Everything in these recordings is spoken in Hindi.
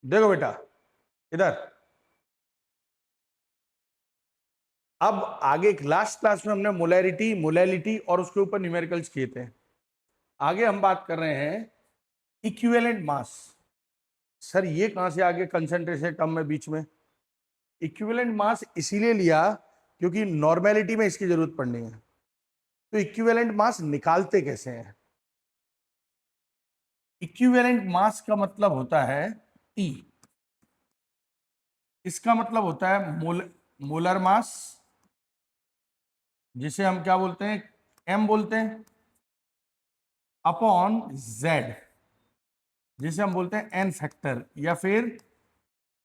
देखो बेटा इधर, अब आगे लास्ट क्लास में हमने मोलैरिटी, मोलैलिटी और उसके ऊपर न्यूमेरिकल्स किए थे। आगे हम बात कर रहे हैं इक्विवेलेंट मास। सर ये कहां से आगे कंसंट्रेशन टर्म में बीच में? इक्विवेलेंट मास इसीलिए लिया क्योंकि नॉर्मेलिटी में इसकी जरूरत पड़नी है। तो इक्विवेलेंट मास निकालते कैसे हैं? इक्विवेलेंट मास का मतलब होता है E। इसका मतलब होता है मोलर मास, जिसे हम क्या बोलते हैं, M बोलते हैं, अपॉन Z, जिसे हम बोलते हैं N फैक्टर, या फिर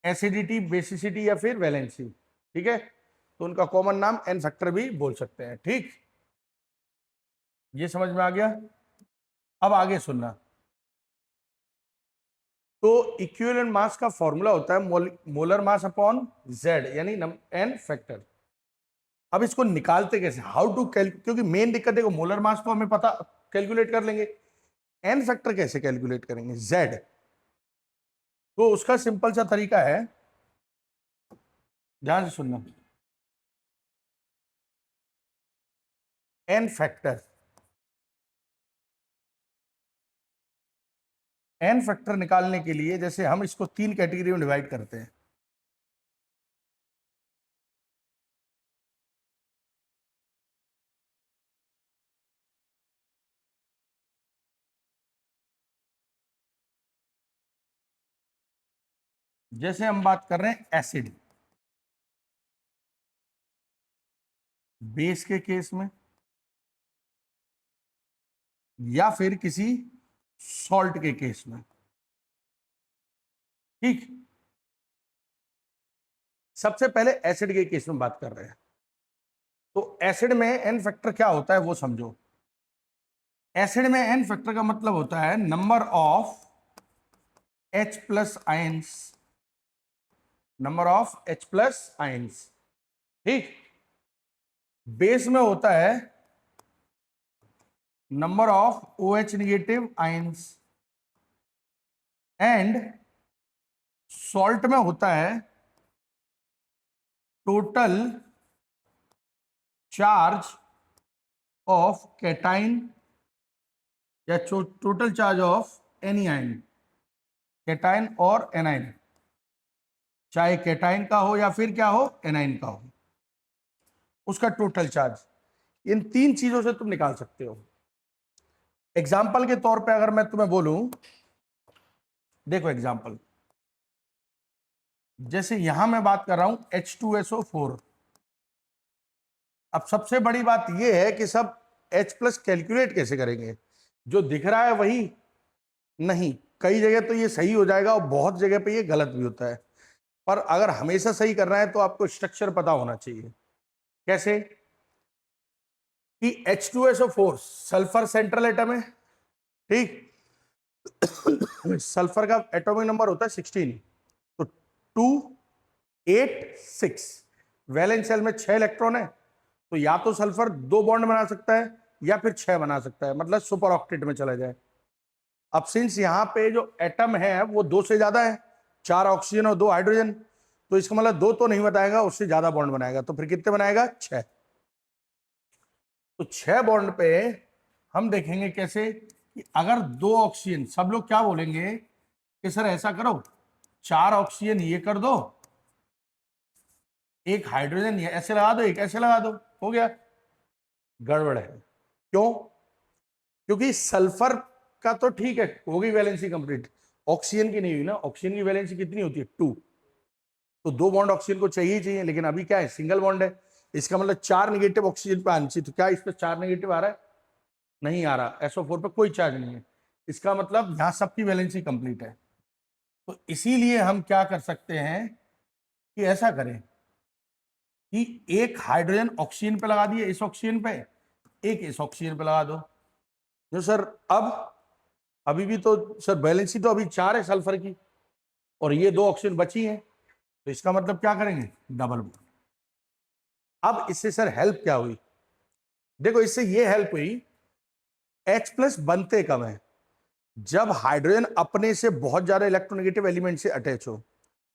एसिडिटी, बेसिसिटी, या फिर वैलेंसी। ठीक है, तो उनका कॉमन नाम N फैक्टर भी बोल सकते हैं। ठीक, ये समझ में आ गया? अब आगे सुनना। तो इक्विवेलेंट मास का फॉर्मूला होता है मोलर मास अपॉन Z, यानी N फैक्टर। अब इसको निकालते कैसे, हाउ टू कैलकुलेट? क्योंकि मेन दिक्कत देखो, मोलर मास तो हमें पता, कैलकुलेट कर लेंगे, N फैक्टर कैसे कैलकुलेट करेंगे, Z? तो उसका सिंपल सा तरीका है, ध्यान से सुनना। N फैक्टर, N फैक्टर निकालने के लिए जैसे हम इसको 3 कैटेगरी में डिवाइड करते हैं। जैसे हम बात कर रहे हैं एसिड, बेस के केस में, या फिर किसी सॉल्ट के केस में। ठीक, सबसे पहले एसिड के केस में बात कर रहे हैं। तो एसिड में एन फैक्टर क्या होता है वो समझो। एसिड में एन फैक्टर का मतलब होता है number of H plus ions, number of H plus ions. ठीक, बेस में होता है number of OH negative ions, and salt में होता है टोटल चार्ज ऑफ कैटाइन या total charge of any ion, cation और एनाइन, चाहे कैटाइन का हो या फिर क्या हो, एनाइन का हो, उसका टोटल चार्ज। इन 3 चीजों से तुम निकाल सकते हो। एग्जाम्पल के तौर पे अगर मैं तुम्हें बोलूं, देखो एग्जाम्पल, जैसे यहां मैं बात कर रहा हूं H2SO4। अब सबसे बड़ी बात यह है कि सब H प्लस कैलकुलेट कैसे करेंगे? जो दिख रहा है वही नहीं, कई जगह तो ये सही हो जाएगा और बहुत जगह पे ये गलत भी होता है। पर अगर हमेशा सही करना है तो आपको स्ट्रक्चर पता होना चाहिए। कैसे कि H2SO4 सल्फर सेंट्रल एटम है। ठीक, सल्फर का एटॉमिक नंबर होता है 16, तो 286। वैलेंस शेल में 6 इलेक्ट्रॉन है, तो या तो सल्फर 2 बॉन्ड बना सकता है या फिर 6 बना सकता है, मतलब सुपर ऑक्टेट में चला जाए। अब सिंस यहाँ पे जो एटम है वो 2 से ज्यादा है, 4 ऑक्सीजन और 2 हाइड्रोजन, तो इसका मतलब 2 तो नहीं बताएगा, उससे ज्यादा बॉन्ड बनाएगा। तो फिर कितने बनाएगा, 6। तो 6 बॉन्ड पे हम देखेंगे कैसे कि अगर 2 ऑक्सीजन, सब लोग क्या बोलेंगे कि सर ऐसा करो 4 ऑक्सीजन ये कर दो, 1 हाइड्रोजन ये ऐसे लगा दो, 1 ऐसे लगा दो, हो गया। गड़बड़ है। क्यों? क्योंकि सल्फर का तो ठीक है, हो गई वैलेंसी कंप्लीट, ऑक्सीजन की नहीं हुई ना। ऑक्सीजन की वैलेंसी कितनी होती है, 2, तो 2 बॉन्ड ऑक्सीजन को चाहिए ही चाहिए, लेकिन अभी क्या है, सिंगल बॉन्ड है। इसका मतलब 4 निगेटिव ऑक्सीजन पे आनी चाहिए, तो क्या इस पर 4 निगेटिव आ रहा है, नहीं आ रहा। SO4 पे कोई चार्ज नहीं है, इसका मतलब यहां सबकी वैलेंसी कंप्लीट है। तो इसीलिए हम क्या कर सकते हैं कि ऐसा करें कि एक हाइड्रोजन ऑक्सीजन पे लगा दिए, इस ऑक्सीजन पे, एक इस ऑक्सीजन पे लगा दो। जो सर अब अभी भी तो सर वैलेंसी तो अभी 4 है सल्फर की, और ये 2 ऑक्सीजन बची हैं, तो इसका मतलब क्या करेंगे, डबल बॉन्ड। अब इससे सर हेल्प क्या हुई? देखो इससे ये हेल्प हुई, H प्लस बनते कब है, जब हाइड्रोजन अपने से बहुत ज्यादा इलेक्ट्रोनेगेटिव एलिमेंट से अटैच हो,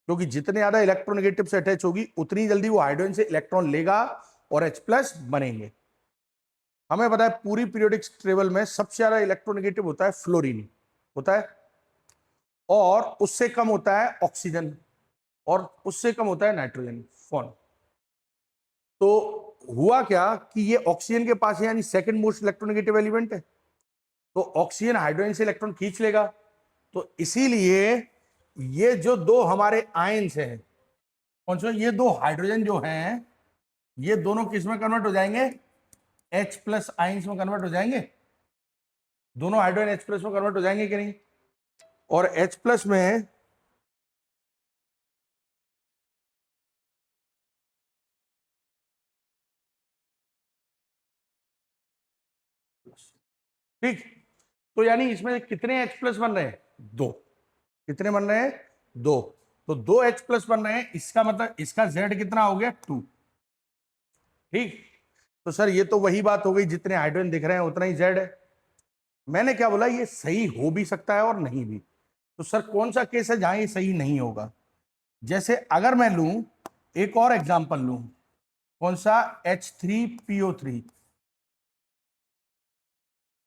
क्योंकि जितने ज्यादा इलेक्ट्रोनेगेटिव से अटैच होगी उतनी जल्दी वो हाइड्रोजन से इलेक्ट्रॉन लेगा और H+ बनेंगे। हमें पता है पूरी पीरियोडिक टेबल में सबसे ज्यादा इलेक्ट्रोनेगेटिव होता है फ्लोरीन, होता है, और उससे कम होता है ऑक्सीजन, और उससे कम होता है नाइट्रोजन फॉर्म। तो हुआ क्या कि ये ऑक्सीजन के पास है, यानी सेकंड मोस्ट इलेक्ट्रोनेगेटिव एलिमेंट है, तो ऑक्सीजन हाइड्रोजन से इलेक्ट्रॉन खींच लेगा। तो इसीलिए ये जो दो हमारे आयंस हैं, कौन से, ये दो हाइड्रोजन जो हैं, ये दोनों किस में कन्वर्ट हो जाएंगे, H+ आयंस में कन्वर्ट हो जाएंगे। दोनों हाइड्रोजन H+ में कन्वर्ट हो जाएंगे कि नहीं, और H+ में ठीक, तो यानी इसमें कितने H+ बन रहे हैं, 2। कितने बन रहे हैं, 2। तो 2 H+ बन रहे हैं, इसका मतलब इसका Z कितना हो गया, 2। ठीक, तो सर ये तो वही बात हो गई, जितने हाइड्रोजन दिख रहे हैं उतना ही Z है। मैंने क्या बोला, ये सही हो भी सकता है और नहीं भी। तो सर कौन सा केस है जहां ये सही नहीं होगा, जैसे अगर मैं लूं एक और एग्जांपल लूं, कौन सा, H3PO3,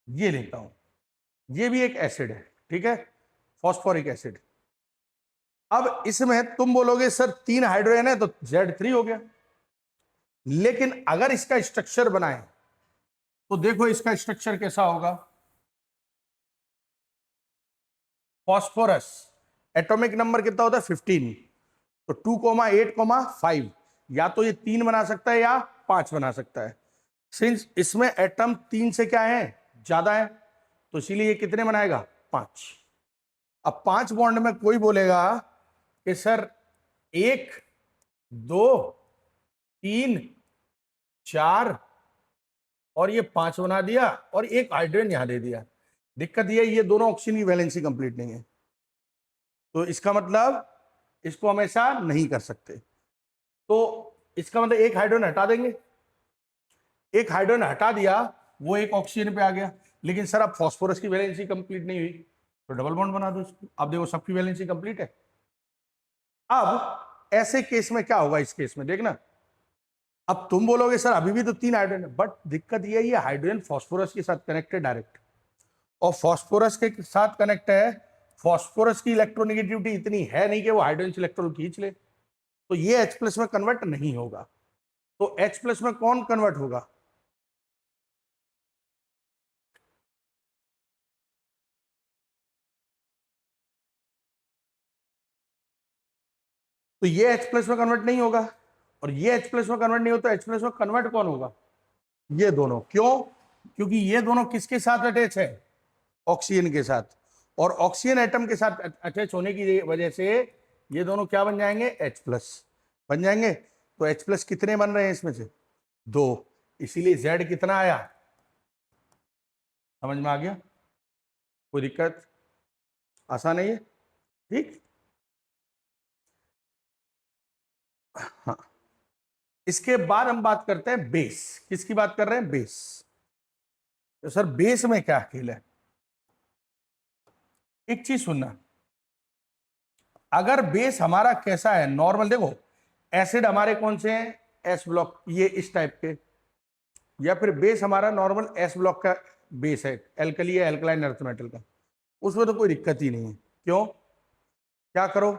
ये लेता हूं, ये भी एक एसिड है, ठीक है, फॉस्फोरिक एसिड। अब इसमें तुम बोलोगे सर 3 हाइड्रोजन है तो Z3 हो गया, लेकिन अगर इसका स्ट्रक्चर बनाए तो देखो इसका स्ट्रक्चर कैसा होगा। फॉस्फोरस एटॉमिक नंबर कितना होता है, 15, तो 2,8,5, या तो ये 3 बना सकता है या 5 बना सकता है। सिंस इसमें एटम 3 से क्या है, ज्यादा है, तो इसीलिए ये कितने बनाएगा, 5। अब 5 बॉन्ड में कोई बोलेगा कि सर 1, 2, 3, 4 और ये 5 बना दिया और एक हाइड्रोजन यहां दे दिया। दिक्कत ये दोनों ऑक्सीजन की वैलेंसी कंप्लीट नहीं है, तो इसका मतलब इसको हमेशा नहीं कर सकते। तो इसका मतलब एक हाइड्रोजन हटा देंगे, एक हाइड्रोजन हटा दिया, वो एक ऑक्सीजन पे आ गया, लेकिन सर अब फास्फोरस की वैलेंसी कंप्लीट नहीं हुई, तो डबल बॉन्ड बना दो इसको। अब देखो सबकी वैलेंसी कंप्लीट है। अब ऐसे केस में क्या होगा, इस केस में देखना, अब तुम बोलोगे सर अभी भी तो 3 हाइड्रोजन है, बट दिक्कत ये हाइड्रोजन फास्फोरस के साथ कनेक्ट है डायरेक्ट, और फास्फोरस के साथ कनेक्ट है, फास्फोरस की इलेक्ट्रोनेगेटिविटी इतनी है नहीं कि वो हाइड्रोजन से इलेक्ट्रॉन खींच ले, तो ये H+ में कन्वर्ट नहीं होगा। तो H+ में कौन कन्वर्ट होगा, तो ये H+ में कन्वर्ट नहीं होगा, और ये H+ में कन्वर्ट नहीं होता, H+ में कन्वर्ट कौन होगा, ये दोनों। क्यों, क्योंकि ये दोनों किसके साथ अटैच है, ऑक्सीजन के साथ, और ऑक्सीजन एटम के साथ अटैच होने की वजह से ये दोनों क्या बन जाएंगे, H+ बन जाएंगे। तो H+ कितने बन रहे हैं इसमें से, 2, इसीलिए Z कितना आया, समझ में आ गया, कोई दिक्कत, आसान है ये, ठीक। हाँ, इसके बाद हम बात करते हैं बेस। किसकी बात कर रहे हैं, बेस। तो सर बेस में क्या खेल है, एक चीज सुनना, अगर बेस हमारा कैसा है, नॉर्मल, देखो एसिड हमारे कौन से हैं, S ब्लॉक, ये इस टाइप के, या फिर बेस हमारा नॉर्मल S ब्लॉक का बेस है, एल्कली या एल्कलाइन अर्थ मेटल का, उसमें तो कोई दिक्कत ही नहीं है। क्यों, क्या करो,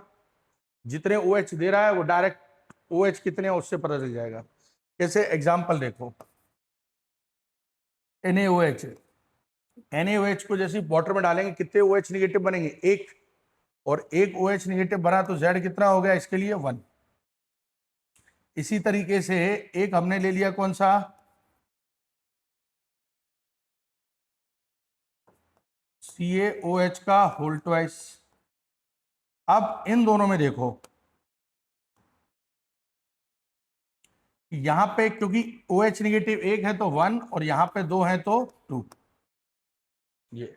जितने OH दे रहा है वो डायरेक्ट OH कितने हैं उससे पता चल जाएगा। जैसे एग्जांपल देखो, NaOH, NaOH को जैसे वाटर में डालेंगे कितने OH निगेटिव बनेंगे, एक, और एक OH निगेटिव बना तो Z कितना हो गया इसके लिए, 1। इसी तरीके से एक हमने ले लिया कौन सा, CaOH का होल ट्वाइस। अब इन दोनों में देखो, यहां पे क्योंकि OH निगेटिव एक है तो 1, और यहां पे 2 है तो 2। ये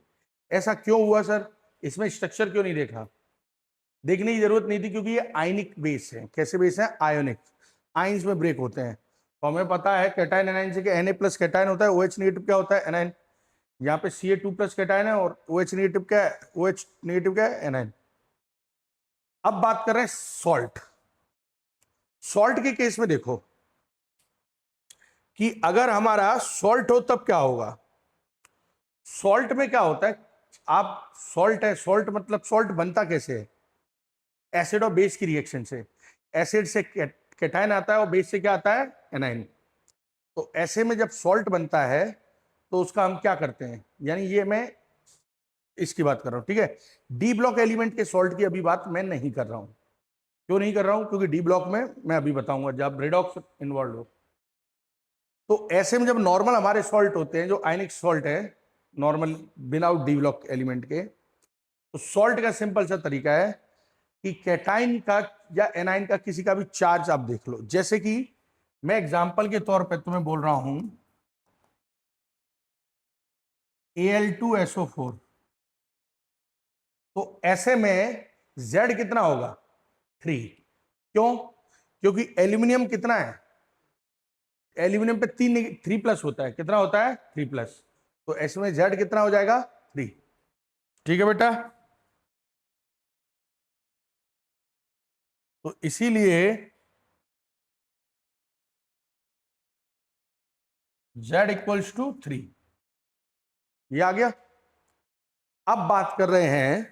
ऐसा क्यों हुआ सर, इसमें स्ट्रक्चर क्यों नहीं देखा, देखने की जरूरत नहीं थी, क्योंकि ये आयनिक बेस है। कैसे बेस है, आयोनिक, आयंस में ब्रेक होते हैं। तो हमें पता है कैटायन एनायन से कि Na+ कैटायन होता है, OH निगेटिव क्या होता है, एनायन। यहाँ पे Ca2+ कैटायन है और OH नेगेटिव क्या है, OH नेगेटिव क्या है, एनायन। अब बात कर रहे हैं सॉल्ट। सॉल्ट के केस में देखो कि अगर हमारा सॉल्ट हो तब क्या होगा। सॉल्ट में क्या होता है, आप सॉल्ट है, सॉल्ट मतलब सॉल्ट बनता कैसे है, एसिड और बेस की रिएक्शन से। एसिड से कैटायन आता है और बेस से क्या आता है, एनायन। तो ऐसे में जब सॉल्ट बनता है तो उसका हम क्या करते हैं, यानी ये मैं इसकी बात कर रहा हूं, ठीक है। डी ब्लॉक एलिमेंट के सॉल्ट की अभी बात मैं नहीं कर रहा हूं। क्यों नहीं कर रहा हूं, क्योंकि डी ब्लॉक में मैं अभी बताऊंगा जब रेडॉक्स इन्वॉल्व हो। तो ऐसे में जब नॉर्मल हमारे सॉल्ट होते हैं, जो आयनिक सॉल्ट है नॉर्मल बिना डी ब्लॉक एलिमेंट के, तो सॉल्ट का सिंपल सा तरीका है कि कैटाइन का या एनाइन का किसी का भी चार्ज आप देख लो। जैसे कि मैं एग्जांपल के तौर पे तुम्हें बोल रहा हूं Al2SO4, तो ऐसे में Z कितना होगा, 3। क्यों, क्योंकि एल्यूमिनियम कितना है, एल्यूमिनियम पे 3+ होता है, कितना होता है, 3+। तो ऐसे में Z कितना हो जाएगा, 3। ठीक है बेटा। तो इसीलिए Z = 3, ये आ गया। अब बात कर रहे हैं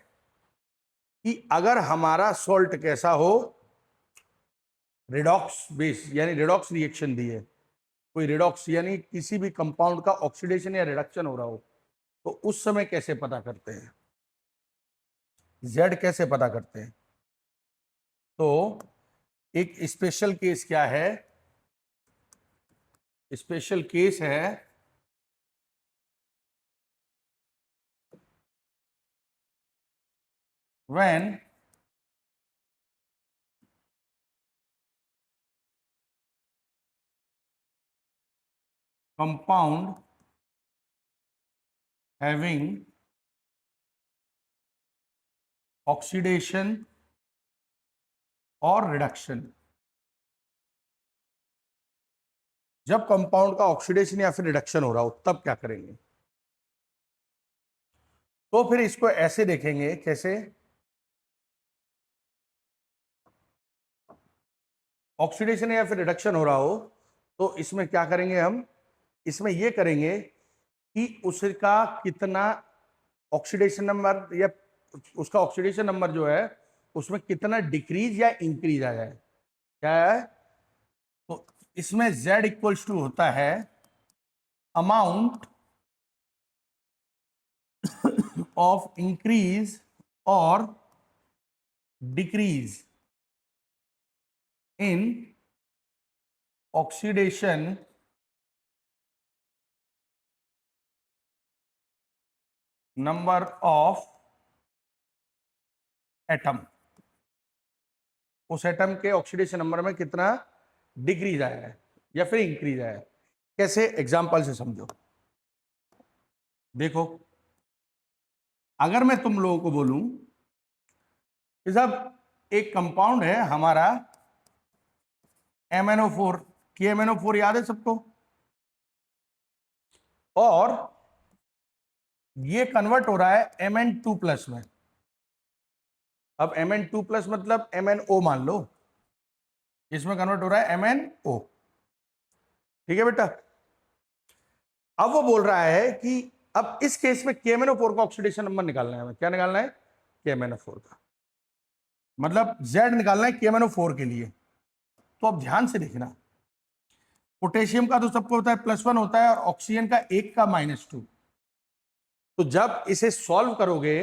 कि अगर हमारा सॉल्ट कैसा हो, रिडॉक्स बेस यानी रिडॉक्स रिएक्शन दी है, कोई रिडॉक्स यानी किसी भी कंपाउंड का ऑक्सीडेशन या रिडक्शन हो रहा हो, तो उस समय कैसे पता करते हैं, Z कैसे पता करते हैं। तो एक स्पेशल केस क्या है, स्पेशल केस है when compound having oxidation और रिडक्शन। जब कंपाउंड का ऑक्सीडेशन या फिर रिडक्शन हो रहा हो तब क्या करेंगे। तो फिर इसको ऐसे देखेंगे, कैसे, ऑक्सीडेशन या फिर रिडक्शन हो रहा हो तो इसमें क्या करेंगे हम, इसमें ये करेंगे कि उसका कितना ऑक्सीडेशन नंबर या उसका ऑक्सीडेशन नंबर जो है उसमें कितना डिक्रीज या इंक्रीज आ जाए। क्या है, तो इसमें Z = होता है अमाउंट ऑफ इंक्रीज और decrease in oxidation number of atom. उस एटम के ऑक्सीडेशन नंबर में कितना डिक्रीज आया है या फिर इंक्रीज आया है। कैसे, एग्जांपल से समझो। देखो, अगर मैं तुम लोगों को बोलूं कि साहब एक कंपाउंड है हमारा MnO4, कि MnO4 याद है सबको, और ये कन्वर्ट हो रहा है Mn2+ में। अब Mn2+ मतलब MnO मान लो, इसमें कन्वर्ट हो रहा है MnO। ठीक है बेटा। अब वो बोल रहा है कि अब इस केस में KMnO4 का ऑक्सीडेशन नंबर निकालना है हमें। क्या निकालना है, KMnO4 का, मतलब Z निकालना है KMnO4 के लिए। तो अब ध्यान से देखना, पोटेशियम का तो सबको होता है +1 होता है और ऑक्सीजन का एक का -2। तो जब इसे सॉल्व करोगे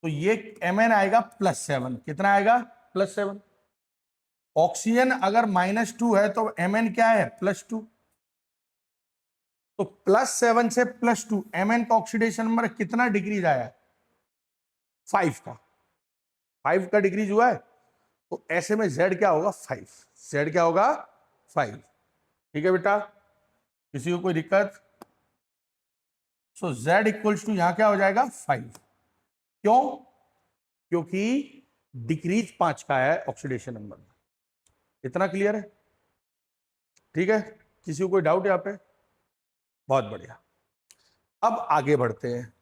तो ये Mn आएगा +7। कितना आएगा, +7। ऑक्सीजन अगर -2 है तो Mn क्या है, +2। तो +7 से +2 Mn का ऑक्सीडेशन नंबर कितना डिक्रीज आया, 5 का, 5 का डिक्रीज हुआ है। तो ऐसे में Z क्या होगा, 5। Z क्या होगा, 5। ठीक है बेटा, किसी को कोई दिक्कत। सो Z = यहां क्या हो जाएगा, 5। क्यों, क्योंकि डिक्रीज 5 का है ऑक्सीडेशन नंबर। इतना क्लियर है, ठीक है। किसी को कोई डाउट यहाँ पे, बहुत बढ़िया। अब आगे बढ़ते हैं,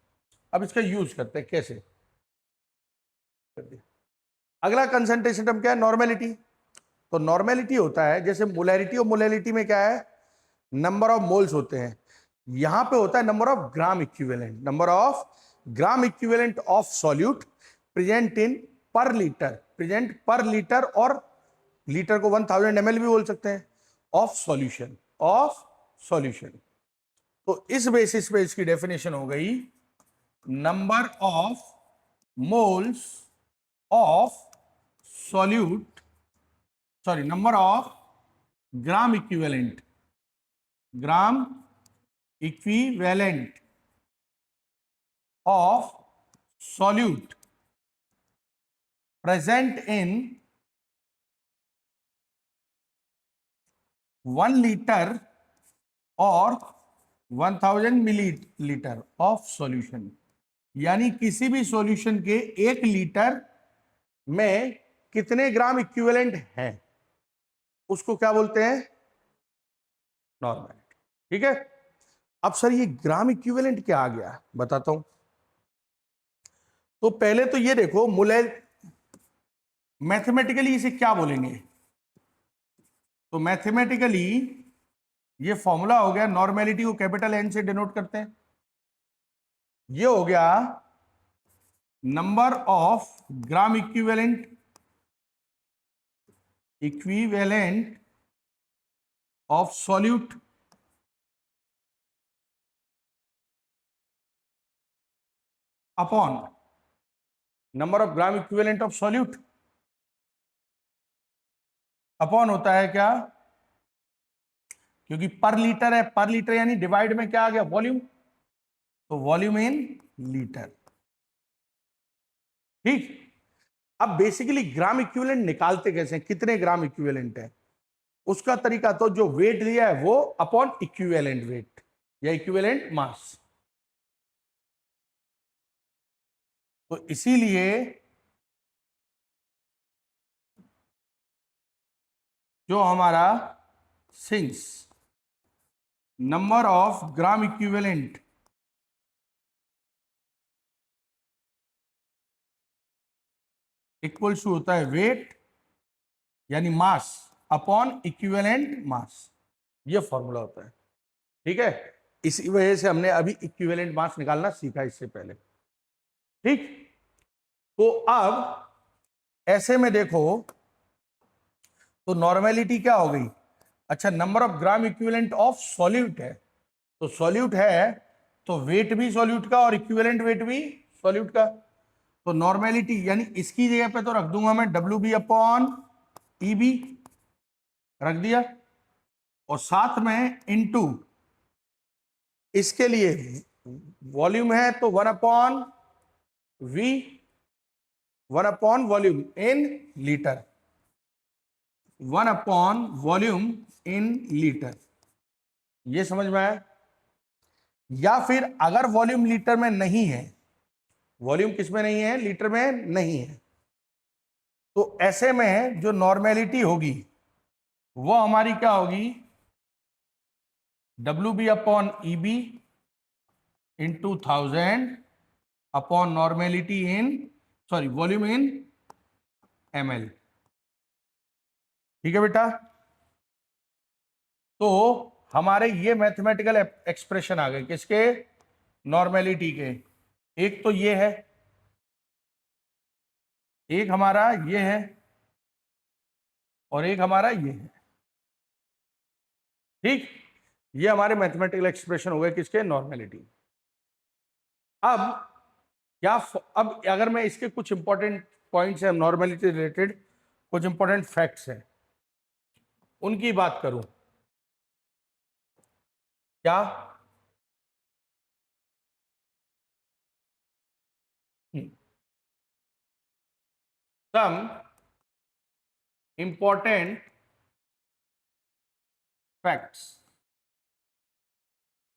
अब इसका यूज करते हैं कैसे। अगला कंसंट्रेशन टर्म क्या है, नॉर्मेलिटी। तो नॉर्मेलिटी होता है जैसे मोलैरिटी, और मोलैरिटी में क्या है, नंबर ऑफ मोल्स होते हैं। यहां पे होता है number of gram equivalent, number of gram equivalent of solute present in पर लीटर, प्रेजेंट पर लीटर, और लीटर को 1000 ml भी बोल सकते हैं, ऑफ सॉल्यूशन, ऑफ सॉल्यूशन। तो इस बेसिस पे इसकी डेफिनेशन हो गई, number of moles of solute, sorry, number of gram equivalent, gram equivalent of solute present in 1 litre और 1000 मिलीलीटर ऑफ सॉल्यूशन। यानी किसी भी सॉल्यूशन के 1 लीटर में कितने ग्राम इक्विवेलेंट है, उसको क्या बोलते हैं, नॉर्मेलिटी। ठीक है। अब सर ये ग्राम इक्विवेलेंट क्या आ गया, बताता हूं। तो पहले तो ये देखो, मोलर मैथमेटिकली इसे क्या बोलेंगे, तो मैथमेटिकली ये फॉर्मूला हो गया, नॉर्मेलिटी को कैपिटल एन से डिनोट करते हैं। ये हो गया number of gram equivalent of solute upon number of gram equivalent of solute, upon होता है क्या, क्योंकि पर लीटर है, पर लीटर यानी डिवाइड में क्या आ गया, वॉल्यूम, तो वॉल्यूम इन लीटर। ठीक। अब बेसिकली ग्राम इक्विवेलेंट निकालते कैसे हैं, कितने ग्राम इक्विवेलेंट है, उसका तरीका तो जो वेट दिया है वो अपॉन इक्विवेलेंट वेट या इक्विवेलेंट मास। तो इसीलिए जो हमारा since number of gram equivalent equals to होता है वेट यानी मास अपॉन इक्विवेलेंट मास, ये फॉर्मूला होता है। ठीक है। इसी वजह से हमने अभी इक्विवेलेंट मास निकालना सीखा इससे पहले। ठीक। तो अब ऐसे में देखो, तो नॉर्मेलिटी क्या हो गई, अच्छा number of gram equivalent of solute है, तो सॉल्यूट है तो वेट भी सॉल्यूट का और इक्विवेलेंट वेट भी सॉल्यूट का। तो नॉर्मेलिटी यानी इसकी जगह पे तो रख दूंगा मैं W B upon E B, रख दिया, और साथ में इनटू इसके लिए वॉल्यूम है तो 1 upon V, 1 upon volume in litre, 1 upon volume in litre. ये समझ में आया। या फिर अगर वॉल्यूम लीटर में नहीं है, वॉल्यूम किस में नहीं है, लीटर में नहीं है, तो ऐसे में जो नॉर्मेलिटी होगी वो हमारी क्या होगी, W B upon E B into 1000 upon normality in, sorry, volume in ml। ठीक है बेटा। तो हमारे ये मैथमेटिकल एक्सप्रेशन आ गए किसके, नॉर्मेलिटी के। एक तो ये है, एक हमारा ये है, और एक हमारा ये है। ठीक। ये हमारे मैथमेटिकल एक्सप्रेशन हो गए किसके, नॉर्मेलिटी। अब क्या, अब अगर मैं इसके कुछ इंपॉर्टेंट पॉइंट्स हैं नॉर्मेलिटी रिलेटेड, कुछ इंपॉर्टेंट फैक्ट्स हैं, उनकी बात करूं, क्या, सम इंपॉर्टेंट फैक्ट्स।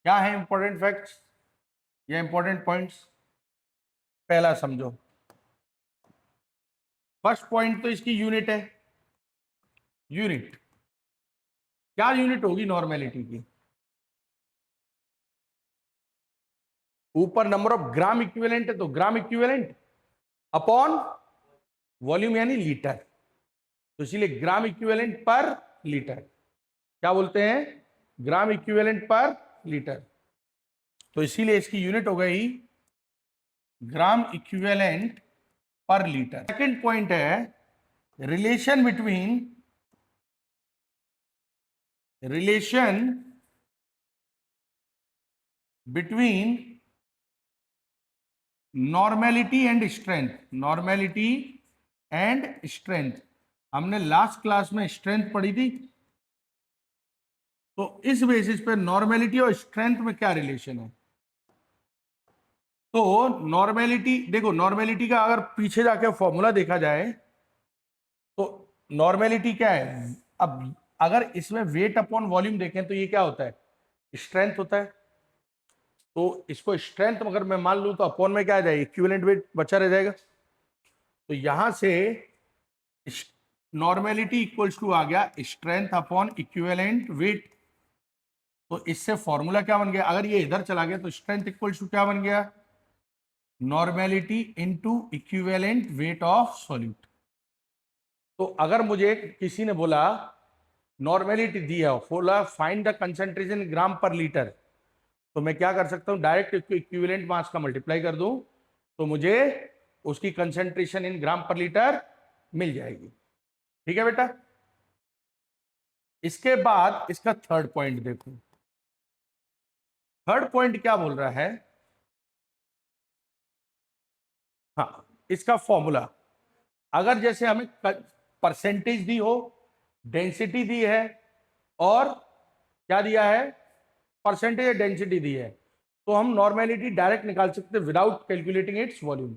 क्या है इंपॉर्टेंट फैक्ट्स या इंपॉर्टेंट पॉइंट्स, पहला समझो। फर्स्ट पॉइंट तो इसकी यूनिट है, यूनिट, क्या यूनिट होगी नॉर्मेलिटी की, ऊपर नंबर ऑफ ग्राम इक्विवेलेंट है तो ग्राम इक्विवेलेंट अपॉन वॉल्यूम यानी लीटर, तो इसीलिए ग्राम इक्विवेलेंट पर लीटर, क्या बोलते हैं, ग्राम इक्विवेलेंट पर लीटर, तो इसीलिए इसकी यूनिट हो गई gram equivalent per litre. Second point है relation between normality and strength. Normality and strength, हमने लास्ट क्लास में स्ट्रेंथ पढ़ी थी, तो इस बेसिस पे नॉर्मेलिटी और स्ट्रेंथ में क्या रिलेशन है। तो नॉर्मेलिटी देखो, नॉर्मेलिटी का अगर पीछे जाके फॉर्मूला देखा जाए तो नॉर्मेलिटी क्या है, अब अगर इसमें वेट अपॉन वॉल्यूम देखें तो ये क्या होता है, स्ट्रेंथ होता है, तो इसको स्ट्रेंथ अगर मैं मान लूं तो अपॉन में क्या आ जाएगा, इक्विवेलेंट वेट बचा रह जाएगा, तो यहां से नॉर्मेलिटी इक्वल्स टू आ गया स्ट्रेंथ अपॉन इक्विवेलेंट वेट, तो इससे फॉर्मूला क्या बन गया, अगर ये इधर चला गया तो स्ट्रेंथ इक्वल्स टू क्या बन गया, normality into equivalent weight of solute. तो अगर मुझे किसी ने बोला नॉर्मेलिटी दी है, बोला फाइंड द कंसंट्रेशन ग्राम पर लीटर, तो मैं क्या कर सकता हूं, डायरेक्ट इसको इक्विवेलेंट मास का मल्टीप्लाई कर दूं तो मुझे उसकी कंसंट्रेशन इन ग्राम पर लीटर मिल जाएगी। ठीक है बेटा, इसके बाद इसका थर्ड पॉइंट देखो, थर्ड पॉइंट क्या बोल रहा है, हाँ इसका फॉर्मूला, अगर जैसे हमें परसेंटेज दी हो, डेंसिटी दी है और क्या दिया है, परसेंटेज डेंसिटी दी है, तो हम नॉर्मेलिटी डायरेक्ट निकाल सकते हैं without calculating its volume,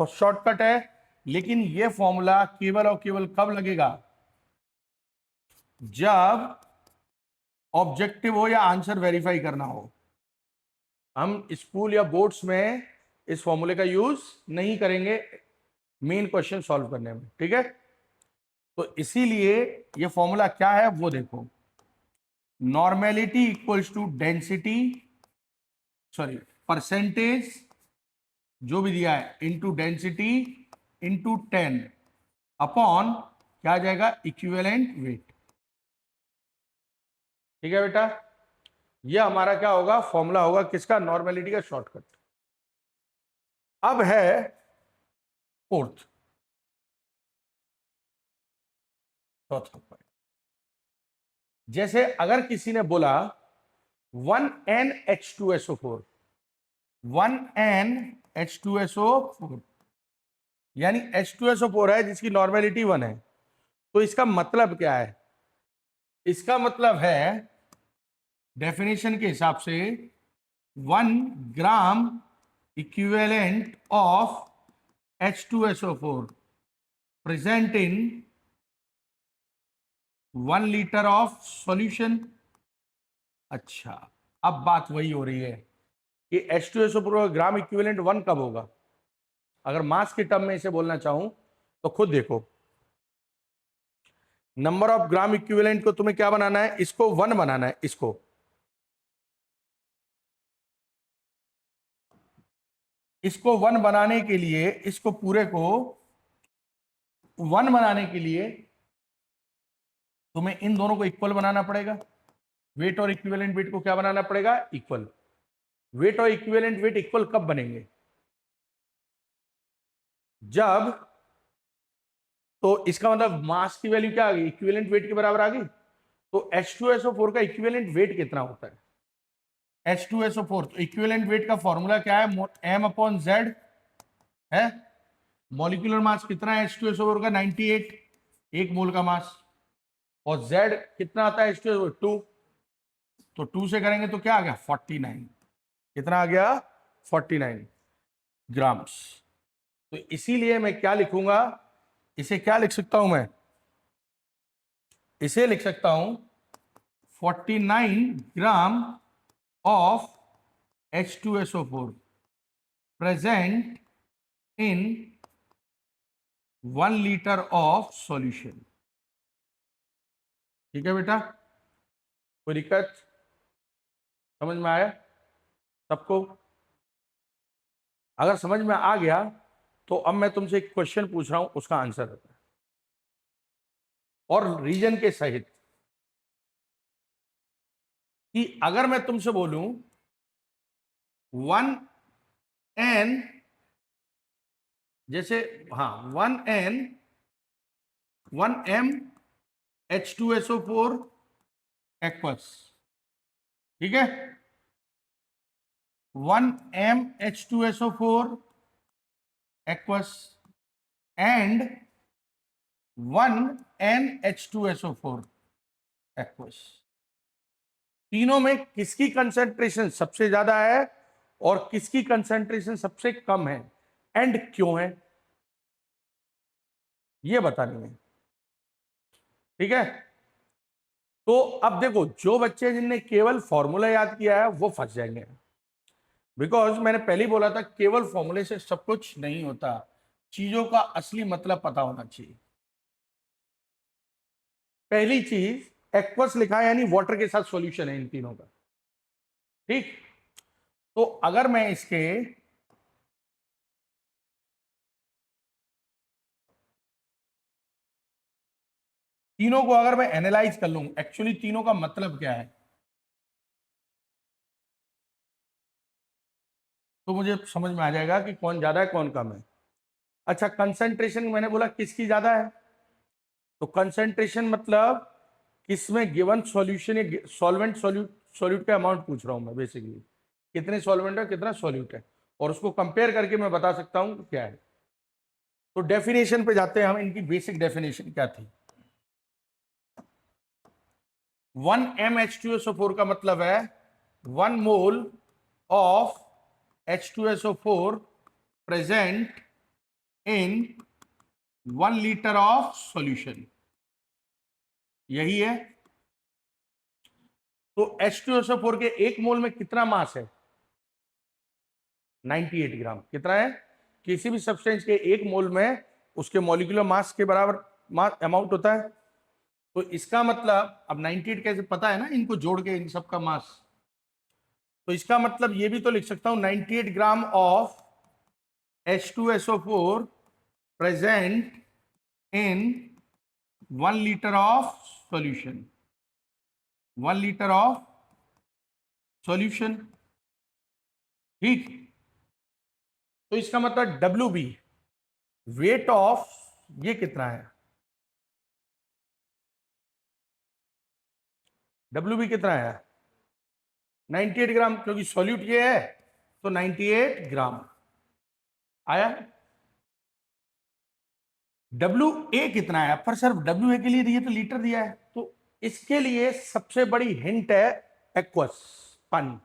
shortcut है। लेकिन यह फॉर्मूला केवल और केवल कब लगेगा, जब ऑब्जेक्टिव हो या आंसर वेरीफाई करना हो। हम स्कूल या बोर्ड्स में इस फॉर्मूले का यूज नहीं करेंगे मेन क्वेश्चन सॉल्व करने में, ठीक है। तो इसीलिए ये फॉर्मूला क्या है वो देखो, normality equals to density, sorry percentage जो भी दिया है इनटू डेंसिटी इनटू 10 अपॉन क्या आ जाएगा, इक्विवेलेंट वेट। ठीक है बेटा, ये हमारा क्या होगा, फॉर्मूला होगा किसका, नॉर्मेलिटी का शॉर्टकट। अब है फोर्थ, चौथा पॉइंट, जैसे अगर किसी ने बोला 1NH2SO4, 1NH2SO4 यानी H2SO4 है जिसकी नॉर्मेलिटी 1 है, तो इसका मतलब क्या है, इसका मतलब है डेफिनेशन के हिसाब से 1 gram equivalent of H2SO4 present in 1 litre of solution. अच्छा, अब बात वही हो रही है कि H2SO4 का ग्राम इक्विवेलेंट 1 कब होगा, अगर मास के टर्म में इसे बोलना चाहूं तो खुद देखो, नंबर ऑफ ग्राम इक्विवेलेंट को तुम्हें क्या बनाना है, इसको 1 बनाना है, इसको 1 बनाने के लिए, इसको पूरे को 1 बनाने के लिए तुम्हें इन दोनों को इक्वल बनाना पड़ेगा, वेट और इक्विवेलेंट वेट को क्या बनाना पड़ेगा, इक्वल। वेट और इक्विवेलेंट वेट इक्वल कब बनेंगे, जब, तो इसका मतलब मास की वैल्यू क्या आ गई, इक्विवेलेंट वेट के बराबर आ गई, तो H2SO4 का इक्विवेलेंट वेट कितना होता है, H2SO4, तो इक्विवेलेंट वेट का फॉर्मूला क्या है, m/z है, मॉलिक्यूलर मास कितना है H2SO4 का, 98, एक मोल का मास, और Z कितना आता है H2SO4 2, तो 2 से करेंगे तो क्या आ गया 49, कितना आ गया 49 ग्राम्स। तो इसीलिए मैं क्या लिखूंगा, इसे क्या लिख सकता हूं मैं, इसे लिख सकता हूं 49 gram of H2SO4 present in 1 litre of solution. ठीक है बेटा, कोई दिक्कत, समझ में आया सबको। अगर समझ में आ गया तो अब मैं तुमसे एक क्वेश्चन पूछ रहा हूं, उसका आंसर है और रीजन के सहित, कि अगर मैं तुमसे बोलूं 1n, जैसे हाँ 1m H2SO4 एक्वस, ठीक है, 1m H2SO4 aqueous and 1n H2SO4 aqueous, तीनों में किसकी कंसेंट्रेशन सबसे ज्यादा है और किसकी कंसेंट्रेशन सबसे कम है, एंड क्यों है, ये बतानी है। ठीक है, तो अब देखो, जो बच्चे जिनने केवल फॉर्मूला याद किया है वो फंस जाएंगे, बिकॉज मैंने पहले ही बोला था केवल फॉर्मूले से सब कुछ नहीं होता, चीजों का असली मतलब पता होना चाहिए। पहली चीज, एक्वस लिखा है यानी वाटर के साथ सॉल्यूशन है इन तीनों का। ठीक, तो अगर मैं इसके तीनों को अगर मैं एनालाइज कर लूं, एक्चुअली तीनों का मतलब क्या है, तो मुझे समझ में आ जाएगा कि कौन ज्यादा है कौन कम है। अच्छा, कंसंट्रेशन मैंने बोला किसकी ज्यादा है, तो कंसंट्रेशन मतलब किसमें गिवन सॉल्यूशन या सॉल्वेंट सॉल्यूट का अमाउंट पूछ रहा हूं मैं बेसिकली, कितने सॉल्वेंट है कितना सॉल्यूट है, और उसको कंपेयर करके मैं बता सकता हूं कि क्या है। तो डेफिनेशन पे जाते हैं हम, इनकी बेसिक डेफिनेशन क्या थी। 1mH2SO4 का मतलब है 1 mole of H2SO4 present in 1 litre of solution, यही है। तो H2SO4 के एक मोल में कितना मास है, 98 ग्राम। कितना है, किसी भी सब्सटेंस के एक मोल में उसके मॉलिक्यूलर मास के बराबर मास अमाउंट होता है। तो इसका मतलब, अब 98 कैसे पता है ना, इनको जोड़ के इन सब का मास, तो इसका मतलब ये भी तो लिख सकता हूं 98 gram of H2SO4 present in 1 litre of solution, 1 litre of solution. ठीक, तो इसका मतलब WB, वेट ऑफ, ये कितना है, WB कितना है 98 ग्राम, क्योंकि सॉल्यूट ये है, तो 98 ग्राम आया। WA कितना है, पर सर WA के लिए दिए तो लीटर दिया है, तो इसके लिए सबसे बड़ी हिंट है एक्वस, पानी,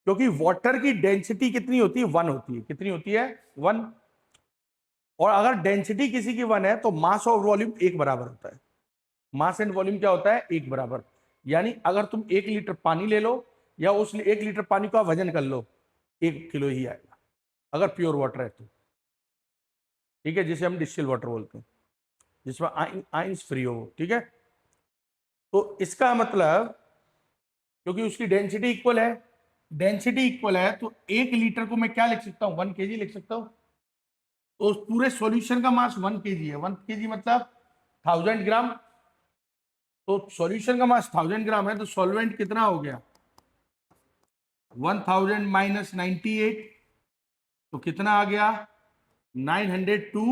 क्योंकि वाटर की डेंसिटी कितनी होती है, 1 होती है। कितनी होती है, 1। और अगर डेंसिटी किसी की 1 है तो मास और वॉल्यूम एक बराबर होता है। मास एंड वॉल्यूम क्या होता है, एक बराबर। यानी अगर तुम 1 लीटर पानी ले लो या उस 1 लीटर पानी का वजन कर लो, 1 किलो ही आएगा, अगर प्योर वाटर है तो। ठीक है, जिसे हम डिस्टिल वाटर बोलते हैं, जिसमें आइंस फ्री हो। ठीक है, तो इसका मतलब, क्योंकि उसकी डेंसिटी इक्वल है, डेंसिटी इक्वल है तो 1 लीटर को मैं क्या लिख सकता हूं, 1 kg लिख सकता हूं। तो उस पूरे सॉल्यूशन का मास 1 kg है, 1 kg मतलब 1000 ग्राम। तो सॉल्यूशन का मास 1000 ग्राम है, तो सॉल्वेंट कितना हो गया, 1000 माइनस 98, तो कितना आ गया, 902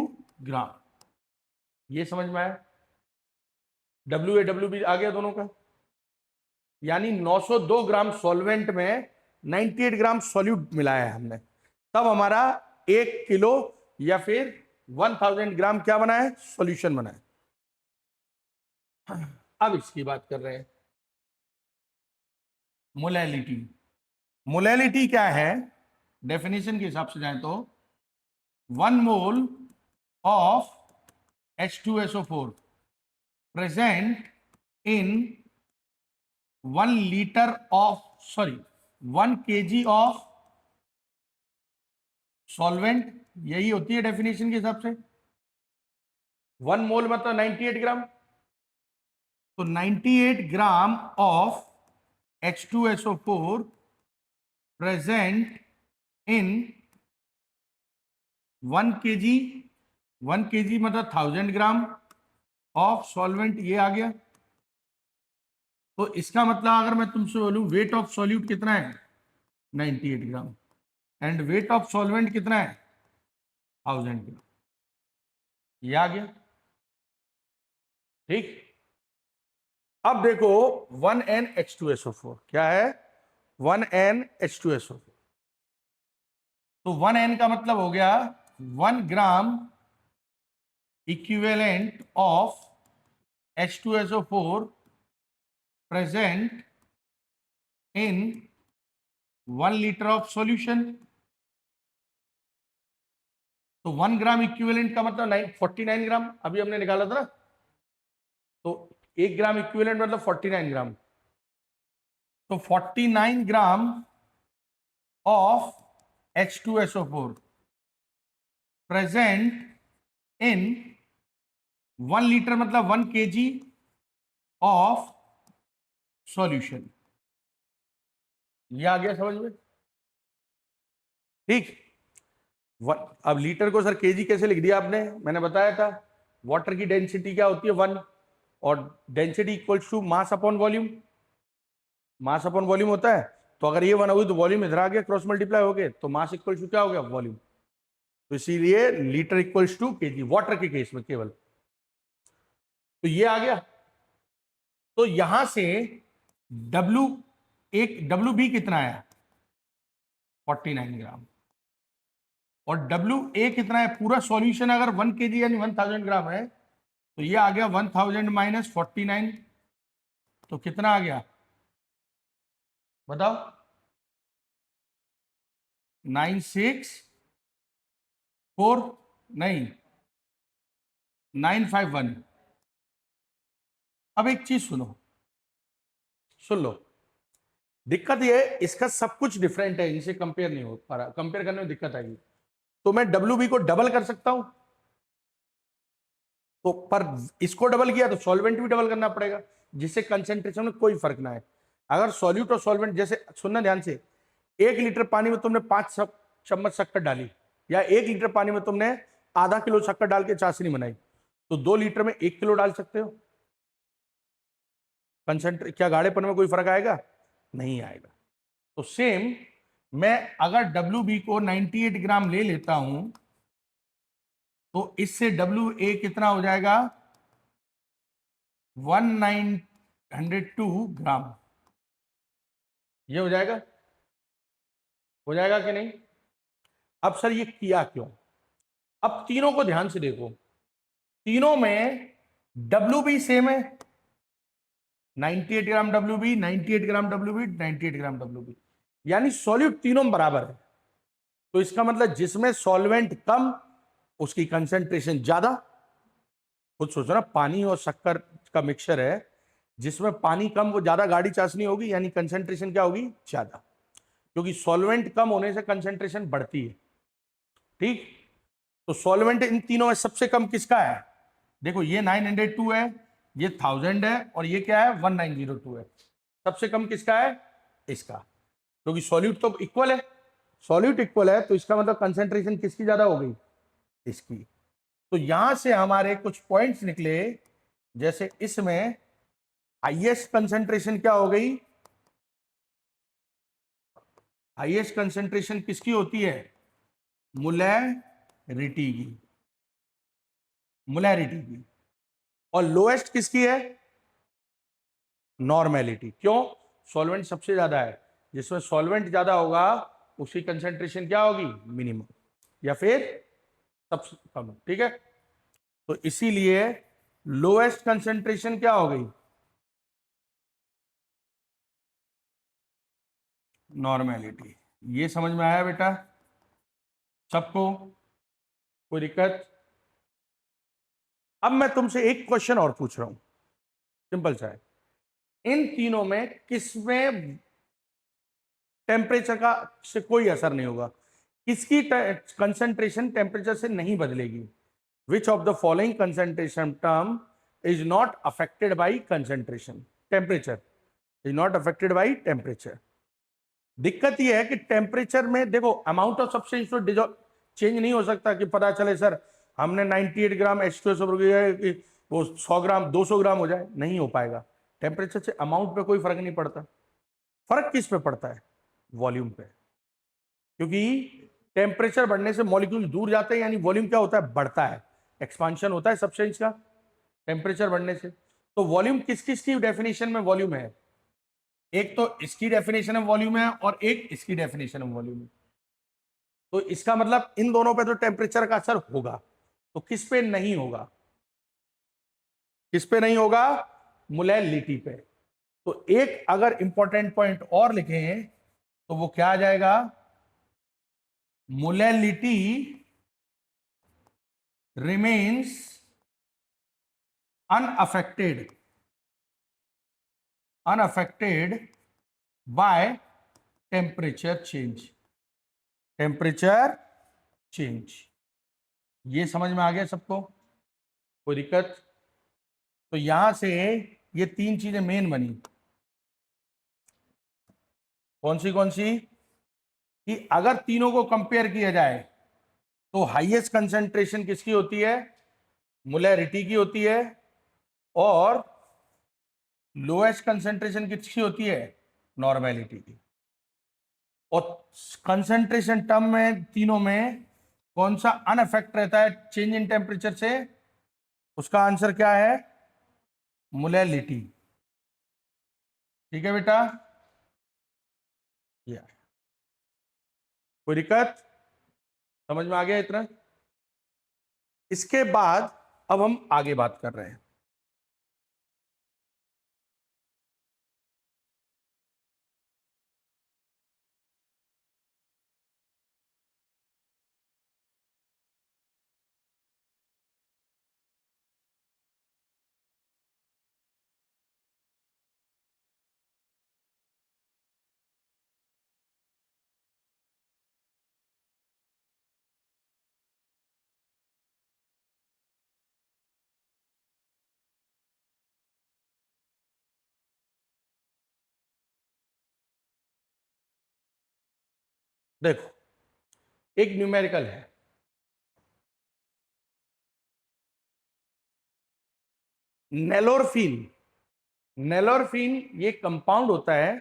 ग्राम। ये समझ में आया, WA WB आ गया दोनों का, यानी 902 ग्राम सॉल्वेंट में 98 ग्राम सॉल्यूट मिलाया है हमने, तब हमारा 1 किलो या फिर 1000 ग्राम क्या बना है, सॉल्यूशन बना है। अब इसकी बात कर रहे हैं, मोलैलिटी। मोलैलिटी क्या है, डेफिनेशन के हिसाब से जाए तो 1 mole of H2SO4 present in 1 litre of, sorry 1 kg of solvent, यही होती है डेफिनेशन के हिसाब से। 1 मोल मतलब 98 ग्राम, तो 98 gram of H2SO4 present in one KG मतलब 1000 ग्राम ऑफ सॉल्वेंट, ये आ गया। तो इसका मतलब अगर मैं तुमसे बोलूं वेट ऑफ सॉल्यूट कितना है 98 ग्राम, एंड वेट ऑफ सॉल्वेंट कितना है 1000 ग्राम, ये आ गया। ठीक, अब देखो 1NH2SO4 क्या है, 1NH2SO4। तो 1N का मतलब हो गया 1 gram equivalent of H2SO4 present in 1 litre of solution. तो 1 ग्राम इक्विवेलेंट का मतलब 49 ग्राम, अभी हमने निकाला था ना। तो 1 ग्राम इक्विवेलेंट मतलब 49 ग्राम। तो 49 gram of H2SO4 present in 1 litre मतलब 1 kg ऑफ सॉल्यूशन, ये आ गया समझ में। ठीक, अब लीटर को सर केजी कैसे लिख दिया आपने, मैंने बताया था वाटर की डेंसिटी क्या होती है 1, और density equals to mass upon volume, mass upon volume होता है। तो अगर ये 1 होगी तो वॉल्यूम इधर आ गया क्रॉस मल्टीप्लाई हो गए, तो मास इक्वल्स टू क्या हो गया वॉल्यूम। तो इसीलिए litre equals to KG water के केस में केवल। तो ये आ गया। तो यहां से डब्ल्यू डब्ल्यू बी कितना है 49 ग्राम, और डब्ल्यू ए कितना है, पूरा सॉल्यूशन अगर 1 kg यानी 1000 ग्राम है, तो ये आ गया 1000 माइनस 49, तो कितना आ गया बताओ 964 नहीं 951। अब एक चीज सुनो, सुन लो, दिक्कत ये है इसका सब कुछ डिफरेंट है, इनसे कंपेयर नहीं हो पा रहा, कंपेयर करने में दिक्कत आएगी। तो मैं डब्ल्यू बी को डबल कर सकता हूं, तो पर इसको डबल किया तो सॉल्वेंट भी डबल करना पड़ेगा, जिससे कंसेंट्रेशन में कोई फर्क ना है। अगर सॉल्यूट और सॉल्वेंट, जैसे सुनना ध्यान से, 1 लीटर पानी में तुमने 5 चम्मच शक्कर डाली, या 1 लीटर पानी में तुमने आधा किलो शक्कर डाल के चाशनी बनाई, तो 2 लीटर में 1 किलो डाल सकते हो। कंसेंट्रेट क्या गाढ़ेपन में कोई फर्क आएगा, नहीं आएगा। तो सेम मैं अगर डब्ल्यू बी को 98 ग्राम ले लेता हूं, तो इससे डब्ल्यू ए कितना हो जाएगा 1902 ग्राम, ये हो जाएगा कि नहीं। अब सर ये किया क्यों, अब तीनों को ध्यान से देखो, तीनों में डब्ल्यू बी सेम है, 98 ग्राम डब्ल्यू बी, 98 ग्राम डब्ल्यू बी, 98 ग्राम डब्ल्यू बी, यानी सॉल्यूट तीनों में बराबर है। तो इसका मतलब जिसमें सॉल्वेंट कम उसकी कंसेंट्रेशन ज्यादा। खुद सोचो ना, पानी और शक्कर का मिक्सचर है, जिसमें पानी कम वो ज्यादा गाढ़ी चाशनी होगी, यानी कंसेंट्रेशन क्या होगी ज्यादा, क्योंकि सॉल्वेंट कम होने से कंसेंट्रेशन बढ़ती है। ठीक, तो सॉल्वेंट इन तीनों में सबसे कम किसका है, देखो ये 902 है, ये 1000 है, और ये क्या है 1902 है। सबसे कम किसका है, इसका, क्योंकि सॉल्यूट तो इक्वल है, सॉल्यूट इक्वल है, तो इसका मतलब कंसेंट्रेशन किसकी ज्यादा हो गई, इसकी। तो यहां से हमारे कुछ पॉइंट्स निकले, जैसे इसमें हाईएस्ट कंसेंट्रेशन क्या हो गई, हाईएस्ट कंसेंट्रेशन किसकी होती है, मोलैरिटी की, मोलैरिटी की, और लोएस्ट किसकी है, नॉर्मेलिटी। क्यों, सॉल्वेंट सबसे ज्यादा है, जिसमें सॉल्वेंट ज्यादा होगा उसकी कंसेंट्रेशन क्या होगी मिनिमम, या फिर सबसे कम। ठीक है, तो इसीलिए लोएस्ट कंसेंट्रेशन क्या हो गई, नॉर्मेलिटी। ये समझ में आया बेटा सबको, कोई दिक्कत। अब मैं तुमसे एक क्वेश्चन और पूछ रहा हूं, सिंपल सा है, इन तीनों में किसमें टेम्परेचर का से कोई असर नहीं होगा, किसकी कंसेंट्रेशन टेम्परेचर से नहीं बदलेगी, which of the following concentration term is not affected by concentration, temperature is not affected by temperature. दिक्कत यह है कि टेम्परेचर में देखो अमाउंट ऑफ सब्सटेंस तो चेंज नहीं हो सकता कि पता चले सर हमने 98 ग्राम H2SO वो 100 ग्राम 200 ग्राम हो जाए, नहीं हो पाएगा। टेम्परेचर से अमाउंट पे कोई फर्क नहीं पड़ता। फर्क किस पे पड़ता है? वॉल्यूम पे। क्योंकि टेम्परेचर बढ़ने से मॉलिक्यूल दूर जाते हैं, यानी वॉल्यूम क्या होता है? बढ़ता है, एक्सपांशन होता है सब्सटेंस का टेम्परेचर बढ़ने से। तो वॉल्यूम किस किस की डेफिनेशन में वॉल्यूम है? एक तो इसकी डेफिनेशन ऑफ वॉल्यूम है और एक इसकी डेफिनेशन ऑफ वॉल्यूम है। तो इसका मतलब इन दोनों पे तो टेम्परेचर का असर होगा, तो किस पे नहीं होगा? किस पे नहीं होगा? मोलैलिटी पे। तो एक अगर इंपॉर्टेंट पॉइंट और लिखें तो वो क्या आ जाएगा? Molality remains unaffected by temperature change। Temperature change, ये समझ में आ गया सबको? कोई दिक्कत? तो यहां से ये तीन चीजें मेन बनी। कौन सी? कि अगर तीनों को कंपेयर किया जाए तो हाईएस्ट कंसंट्रेशन किसकी होती है? मोलैरिटी की होती है। और लोएस्ट कंसंट्रेशन किसकी होती है? नॉर्मेलिटी की। और कंसंट्रेशन टर्म में तीनों में कौन सा अनअफेक्ट रहता है चेंज इन टेम्परेचर से? उसका आंसर क्या है? मोलैलिटी। ठीक है बेटा? या कोई दिक्कत? समझ में आ गया इतना? इसके बाद अब हम आगे बात कर रहे हैं। देखो, एक न्यूमेरिकल है, नेलोरफिन। नेलोरफिन ये कंपाउंड होता है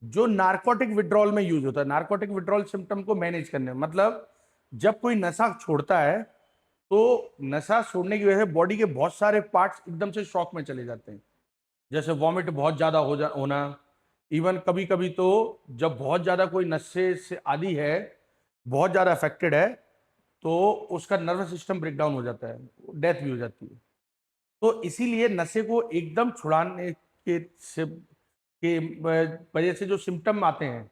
जो नारकोटिक विड्रॉल में यूज होता है। नारकोटिक विड्रॉल सिम्टम को मैनेज करने में, मतलब जब कोई नशा छोड़ता है तो नशा छोड़ने की वजह से बॉडी के बहुत सारे पार्ट्स एकदम से शॉक में चले जाते हैं। जैसे वॉमिट बहुत ज्यादा होना। इवन कभी कभी तो जब बहुत ज्यादा कोई नशे से आदी है, बहुत ज्यादा अफेक्टेड है, तो उसका नर्वस सिस्टम ब्रेक डाउन हो जाता है, डेथ भी हो जाती है। तो इसीलिए नशे को एकदम छुड़ाने के वजह से जो सिम्टम आते हैं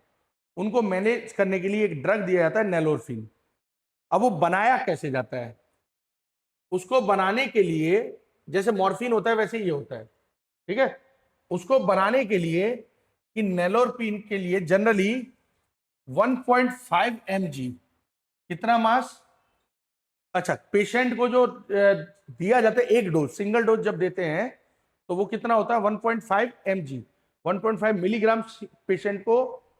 उनको मैनेज करने के लिए एक ड्रग दिया जाता है, नेलोरफिन। अब वो बनाया कैसे जाता है? उसको बनाने के लिए जैसे मॉर्फिन होता है वैसे ये होता है, ठीक है? उसको बनाने के लिए कि नेलोरफिन के लिए जनरली 1.5 mg, कितना मास? अच्छा, पेशेंट को जो दिया जाता है एक डोज, सिंगल डोज जब देते हैं तो वो कितना होता है? 1.5 mg, 1.5 मिलीग्राम पेशेंट को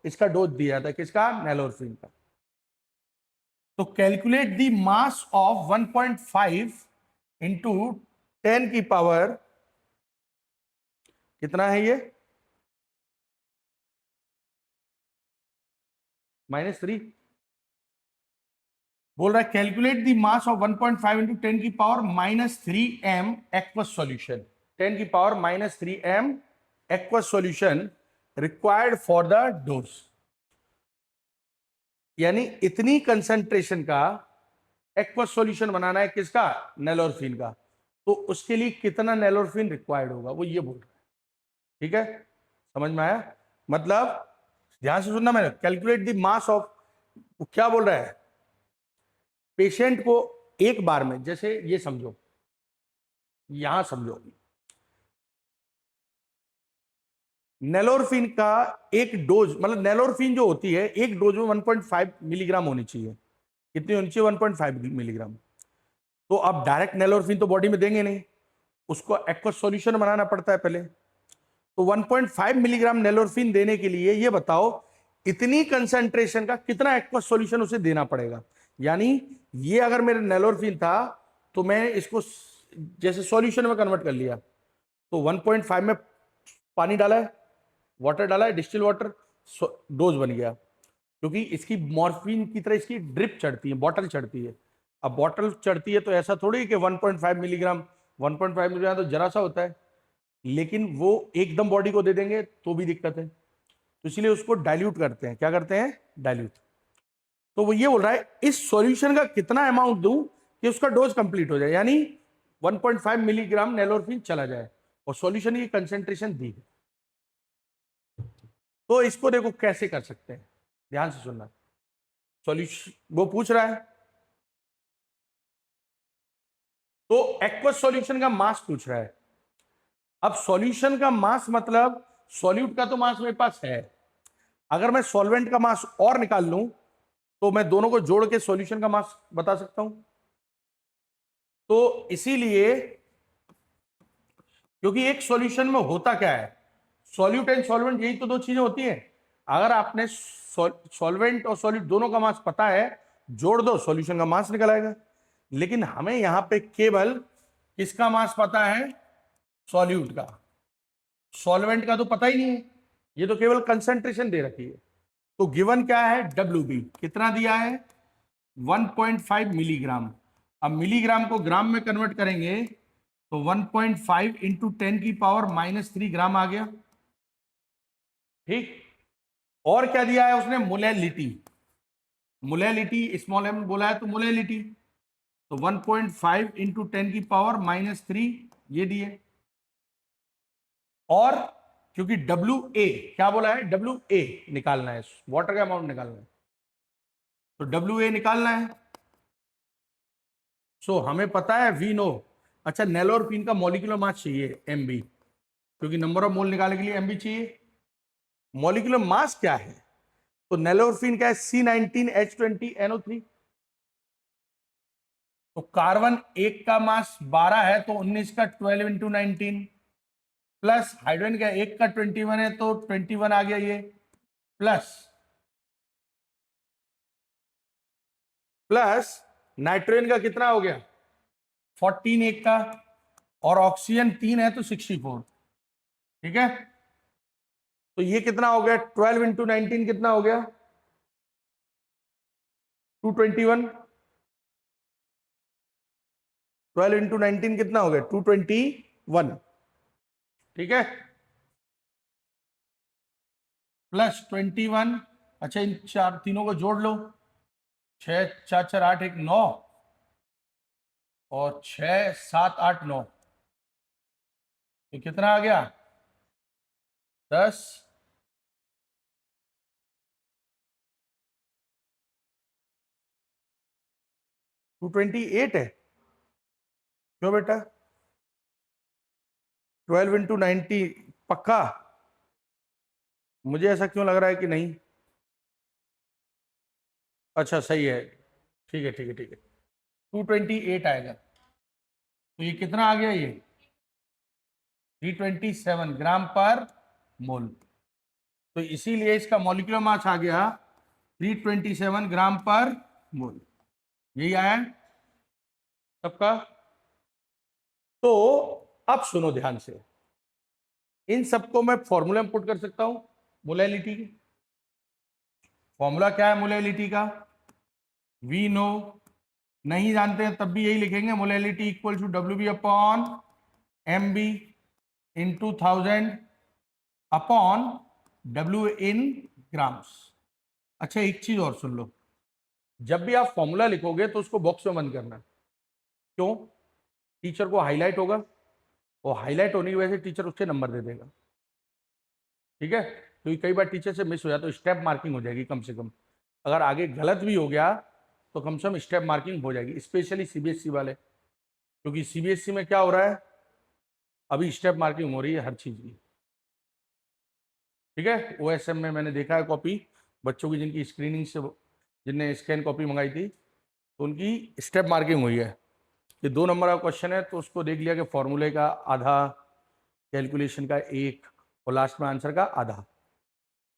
इसका डोज दिया जाता है। किसका? नेलोरफिन का। तो calculate the mass of 1.5 into 10 की पावर कितना है ये? -3 बोल रहा है। Calculate the mass of 1.5 into 10 की पावर -3 m एक्वस सॉल्यूशन। 10 की power -3 m aqueous solution required for the dose. यानी इतनी कंसंट्रेशन का एक्वस सॉल्यूशन बनाना है किसका? नेलोरफिन का। तो उसके लिए कितना नेलोरफिन रिक्वायर्ड होगा, वो ये बोल रहा है। ठीक है, समझ में आया? मतलब ध्यान से सुनना, मैंने कैलकुलेट द मास ऑफ, क्या बोल रहा है? पेशेंट को एक बार में, जैसे ये समझो, यहां समझो, नेलोरफिन का एक डोज, मतलब नेलोरफिन जो होती है एक डोज में 1.5 मिलीग्राम होनी चाहिए। कितनी होनी चाहिए? 1.5 मिलीग्राम। तो अब डायरेक्ट नेलोरफिन तो बॉडी में देंगे नहीं, उसको एक्वस सॉल्यूशन बनाना पड़ता है पहले। तो 1.5 मिलीग्राम नेलोरफिन देने के लिए ये बताओ इतनी कंसंट्रेशन का कितना एक्वस सॉल्यूशन उसे देना पड़ेगा। यानी ये अगर मेरा नेलोरफिन था तो मैं इसको जैसे सॉल्यूशन में कन्वर्ट कर लिया, तो 1.5 में पानी डाला है, वाटर डाला है, डिस्टिल वाटर, डोज बन गया। क्योंकि इसकी मॉर्फिन की तरह इसकी ड्रिप चढ़ती है, बॉटल चढ़ती है। अब बॉटल चढ़ती है तो ऐसा थोड़ी कि 1.5 मिलीग्राम, 1.5 मिलीग्राम तो जरा सा होता है, लेकिन वो एकदम बॉडी को दे देंगे तो भी दिक्कत है, तो इसलिए उसको डाइल्यूट करते हैं। क्या करते हैं? डाइल्यूट। तो वो ये बोल रहा है इस सॉल्यूशन का कितना अमाउंट दूं कि उसका डोज कंप्लीट हो जाए, यानी 1.5 मिलीग्राम नेलोरफिन चला जाए, और सॉल्यूशन की कंसेंट्रेशन दी है। तो इसको देखो कैसे कर सकते हैं, ध्यान से सुनना। सॉल्यूशन वो पूछ रहा है, तो एक्वस सॉल्यूशन का मास पूछ रहा है। अब सॉल्यूशन का मास मतलब सॉल्यूट का तो मास मेरे पास है, अगर मैं सॉल्वेंट का मास और निकाल लूं तो मैं दोनों को जोड़ के सॉल्यूशन का मास बता सकता हूं। तो इसीलिए, क्योंकि एक सॉल्यूशन में होता क्या है, सॉल्यूट एंड सॉल्वेंट, यही तो दो चीजें होती हैं। अगर आपने सॉल्वेंट और सॉल्यूट दोनों का मास पता है, जोड़ दो सॉल्यूशन का मास निकल आएगा। लेकिन हमें यहां पे केवल किसका मास पता है? सॉल्यूट का। सॉल्वेंट का तो पता ही नहीं है, ये तो केवल कंसंट्रेशन दे रखी है। तो गिवन क्या है? WB कितना दिया है? 1.5 मिलीग्राम। अब मिलीग्राम को ग्राम में कन्वर्ट करेंगे तो 1.5 इंटू 10⁻³ ग्राम आ गया। ठीक। और क्या दिया है उसने? मोलेलिटी। मोलेलिटी स्मॉल m बोला है तो मोलेलिटी, तो 1.5 इंटू 10⁻³ ये दिए। और क्योंकि WA क्या बोला है? WA निकालना है, वाटर का अमाउंट निकालना है, तो WA निकालना है। सो हमें पता है वी नो। अच्छा, नेलोरफिन का मॉलिक्यूलर मास चाहिए MB, क्योंकि नंबर ऑफ मोल निकालने के लिए MB चाहिए। मॉलिक्यूलर मास क्या है? तो नेलोरफिन का है C19H20NO3। तो कार्बन एक का मास 12 है तो 19 का 12 इंटू 19, प्लस हाइड्रोजन का एक का 21 है तो 21 आ गया ये, प्लस प्लस नाइट्रोजन का कितना हो गया? 14 एक का, और ऑक्सीजन 3 है तो 64। ठीक है, तो ये कितना हो गया? 12 इंटू 19 कितना हो गया? 221। 12 इंटू 19 कितना हो गया? 221। ठीक है, प्लस 21। अच्छा, इन चार तीनों को जोड़ लो, 6 4 4 8 1 9, और 6 7 8 9, तो कितना आ गया? 10। 228 है। क्यों बेटा? 12 इंटू 90 पक्का? मुझे ऐसा क्यों लग रहा है कि नहीं। अच्छा सही है, ठीक है ठीक है ठीक है, 228 आएगा। तो ये कितना आ गया? ये 327 ग्राम पर मोल। तो इसीलिए इसका मॉलिक्यूलर मास आ गया 327 ग्राम पर मोल। यही आया सबका। तो अब सुनो ध्यान से, इन सबको मैं फॉर्मूला में पुट कर सकता हूं मोलैलिटी की। फॉर्मूला क्या है मोलैलिटी का? We know. नहीं जानते हैं तब भी यही लिखेंगे, molality equal to WB upon MB into 1000 upon W in grams. अच्छा, एक चीज और सुन लो, जब भी आप फॉर्मूला लिखोगे तो उसको बॉक्स में बंद करना। क्यों? टीचर को हाईलाइट होगा, और हाईलाइट होने की वजह से टीचर उसके नंबर दे देगा। ठीक है, क्योंकि कई बार टीचर से मिस हो जाता तो स्टेप मार्किंग हो जाएगी कम से कम। अगर आगे गलत भी हो गया तो कम से कम स्टेप मार्किंग हो जाएगी, स्पेशली CBSE वाले, क्योंकि CBSE में क्या हो रहा है, अभी स्टेप मार्किंग हो रही है हर चीज की। ठीक है, OSM में मैंने देखा है कॉपी बच्चों की, जिनकी स्क्रीनिंग से, जिनने स्कैन कॉपी मंगाई थी, तो उनकी स्टेप मार्किंग हुई है कि 2 नंबर का क्वेश्चन है तो उसको देख लिया कि फॉर्मूले का आधा, कैलकुलेशन का 1, और लास्ट में आंसर का आधा।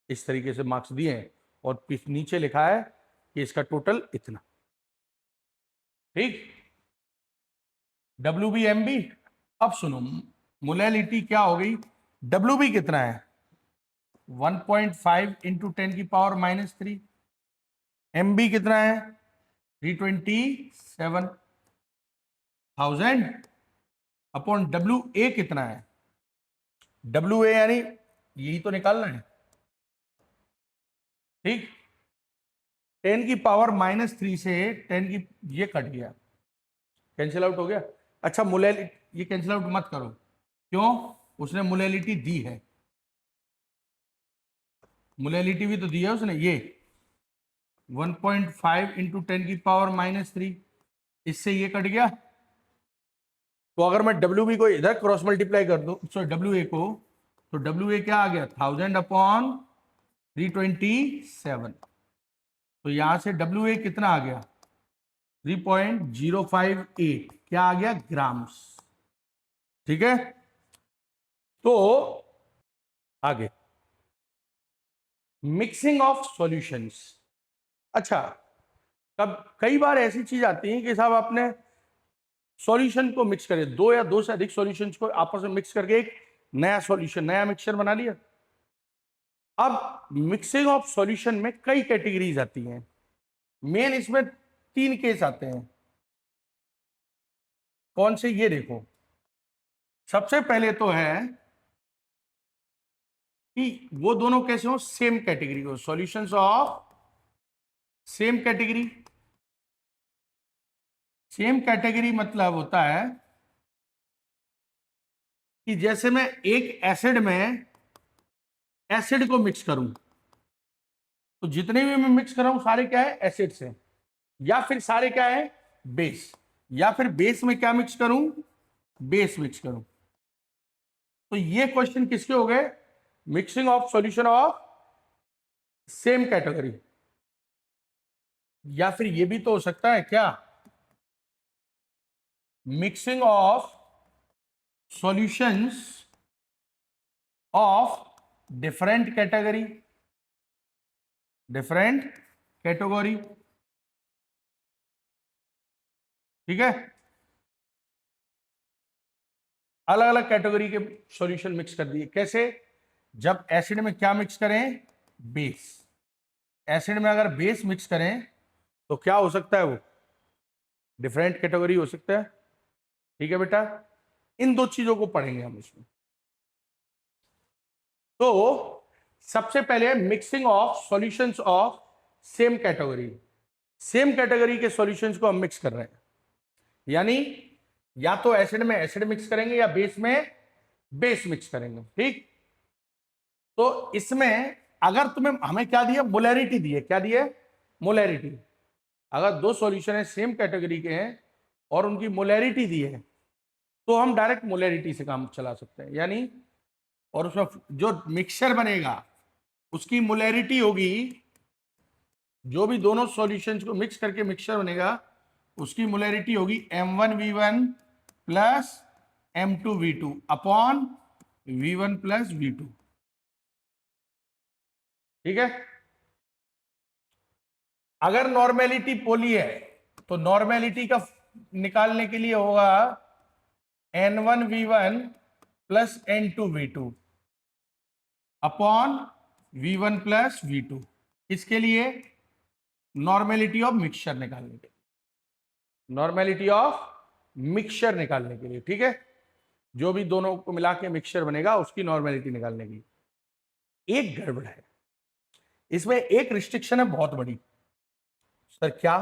इस तरीके से मार्क्स दिए हैं, और नीचे लिखा है कि इसका टोटल इतना। ठीक, डब्ल्यू बी एम बी। अब सुनो, मोलैलिटी क्या हो गई, डब्ल्यू बी कितना है 1.5 इंटू 10⁻³ एम बी कितना है 327,000 अपॉन डब्ल्यू ए कितना है, डब्ल्यू ए यानी यही तो निकालना है। ठीक, 10⁻³ से 10 की ये कट गया, कैंसिल आउट हो गया। अच्छा मोलैलिटी ये कैंसिल आउट मत करो, क्यों, उसने मोलैलिटी दी है, मोलैलिटी भी तो दी है उसने, ये 1.5 इंटू 10⁻³ इससे ये कट गया। तो अगर मैं डब्ल्यू बी को इधर क्रॉस मल्टीप्लाई कर दूं, सॉरी डब्ल्यू ए को, तो डब्ल्यू ए क्या आ गया 1000 अपॉन 327। तो यहां से डब्ल्यू ए कितना आ गया 3.058, क्या आ गया ग्राम्स। ठीक है, तो आगे मिक्सिंग ऑफ सॉल्यूशंस। अच्छा, कब कई बार ऐसी चीज आती है कि साहब आपने सॉल्यूशन को मिक्स करे, दो या दो से अधिक सॉल्यूशंस को आपस में मिक्स करके एक नया सॉल्यूशन, नया मिक्सचर बना लिया। अब मिक्सिंग ऑफ सॉल्यूशन में कई कैटेगरीज आती हैं, मेन इसमें 3 केस आते हैं। कौन से, ये देखो, सबसे पहले तो है कि वो दोनों कैसे हो, सेम कैटेगरी हो, solutions of same category. Same category मतलब होता है कि जैसे मैं एक एसिड में एसिड को मिक्स करूं, तो जितने भी मैं मिक्स कर रहा हूं सारे क्या है एसिड से, या फिर सारे क्या है बेस, या फिर बेस में क्या मिक्स करूं, बेस मिक्स करूं। तो ये क्वेश्चन किसके हो गए, mixing of solution of same category. या फिर ये भी तो हो सकता है क्या, mixing of solutions of different category, different category. ठीक है, अलग अलग कैटेगरी के सॉल्यूशन मिक्स कर दिए। कैसे, जब एसिड में क्या मिक्स करें, बेस। एसिड में अगर बेस मिक्स करें तो क्या हो सकता है, वो डिफरेंट कैटेगरी हो सकता है। ठीक है बेटा, इन दो चीजों को पढ़ेंगे हम इसमें। तो सबसे पहले mixing of solutions of same category. Same category के सॉल्यूशंस को हम मिक्स कर रहे हैं, यानी या तो एसिड में एसिड मिक्स करेंगे या बेस में बेस मिक्स करेंगे। ठीक, तो इसमें अगर तुम्हें हमें क्या दिया, मोलैरिटी दी है, क्या दी है, मोलैरिटी। अगर दो सॉल्यूशन है सेम कैटेगरी के हैं और उनकी मोलैरिटी दी है, तो हम डायरेक्ट मोलैरिटी से काम चला सकते हैं, यानी और उसमें जो मिक्सचर बनेगा उसकी मोलैरिटी होगी, जो भी दोनों सॉल्यूशंस को मिक्स करके मिक्सचर बनेगा उसकी मोलैरिटी होगी M1V1 plus M2V2 upon V1 plus V2। ठीक है, अगर नॉर्मेलिटी पोली है तो नॉर्मेलिटी का निकालने के लिए होगा N1V1 plus N2V2 upon V1 plus V2। इसके लिए नॉर्मेलिटी ऑफ मिक्सचर निकालने के लिए, नॉर्मेलिटी ऑफ मिक्सचर निकालने के लिए। ठीक है, जो भी दोनों को मिला के मिक्सचर बनेगा उसकी नॉर्मेलिटी निकालने की। एक गड़बड़ है इसमें, एक रिस्ट्रिक्शन है बहुत बड़ी। सर क्या,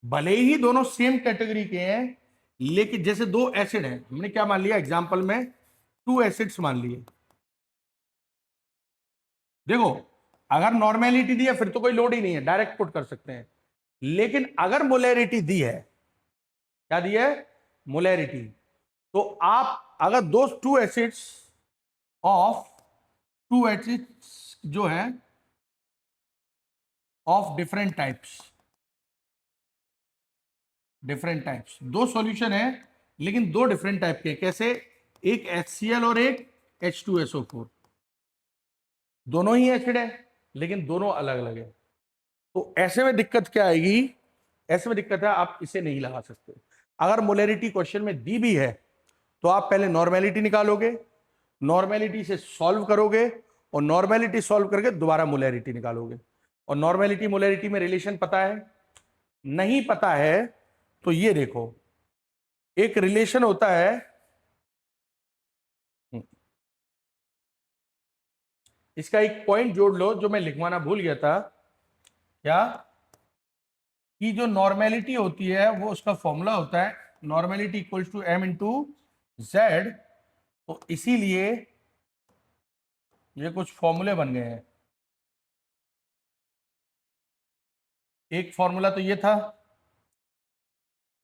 भले ही दोनों सेम कैटेगरी के हैं, लेकिन जैसे दो एसिड हैं, हमने क्या मान लिया एग्जांपल में 2 एसिड्स मान लिए। देखो, अगर नॉर्मेलिटी दी है फिर तो कोई लोड ही नहीं है, डायरेक्ट पुट कर सकते हैं। लेकिन अगर मोलैरिटी दी है, क्या दी है, मोलैरिटी, तो आप अगर दो टू एसिड्स जो है ऑफ डिफरेंट टाइप्स, दो सॉल्यूशन है लेकिन दो डिफरेंट टाइप के, कैसे, एक HCl और एक H2SO4, दोनों ही एसिड है लेकिन दोनों अलग अलग है। तो ऐसे में दिक्कत क्या आएगी ऐसे में दिक्कत है, आप इसे नहीं लगा सकते। अगर मोलैरिटी क्वेश्चन में दी भी है तो आप पहले नॉर्मेलिटी निकालोगे, नॉर्मेलिटी से सॉल्व करोगे, और नॉर्मेलिटी सॉल्व करके दोबारा मोलैरिटी निकालोगे। और नॉर्मेलिटी मोलैरिटी में रिलेशन पता है? नहीं पता है तो ये देखो, एक रिलेशन होता है, इसका एक पॉइंट जोड़ लो जो मैं लिखवाना भूल गया था, क्या कि जो नॉर्मेलिटी होती है वो उसका फॉर्मूला होता है normality equals to m into Z. तो इसीलिए ये कुछ फॉर्मूले बन गए हैं। एक फॉर्मूला तो ये था,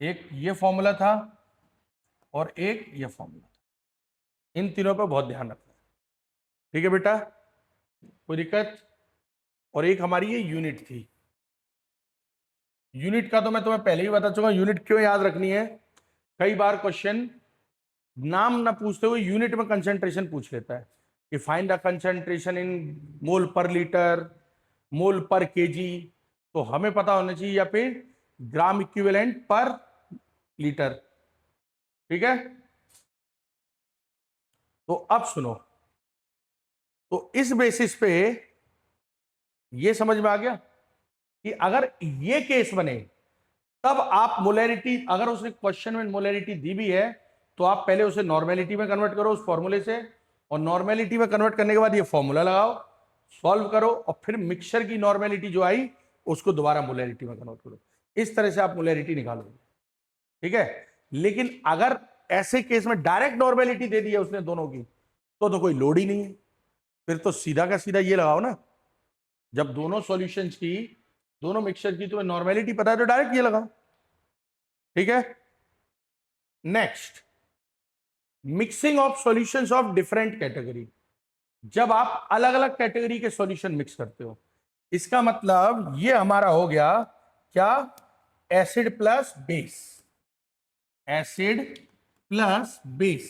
एक ये फॉर्मूला था, और एक ये फॉर्मूला था। इन तीनों पर बहुत ध्यान रखना है, ठीक है बेटा, कोई दिक्कत? और एक हमारी ये यूनिट थी। यूनिट का तो मैं तुम्हें पहले ही बता चुका, यूनिट क्यों याद रखनी है। कई बार क्वेश्चन नाम ना पूछते हुए यूनिट में कंसंट्रेशन पूछ लेता है कि फाइंड द कंसंट्रेशन इन मोल पर लीटर, मोल पर केजी। तो हमें पता होना चाहिए या फिर ग्राम इक्विवेलेंट पर लीटर, ठीक है। तो अब सुनो, तो इस बेसिस पे ये समझ में आ गया कि अगर ये केस बने तब आप मोलैरिटी, अगर उसने क्वेश्चन में मोलैरिटी दी भी है तो आप पहले उसे नॉर्मेलिटी में कन्वर्ट करो उस फॉर्मूले से, और नॉर्मेलिटी में कन्वर्ट करने के बाद ये फॉर्मूला लगाओ, सॉल्व करो, और फिर मिक्सचर की नॉर्मेलिटी जो आई उसको दोबारा मोलैरिटी में कन्वर्ट करो। इस तरह से आप मोलैरिटी निकालोगे, ठीक है। लेकिन अगर ऐसे केस में डायरेक्ट नॉर्मेलिटी दे दी है उसने दोनों की, तो कोई लोड ही नहीं है, फिर तो सीधा का सीधा ये लगाओ ना। जब दोनों सॉल्यूशंस की, दोनों मिक्सचर की तुम्हें नॉर्मेलिटी पता है तो डायरेक्ट ये लगाओ, ठीक है। Next, mixing of solutions of different category. जब आप अलग अलग कैटेगरी के सॉल्यूशन मिक्स करते हो, इसका मतलब ये हमारा हो गया क्या, acid plus base, acid plus base,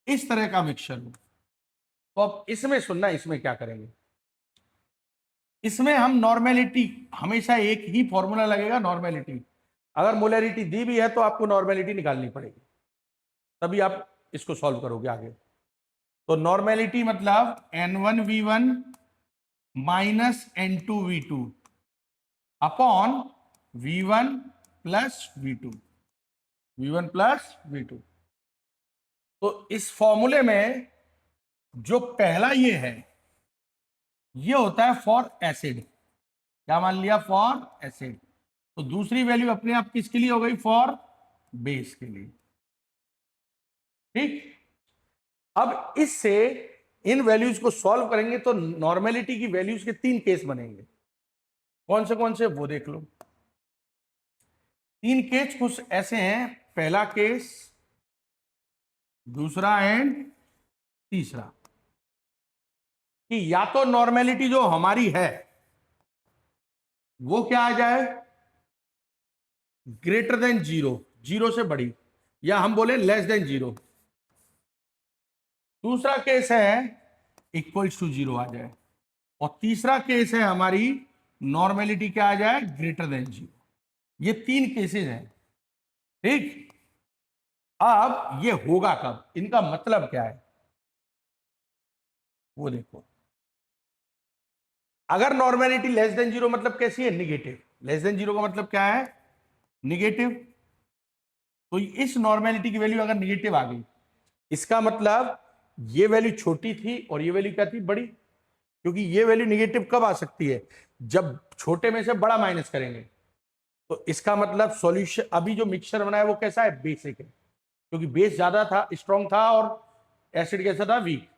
इस तरह का मिक्सचर हो। तो अब इसमें सुनना, इसमें क्या करेंगे, इसमें हम नॉर्मेलिटी, हमेशा एक ही फॉर्मूला लगेगा नॉर्मेलिटी। अगर मोलैरिटी दी भी है तो आपको नॉर्मेलिटी निकालनी पड़ेगी, तभी आप इसको सॉल्व करोगे आगे। तो नॉर्मेलिटी मतलब N1V1 minus N2V2 upon V1 plus V2, V1 plus V2। तो इस फॉर्मूले में जो पहला ये है, ये होता है फॉर एसिड, क्या मान लिया, फॉर एसिड। तो दूसरी वैल्यू अपने आप किसके लिए हो गई, फॉर बेस के लिए, ठीक। अब इससे इन वैल्यूज को सॉल्व करेंगे तो नॉर्मेलिटी की वैल्यूज के 3 केस बनेंगे। कौन से वो देख लो। 3 केस कुछ ऐसे हैं, पहला केस, दूसरा एंड तीसरा, कि या तो नॉर्मेलिटी जो हमारी है वो क्या आ जाए, ग्रेटर देन जीरो, जीरो से बड़ी, या हम बोले लेस देन जीरो। दूसरा केस है इक्वल्स टू जीरो आ जाए, और तीसरा केस है हमारी नॉर्मेलिटी क्या आ जाए, ग्रेटर देन जीरो। ये 3 केसेस हैं, ठीक। अब ये होगा कब, इनका मतलब क्या है वो देखो। अगर नॉर्मेलिटी लेस देन जीरो मतलब कैसी है, निगेटिव। लेस देन जीरो का मतलब क्या है, निगेटिव। तो इस नॉर्मेलिटी की वैल्यू अगर निगेटिव आ गई, इसका मतलब ये वैल्यू छोटी थी और ये वैल्यू क्या थी, बड़ी। क्योंकि ये वैल्यू निगेटिव कब आ सकती है, जब छोटे में से बड़ा माइनस करेंगे। तो इसका मतलब सॉल्यूशन, अभी जो मिक्सचर बना है वो कैसा है, बेसिक है, क्योंकि बेस ज्यादा था, स्ट्रॉन्ग था, और एसिड कैसा था, वीक।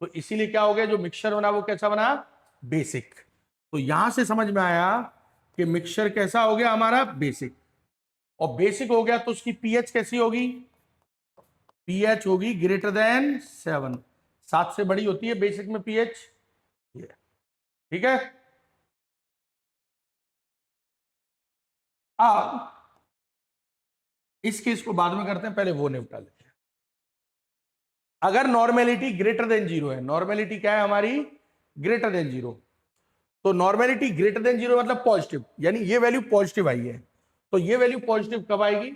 तो इसीलिए क्या हो गया, जो मिक्सचर बना वो कैसा बना, बेसिक। तो यहां से समझ में आया कि मिक्सचर कैसा हो गया हमारा, बेसिक। और बेसिक हो गया तो उसकी पीएच कैसी होगी, पीएच होगी ग्रेटर देन 7, 7 से बड़ी होती है बेसिक में पीएच, ठीक है। अब इस केस को बाद में करते हैं, पहले वो निपटा लेते हैं। अगर नॉर्मेलिटी ग्रेटर देन जीरो है, नॉर्मेलिटी क्या है हमारी, ग्रेटर देन जीरो, तो नॉर्मेलिटी ग्रेटर देन जीरो मतलब पॉजिटिव, यानी ये वैल्यू पॉजिटिव आई है। तो ये वैल्यू पॉजिटिव कब आएगी?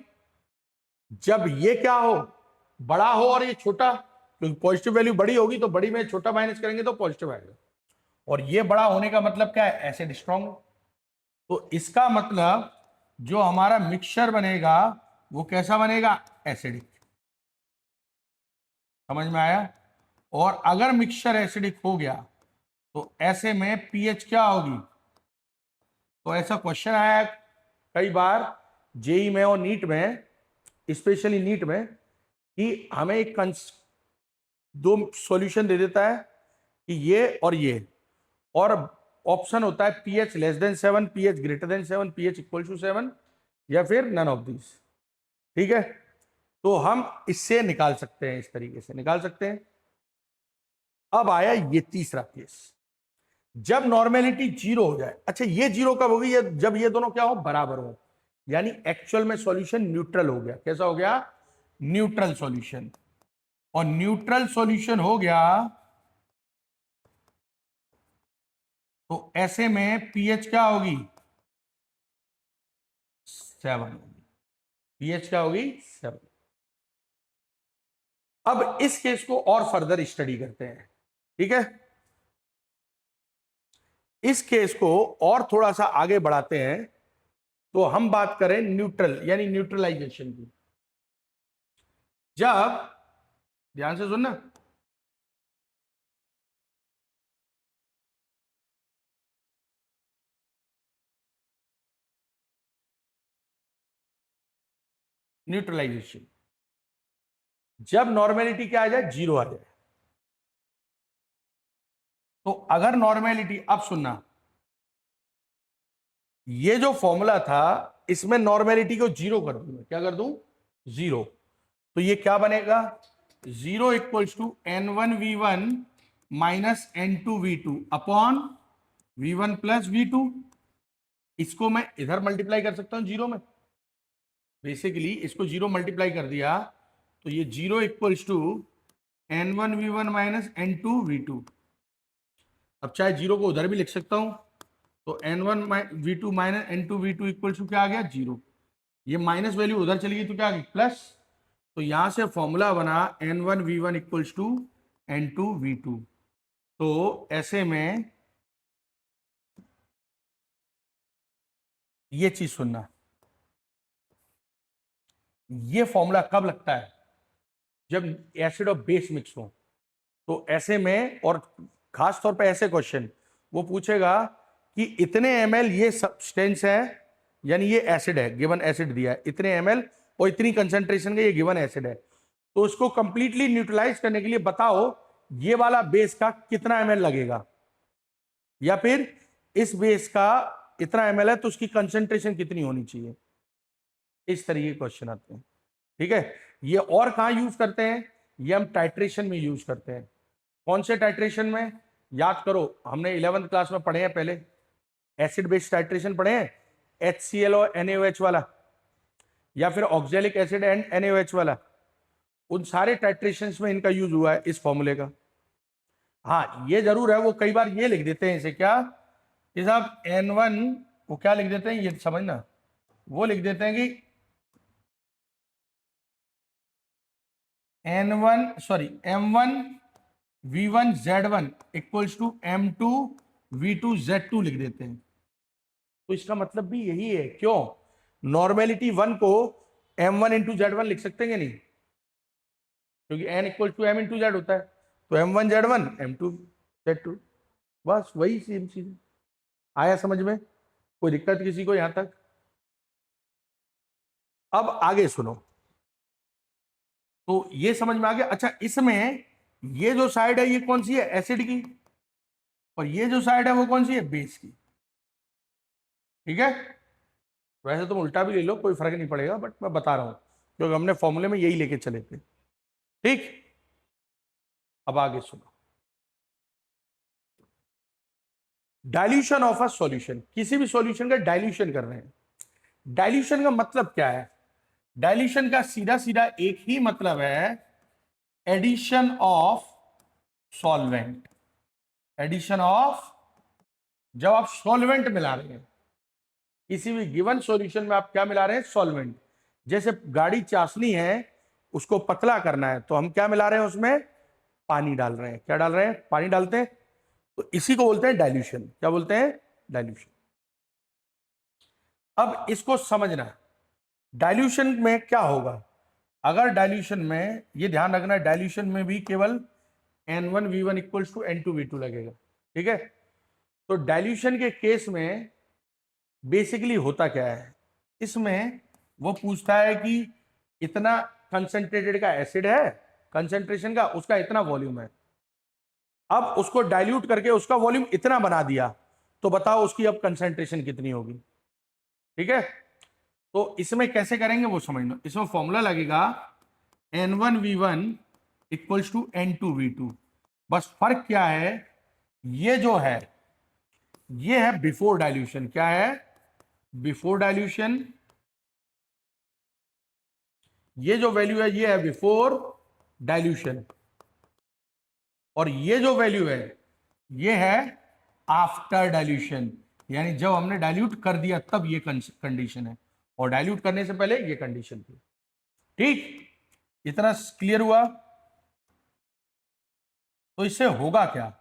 जब ये क्या हो, बड़ा हो और ये छोटा, क्योंकि पॉजिटिव वैल्यू बड़ी होगी तो बड़ी में छोटा माइनस करेंगे तो पॉजिटिव आएगा। और ये बड़ा होने का मतलब क्या है? Acid strong. तो इसका मतलब जो हमारा मिक्सचर बनेगा वो कैसा बनेगा? एसिडिक। समझ में आया? और अगर मिक्सचर एसिडिक हो गया तो ऐसे में पीएच क्या होगी? तो ऐसा क्वेश्चन आया कई बार जेई में और नीट में, स्पेशली नीट में, कि हमें एक दो सॉल्यूशन दे देता है कि ये और ऑप्शन होता है pH less than 7, pH greater than 7, pH equal to 7, या फिर नन ऑफ दिस। ठीक है, तो हम इससे निकाल सकते हैं, इस तरीके से निकाल सकते हैं। अब आया ये तीसरा केस, जब नॉर्मेलिटी जीरो हो जाए। अच्छा, ये जीरो कब होगी? जब ये दोनों क्या हो? बराबर हो, यानी एक्चुअल में सॉल्यूशन न्यूट्रल हो गया। कैसा हो गया? Neutral solution. और न्यूट्रल सॉल्यूशन हो गया तो ऐसे में पीएच क्या होगी? 7 होगी। पीएच क्या होगी? 7। अब इस केस को और फर्दर स्टडी करते हैं। ठीक है, इस केस को और थोड़ा सा आगे बढ़ाते हैं तो हम बात करें न्यूट्रल यानी न्यूट्रलाइजेशन की। जब, ध्यान से सुनना, न्यूट्रलाइजेशन, जब नॉर्मेलिटी क्या आ जाए? जीरो आ जाए। तो अगर नॉर्मेलिटी, अब सुनना, ये जो फॉर्मूला था इसमें नॉर्मेलिटी को जीरो कर दूं। क्या कर दूं? जीरो। तो ये क्या बनेगा? Zero equals to N1V1 minus N2V2 upon V1 plus V2। इसको मैं इधर मल्टीप्लाई कर सकता हूं जीरो में, बेसिकली इसको जीरो मल्टीप्लाई कर दिया तो ये zero equals to N1V1 minus N2V2। अब चाहे जीरो को उधर भी लिख सकता हूं, तो N1V2 minus N2V2 equals to क्या आ गया? जीरो। ये माइनस वैल्यू उधर चली गई तो क्या आ गई? प्लस। तो यहां से फॉर्मूला बना N1V1 इक्वल्स टू N2V2। तो ऐसे में ये चीज सुनना, ये फॉर्मूला कब लगता है? जब एसिड और बेस मिक्स हो। तो ऐसे में, और खास तौर पे ऐसे क्वेश्चन वो पूछेगा कि इतने ml ये सब्सटेंस है, यानी ये एसिड है, गिवन एसिड दिया है इतने ml और इतनी कंसंट्रेशन का ये गिवन एसिड है, तो उसको कंप्लीटली न्यूट्रलाइज करने के लिए बताओ ये वाला बेस का कितना ml लगेगा, या फिर इस बेस का इतना ml है तो उसकी कंसंट्रेशन कितनी होनी चाहिए। इस तरीके के क्वेश्चन आते हैं। ठीक है, ये और कहाँ यूज करते हैं? ये हम टाइट्रेशन में यूज करते हैं। कौन से टाइट्रेशन में? याद करो, हमने 11th क्लास में पढ़े हैं पहले, एसिड बेस टाइट्रेशन पढ़े हैं, HCl और NaOH वाला, या फिर ऑक्जेलिक एसिड एंड NaOH वाला। उन सारे टाइट्रेशन में इनका यूज हुआ है, इस फॉर्मूले का। हाँ, ये जरूर है, वो कई बार ये लिख देते हैं इसे क्या कि साहब N1, वो क्या लिख देते हैं ये समझना, वो लिख देते हैं कि M1V1Z1 इक्वल्स टू M2V2Z2 लिख देते हैं। तो इसका मतलब भी यही है। क्यों? नॉर्मेलिटी 1 को M1 इंटू Z1 लिख सकते हैं नहीं, क्योंकि N equal to M into Z होता है। तो M1Z1 M2Z2, बस वही सेम चीज। आया समझ में? कोई दिक्कत किसी को यहां तक? अब आगे सुनो, तो ये समझ में आ गया। अच्छा, इसमें ये जो साइड है ये कौन सी है? एसिड की। और ये जो साइड है वो कौन सी है? बेस की। ठीक है, वैसे तुम उल्टा भी ले लो, कोई फर्क नहीं पड़ेगा, बट मैं बता रहा हूं क्योंकि हमने फॉर्मूले में यही लेके चले थे। ठीक, अब आगे सुनो, डाइल्यूशन ऑफ अ सॉल्यूशन। किसी भी सॉल्यूशन का डाइल्यूशन कर रहे हैं। डाइल्यूशन का मतलब क्या है? डाइल्यूशन का सीधा सीधा एक ही मतलब है, addition of solvent. Addition of जब आप सॉल्वेंट मिला रहे हैं, किसी भी गिवन सॉल्यूशन में आप क्या मिला रहे हैं? सॉल्वेंट। जैसे गाड़ी चाशनी है, उसको पतला करना है तो हम क्या मिला रहे हैं? उसमें पानी डाल रहे हैं। क्या डाल रहे हैं? पानी डालते हैं। तो इसी को बोलते हैं डाइल्यूशन। क्या बोलते हैं? डाइल्यूशन। अब इसको समझना, डाइल्यूशन में क्या होगा। अगर डाइल्यूशन में, ये ध्यान रखना, डाइल्यूशन में भी केवल N1V1 इक्वल्स टू N2V2 लगेगा। ठीक है। तो डाइल्यूशन के केस में बेसिकली होता क्या है, इसमें वो पूछता है कि इतना कंसंट्रेटेड का एसिड है, कंसंट्रेशन का, उसका इतना वॉल्यूम है। अब उसको डाइल्यूट करके उसका वॉल्यूम इतना बना दिया, तो बताओ उसकी अब कंसंट्रेशन कितनी होगी। ठीक है। तो इसमें कैसे करेंगे वो समझ लो। इसमें फॉर्मूला लगेगा N1V1 इक्वल्स टू N2V2। बस फर्क क्या है, ये जो है ये है बिफोर डाइल्यूशन। क्या है? Before dilution. ये जो वैल्यू है ये है बिफोर डाइल्यूशन, और ये जो वैल्यू है ये है आफ्टर डाइल्यूशन। यानी जब हमने डाइल्यूट कर दिया तब ये कंडीशन है, और डाइल्यूट करने से पहले ये कंडीशन थी। ठीक, इतना क्लियर हुआ। तो इससे होगा क्या,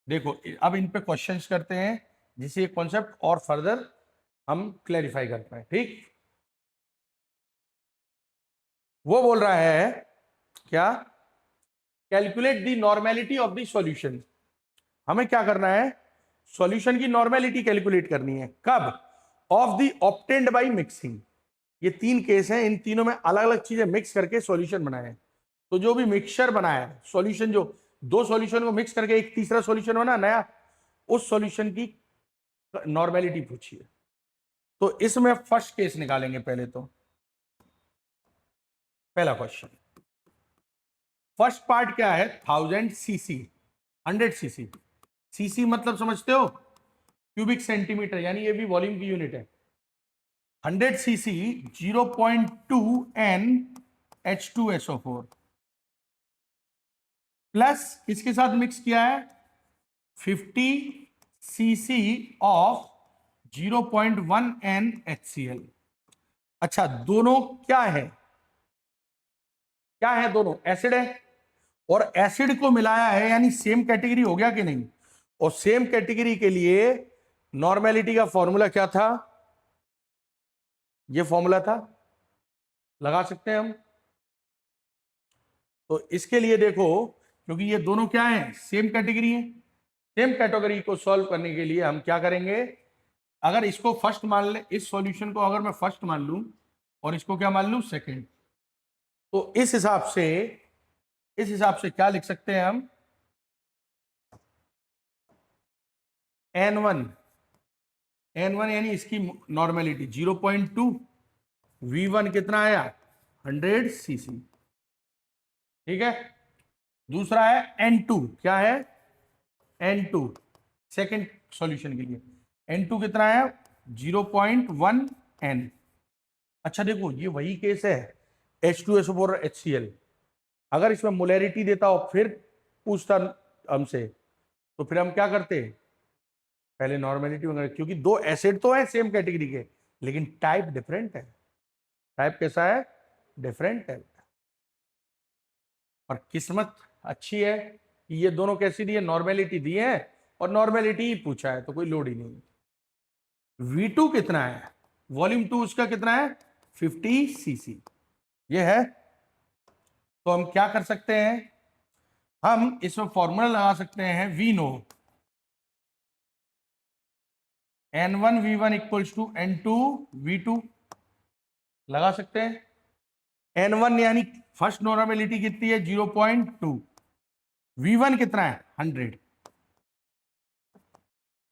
देखो अब इन पे क्वेश्चंस करते हैं जिससे ये कॉन्सेप्ट और फर्दर हम क्लैरिफाई कर पाए। ठीक, वो बोल रहा है क्या? Calculate the normality of the solution. हमें क्या करना है? सॉल्यूशन की नॉर्मेलिटी कैलकुलेट करनी है। कब? Of the obtained by mixing. ये तीन केस हैं, इन तीनों में अलग अलग चीजें मिक्स करके सॉल्यूशन बनाए हैं। तो जो भी मिक्सचर बनाया है, सॉल्यूशन, जो दो सॉल्यूशन को मिक्स करके एक तीसरा सॉल्यूशन बना नया, उस सॉल्यूशन की नॉर्मेलिटी पूछिए। तो इसमें फर्स्ट केस निकालेंगे पहले। तो पहला क्वेश्चन, फर्स्ट पार्ट क्या है? 1000 cc, 100 cc। सीसी मतलब समझते हो? क्यूबिक सेंटीमीटर, यानी ये भी वॉल्यूम की यूनिट है। 100 cc 0.2 N H2SO4 प्लस किसके साथ मिक्स किया है? 50 cc ऑफ 0.1 N HCl। अच्छा, दोनों क्या है? क्या है? दोनों एसिड है, और एसिड को मिलाया है, यानी सेम कैटेगरी हो गया कि नहीं? और सेम कैटेगरी के लिए नॉर्मेलिटी का फॉर्मूला क्या था? ये फॉर्मूला था, लगा सकते हैं हम। तो इसके लिए देखो, क्योंकि ये दोनों क्या है? सेम कैटेगरी है। सेम कैटेगरी को सॉल्व करने के लिए हम क्या करेंगे? अगर इसको फर्स्ट मान ले, इस सॉल्यूशन को अगर मैं फर्स्ट मान लूं और इसको क्या मान लूं? सेकंड, तो इस हिसाब से क्या लिख सकते हैं हम? N1 यानी इसकी नॉर्मेलिटी 0.2, V1 कितना आया? 100 cc। ठीक है। दूसरा है N2। क्या है? N2 सेकेंड सॉल्यूशन के लिए N2 कितना है? 0.1 N। अच्छा देखो, ये वही केस है H2SO4 और HCl। अगर इसमें मोलैरिटी देता हो फिर पूछता हमसे, तो फिर हम क्या करते? पहले नॉर्मेलिटी वगैरह, क्योंकि दो एसिड तो है सेम कैटेगरी के, लेकिन टाइप डिफरेंट है। टाइप कैसा है? डिफरेंट है। और किस्मत अच्छी है कि ये दोनों कैसी दी है? नॉर्मेलिटी दी है, और नॉर्मेलिटी ही पूछा है, तो कोई लोड ही नहीं। V2 कितना है? वॉल्यूम 2 उसका कितना है? 50 cc। ये है। तो हम क्या कर सकते हैं? हम इसमें फॉर्मूला लगा सकते हैं, we no N1V1 equals to N2V2। लगा सकते हैं। N1 यानी फर्स्ट नॉर्मेलिटी कितनी है? 0.2। V1 कितना है? 100।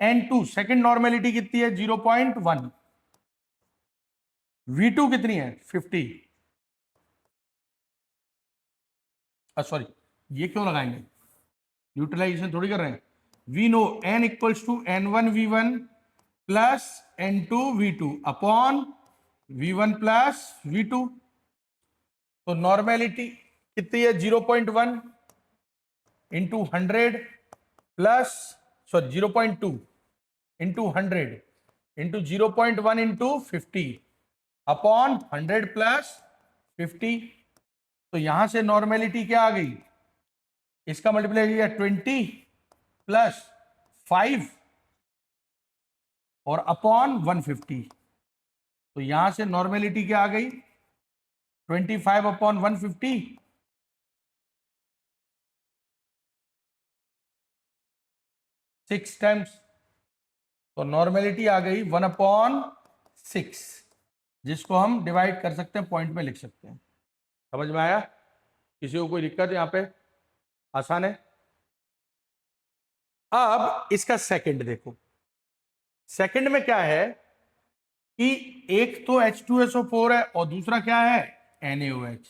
N2 सेकेंड नॉर्मेलिटी कितनी है? 0.1। V2 कितनी है? 50। सॉरी, ये क्यों लगाएंगे? यूटिलाइजेशन थोड़ी कर रहे हैं। We know N equals to N1V1 plus N2V2 upon V1 plus V2। तो नॉर्मेलिटी कितनी है? 0.1 into 100 plus, sorry 0.2 into 100 into 0.1 into 50 upon 100 plus 50। तो यहां से नॉर्मेलिटी क्या आ गई, इसका मल्टीप्लाई किया 20 प्लस 5 और अपॉन 150। तो यहां से नॉर्मेलिटी क्या आ गई 25 अपॉन 150, 6 टाइम्स। तो नॉर्मेलिटी आ गई 1/6, जिसको हम डिवाइड कर सकते हैं, पॉइंट में लिख सकते हैं। समझ में आया? किसी को कोई दिक्कत यहां पे? आसान है। अब इसका सेकंड देखो, सेकंड में क्या है कि एक तो H2SO4 है और दूसरा क्या है NaOH,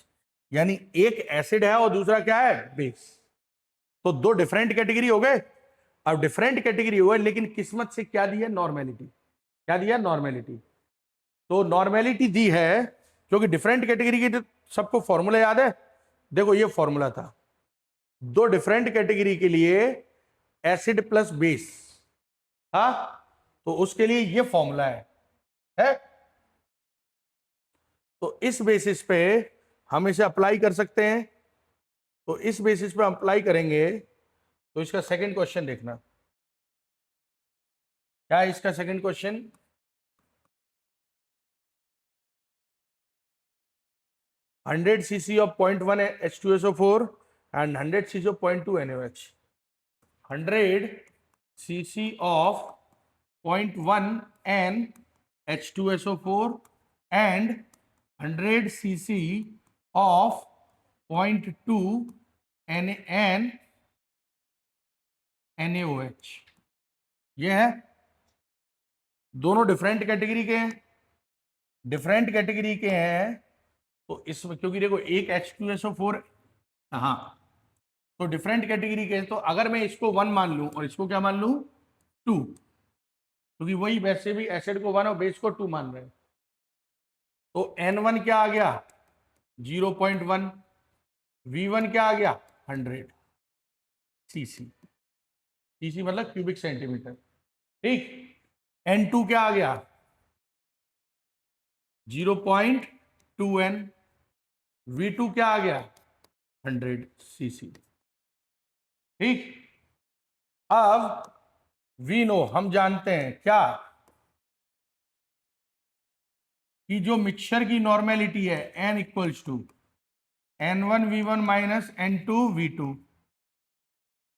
यानी एक एसिड है और दूसरा क्या है बेस। तो दो डिफरेंट कैटेगरी हो गए। अब डिफरेंट कैटेगरी हुआ, लेकिन किस्मत से क्या दी है नॉर्मेलिटी, क्या दिया नॉर्मेलिटी। तो नॉर्मेलिटी दी है क्योंकि डिफरेंट कैटेगरी की सबको फॉर्मूला याद है, देखो ये फॉर्मूला था दो डिफरेंट कैटेगरी के लिए एसिड प्लस बेस, हाँ, तो उसके लिए ये फॉर्मूला है? तो इस बेसिस पे हम इसे अप्लाई कर सकते हैं। तो इस बेसिस पे अप्लाई करेंगे तो इसका सेकंड क्वेश्चन देखना, क्या है इसका second question. 100 cc of 0.1 H2SO4 and 100 cc of 0.2 NaOH. 100 cc of 0.1 N H2SO4 and 100 cc of 0.2 N NaOH। ये है, दोनों डिफरेंट कैटेगरी के हैं, डिफरेंट कैटेगरी के हैं। तो इसमें क्योंकि देखो एक H2SO4, हाँ, तो डिफरेंट कैटेगरी के, तो अगर मैं इसको 1 मान लूं और इसको क्या मान लूं 2, क्योंकि वही वैसे भी एसिड को 1 और बेस को 2 मान रहे हैं। तो N1 क्या आ गया 0.1, V1 क्या आ गया 100 cc, cc मतलब क्यूबिक सेंटीमीटर, ठीक। N2 क्या आ गया 0.2N, V2 क्या आ गया 100 cc, ठीक। अब वी नो, हम जानते हैं क्या कि जो मिक्सचर की नॉर्मेलिटी है N equals to N1V1 minus N2V2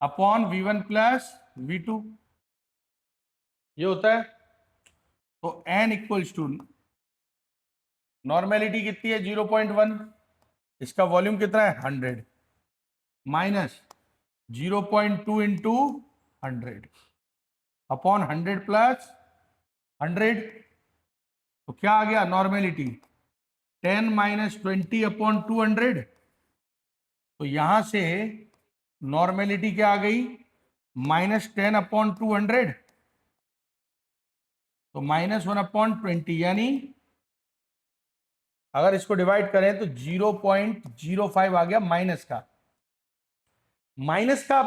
upon V1 plus V2, ये होता है। तो N इक्वल्स टू नॉर्मेलिटी कितनी है 0.1, इसका वॉल्यूम कितना है 100 माइनस 0.2 इंटू 100 अपॉन 100 प्लस 100। तो क्या आ गया नॉर्मेलिटी 10 माइनस 20 अपॉन 200। तो यहां से नॉर्मेलिटी क्या आ गई -10 अपॉन 200, तो -1 अपॉन 20, यानी अगर इसको डिवाइड करें तो 0.05 आ गया माइनस का। माइनस का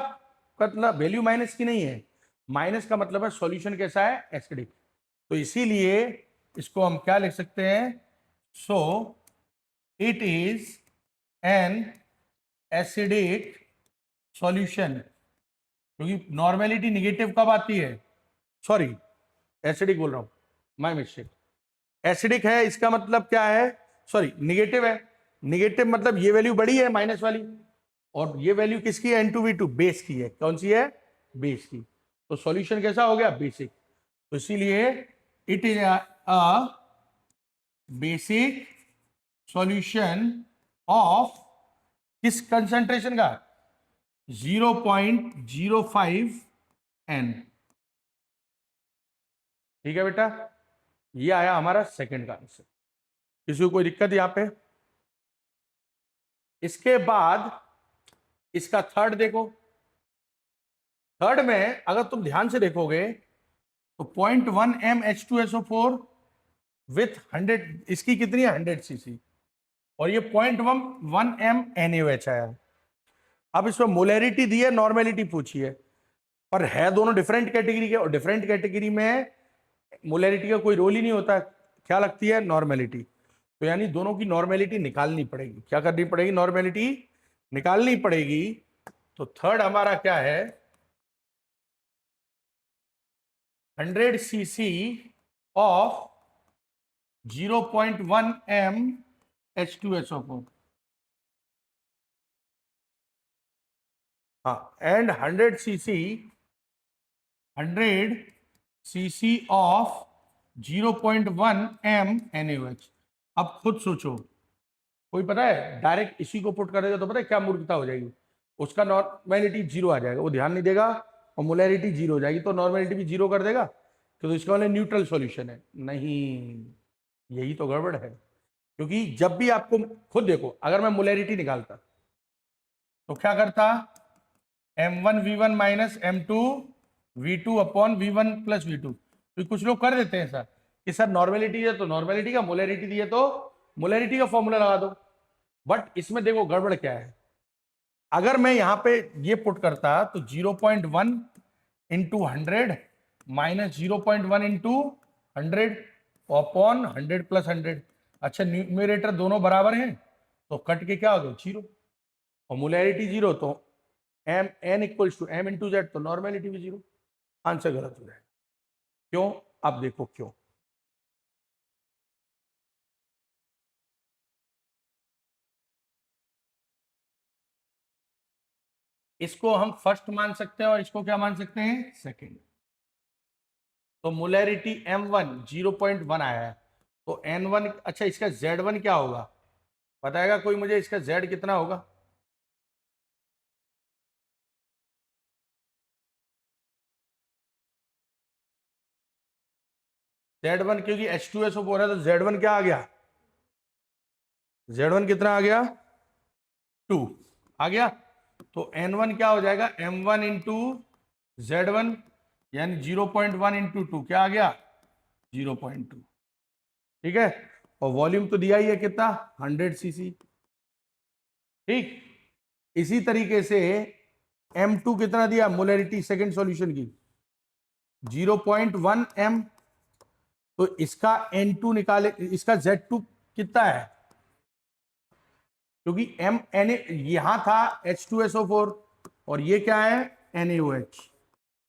मतलब वैल्यू माइनस की नहीं है, माइनस का मतलब है सॉल्यूशन कैसा है एसिडिक। तो इसीलिए इसको हम क्या लिख सकते हैं, so it is an acidic solution, क्योंकि नॉर्मेलिटी निगेटिव कब आती है, सॉरी एसिडिक बोल रहा हूं, माय मिस्टेक, एसिडिक है इसका मतलब क्या है, सॉरी निगेटिव है। निगेटिव मतलब ये वैल्यू बड़ी है माइनस वाली, और ये वैल्यू किसकी है N2V2 बेस की है, कौन सी है बेस की। तो सॉल्यूशन कैसा हो गया बेसिक। तो इसीलिए it is a basic solution of किस कंसंट्रेशन का 0.05 N, ठीक है बेटा। ये आया हमारा सेकंड का आंसर। किसी को कोई दिक्कत यहां पे? इसके बाद इसका थर्ड देखो। थर्ड में अगर तुम ध्यान से देखोगे तो 0.1 M H2SO4 विथ 100, इसकी कितनी है 100 cc, और ये 0.1 M NaOH आया। अब इसमें मोलैरिटी दी है, नॉर्मेलिटी पूछी है। और है दोनों डिफरेंट कैटेगरी के, और डिफरेंट कैटेगरी में मोलैरिटी का कोई रोल ही नहीं होता। क्या लगती है? नॉर्मेलिटी। तो यानी दोनों की नॉर्मेलिटी निकालनी पड़ेगी। क्या करनी पड़ेगी? नॉर्मेलिटी निकालनी पड़ेगी। तो थर्ड हमारा क्या है? 100 cc ऑफ 0.1 m H2SO4, हाँ, and 100 cc of 0.1 m NaOH। अब खुद सोचो, कोई पता है डायरेक्ट इसी को पुट करेगा तो पता है क्या मूर्खता हो जाएगी? उसका नॉर्मेलिटी जीरो आ जाएगा, वो ध्यान नहीं देगा और मोलैरिटी जीरो हो जाएगी, तो नॉर्मेलिटी भी जीरो कर देगा, तो इसका वाले न्यूट्रल सॉल्यूशन है। नहीं, यही तो गड़बड़ है। क्योंकि जब भी आपको खुद देखो, अगर मैं मोलैरिटी निकालता तो क्या करता? M1V1 minus M2V2 upon V1 plus V2। तो कुछ लोग कर देते हैं सर कि सर नॉर्मेलिटी है तो नॉर्मेलिटी का, मोलैरिटी दी है तो मोलैरिटी का फॉर्मूला लगा दो। बट इसमें देखो गड़बड़ क्या है। अगर मैं यहां पे ये पुट करता तो 0.1 into 100 minus 0.1 into 100 upon 100 plus 100। अच्छा, न्यूमरेटर दोनों बराबर हैं तो कट के क्या हो गया? जीरो। और मोलैरिटी जीरो तो M N equals to M into Z, तो नॉर्मेलिटी भी जीरो। आंसर गलत हो जाएगा। क्यों? आप देखो क्यों। इसको हम फर्स्ट मान सकते हैं और इसको क्या मान सकते हैं? सेकंड। तो मोलैरिटी M1 0.1 आया है, तो N1, अच्छा इसका Z1 क्या होगा बताएगा कोई मुझे? इसका Z कितना होगा? Z1, क्योंकि H2SO4 है तो Z1 क्या आ गया? Z1 कितना आ गया? 2 आ गया। तो N1 क्या हो जाएगा? M1 इंटू Z1, यानी 0.1 इंटू 2 क्या आ गया? 0.2। ठीक है, और वॉल्यूम तो दिया ही है कितना? 100 cc। ठीक, इसी तरीके से M2 कितना दिया? मोलैरिटी सेकंड सॉल्यूशन की 0.1 m। तो इसका N2 निकाले, इसका Z2 कितना है? क्योंकि M Na यहां था H2SO4 और ये क्या है? NaOH।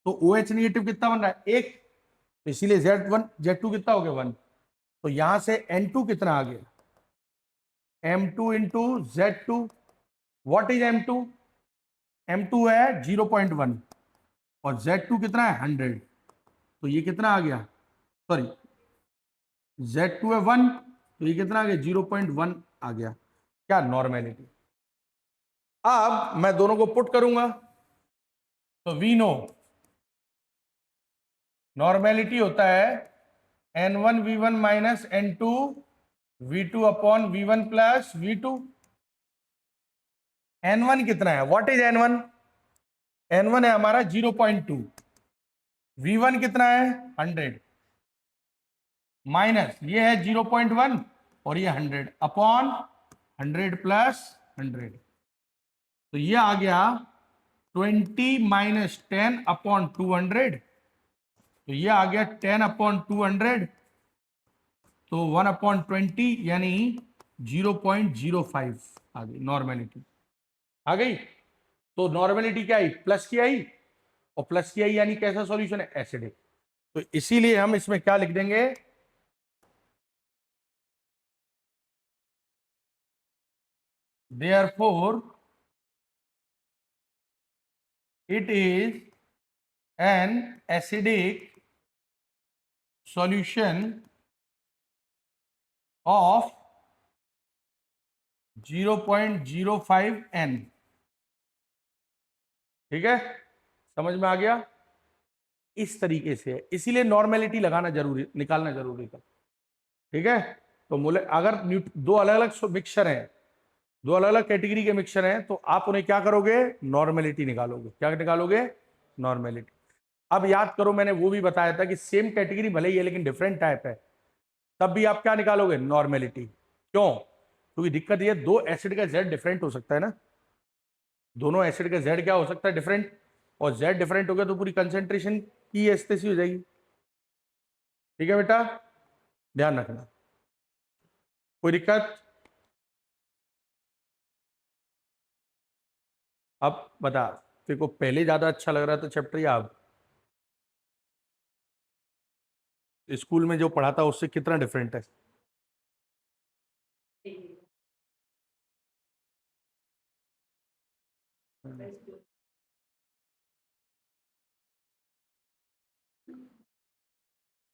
तो OH नेगेटिव कितना बन रहा है? एक। तो इसीलिए Z2 कितना हो गया? 1। तो यहां से N2 कितना आ गया? M2 into Z2। What is M2? M2 है 0.1 और Z2 कितना है? 100। तो ये कितना आ गया? सॉरी, Z2 है 1, तो ये कितना आ गया? 0.1 आ गया। क्या? नॉर्मेलिटी। अब मैं दोनों को पुट करूंगा तो वी नो नॉर्मेलिटी होता है N1V1 minus N2V2 upon V1 plus V2। N1 कितना है? What is N1? N1 है हमारा 0.2। V1 कितना है? 100 माइनस ये है 0.1 और ये 100 अपॉन 100 प्लस 100। तो ये आ गया 20 माइनस 10 अपॉन 200। तो ये आ गया 10 अपॉन 200, तो 1 अपॉन 20 यानी 0.05 आ गई नॉर्मेलिटी। आ गई। तो नॉर्मेलिटी क्या आई? प्लस की आई, और प्लस की आई यानी कैसा सॉल्यूशन है? एसिडिक। तो इसीलिए हम इसमें क्या लिख देंगे? Therefore it is an acidic solution of 0.05 n। ठीक है, समझ में आ गया? इस तरीके से है, इसीलिए नॉर्मेलिटी लगाना जरूरी, निकालना जरूरी था। ठीक है, तो अगर दो अलग अलग मिक्सचर हैं, दो अलग अलग कैटेगरी के मिक्सचर हैं, तो आप उन्हें क्या करोगे? नॉर्मेलिटी निकालोगे। क्या निकालोगे? नॉर्मेलिटी। अब याद करो, मैंने वो भी बताया था कि सेम कैटेगरी भले ही है लेकिन डिफरेंट टाइप है, तब भी आप क्या निकालोगे? नॉर्मेलिटी। क्यों? क्योंकि दिक्कत ये, दो एसिड का जेड डिफरेंट हो सकता है ना। दोनों एसिड का जेड क्या हो सकता है? डिफरेंट। और Z डिफरेंट हो गया तो पूरी कंसेंट्रेशन की एस्टेसी हो जाएगी। ठीक है बेटा, ध्यान रखना। कोई दिक्कत? अब बता, तेरे को पहले ज्यादा अच्छा लग रहा था चैप्टर या अब? स्कूल में जो पढ़ा था उससे कितना डिफरेंट है?